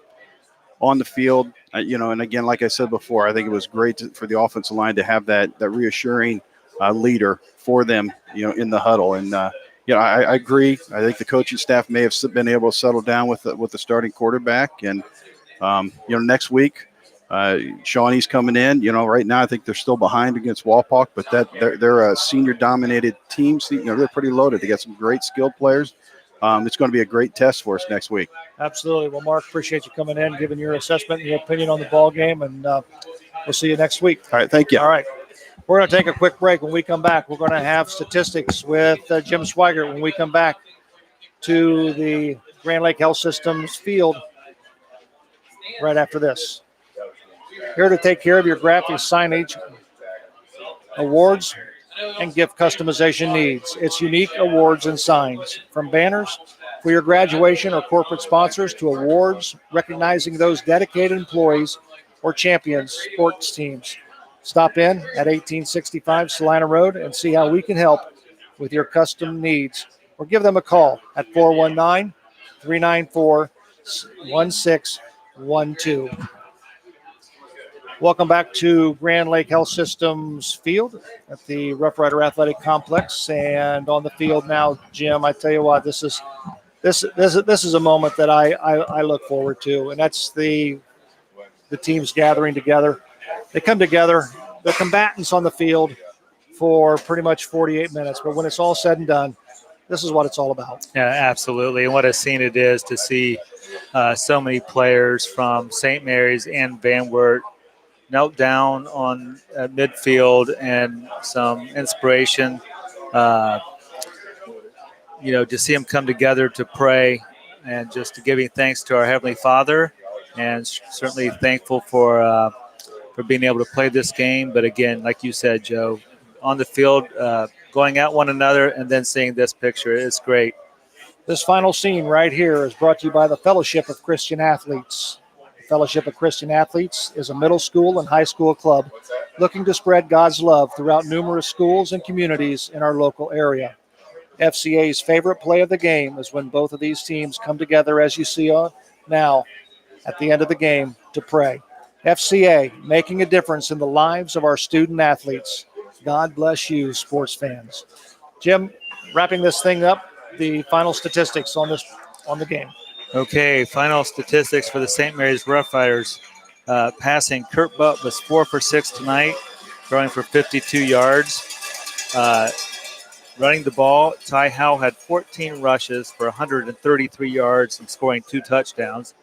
S5: the field. And again, like I said before, I think it was great for the offensive line to have that reassuring leader for them, in the huddle. And I agree. I think the coaching staff may have been able to settle down with the starting quarterback. And next week, Shawnee's coming in. Right now I think they're still behind against Walpock, but they're a senior-dominated team. So, they're pretty loaded. They got some great skilled players. It's going to be a great test for us next week.
S1: Absolutely. Well, Mark, appreciate you coming in, giving your assessment and your opinion on the ball game, and we'll see you next week.
S5: All right, thank you.
S1: All right. We're going to take a quick break. When we come back, we're going to have statistics with Jim Swigert when we come back to the Grand Lake Health Systems field right after this. Here to take care of your graphic signage, awards, and gift customization needs. It's Unique Awards and Signs. From banners for your graduation or corporate sponsors to awards recognizing those dedicated employees or champions sports teams. Stop in at 1865 Salina Road and see how we can help with your custom needs. Or give them a call at 419-394-1612. Welcome back to Grand Lake Health Systems field at the Rough Rider Athletic Complex. And on the field now, Jim, I tell you what, this is a moment that I look forward to, and that's the teams gathering together. They come together, the combatants on the field for pretty much 48 minutes. But when it's all said and done, this is what it's all about.
S2: Yeah, absolutely. And what a scene it is to see so many players from St. Mary's and Van Wert knelt down on midfield, and some inspiration, to see them come together to pray and just to giving thanks to our Heavenly Father, and certainly thankful for being able to play this game. But again, like you said, Joe, on the field, going at one another and then seeing this picture, it's great.
S1: This final scene right here is brought to you by the Fellowship of Christian Athletes. The Fellowship of Christian Athletes is a middle school and high school club looking to spread God's love throughout numerous schools and communities in our local area. FCA's favorite play of the game is when both of these teams come together, as you see now, at the end of the game to pray. FCA, making a difference in the lives of our student athletes. God bless you, sports fans. Jim, wrapping this thing up, the final statistics on the game.
S2: Okay, final statistics for the St. Mary's Roughriders. Passing, Kurt Butt was 4 for 6 tonight, throwing for 52 yards. Running the ball, Ty Howell had 14 rushes for 133 yards and scoring 2 touchdowns.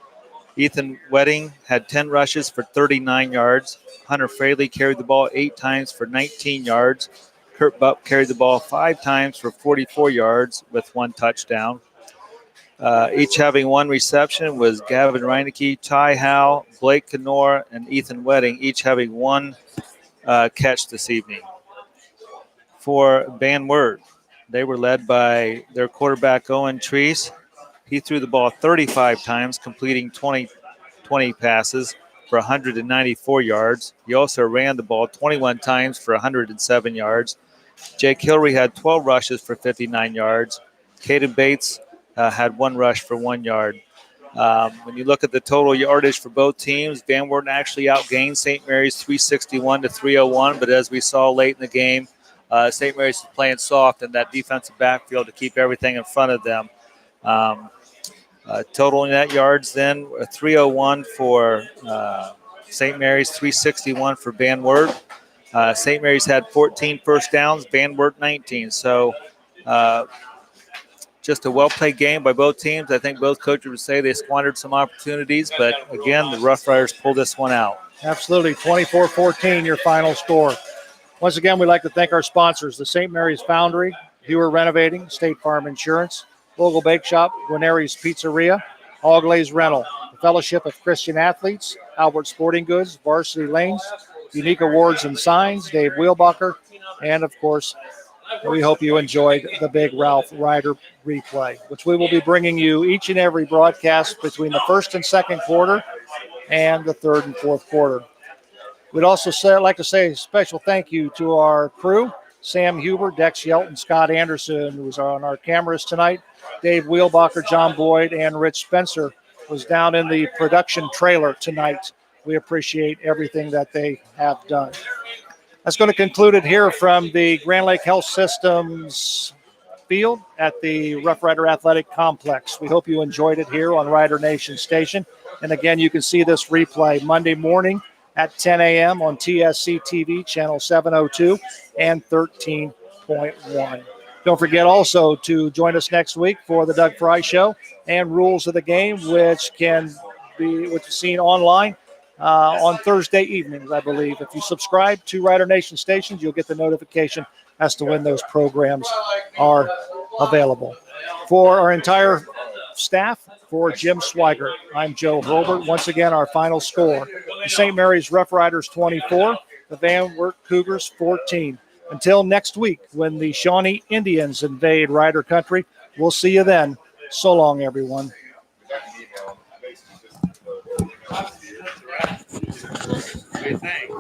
S2: Ethan Wedding had 10 rushes for 39 yards. Hunter Fraley carried the ball 8 times for 19 yards. Kurt Butt carried the ball 5 times for 44 yards with 1 touchdown. Each having 1 reception was Gavin Reinecke, Ty Howell, Blake Knorr, and Ethan Wedding, each having 1 catch this evening. For Van Wert, they were led by their quarterback, Owen Treese. He threw the ball 35 times, completing 20 passes for 194 yards. He also ran the ball 21 times for 107 yards. Jake Hillary had 12 rushes for 59 yards. Caden Bates had 1 rush for 1 yard. When you look at the total yardage for both teams, Van Wert actually outgained St. Mary's 361 to 301, but as we saw late in the game, St. Mary's is playing soft in that defensive backfield to keep everything in front of them. Total net yards then, 301 for St. Mary's, 361 for Van Wert. St. Mary's had 14 first downs, Van Wert 19. So just a well-played game by both teams. I think both coaches would say they squandered some opportunities, but again, the Rough Riders pulled this one out.
S1: Absolutely, 24-14 your final score. Once again, we'd like to thank our sponsors, the St. Mary's Foundry, Hewer Renovating, State Farm Insurance, Vogel Bake Shop, Guarneri's Pizzeria, All Glaze Rental, the Fellowship of Christian Athletes, Albert Sporting Goods, Varsity Lanes, Unique Awards and Signs, Dave Wheelbacher, and of course, we hope you enjoyed the big Roughrider replay, which we will be bringing you each and every broadcast between the first and second quarter and the third and fourth quarter. We'd also like to say a special thank you to our crew, Sam Huber, Dex Yelton, Scott Anderson, who was on our cameras tonight, Dave Wheelbacher, John Boyd, and Rich Spencer was down in the production trailer tonight. We appreciate everything that they have done. That's going to conclude it here from the Grand Lake Health Systems field at the Roughrider Athletic Complex. We hope you enjoyed it here on Rider Nation Station. And again, you can see this replay Monday morning at 10 a.m. on TSC TV, channel 702 and 13.1. Don't forget also to join us next week for the Doug Fry Show and Rules of the Game, which is seen online on Thursday evenings, I believe. If you subscribe to Rider Nation Stations, you'll get the notification as to when those programs are available. For our entire staff, for Jim Swigert, I'm Joe Hurlbert. Once again, our final score, the St. Mary's Roughriders 24, the Van Wert Cougars 14. Until next week when the Shawnee Indians invade Rider Country, we'll see you then. So long, everyone.
S2: What do you think?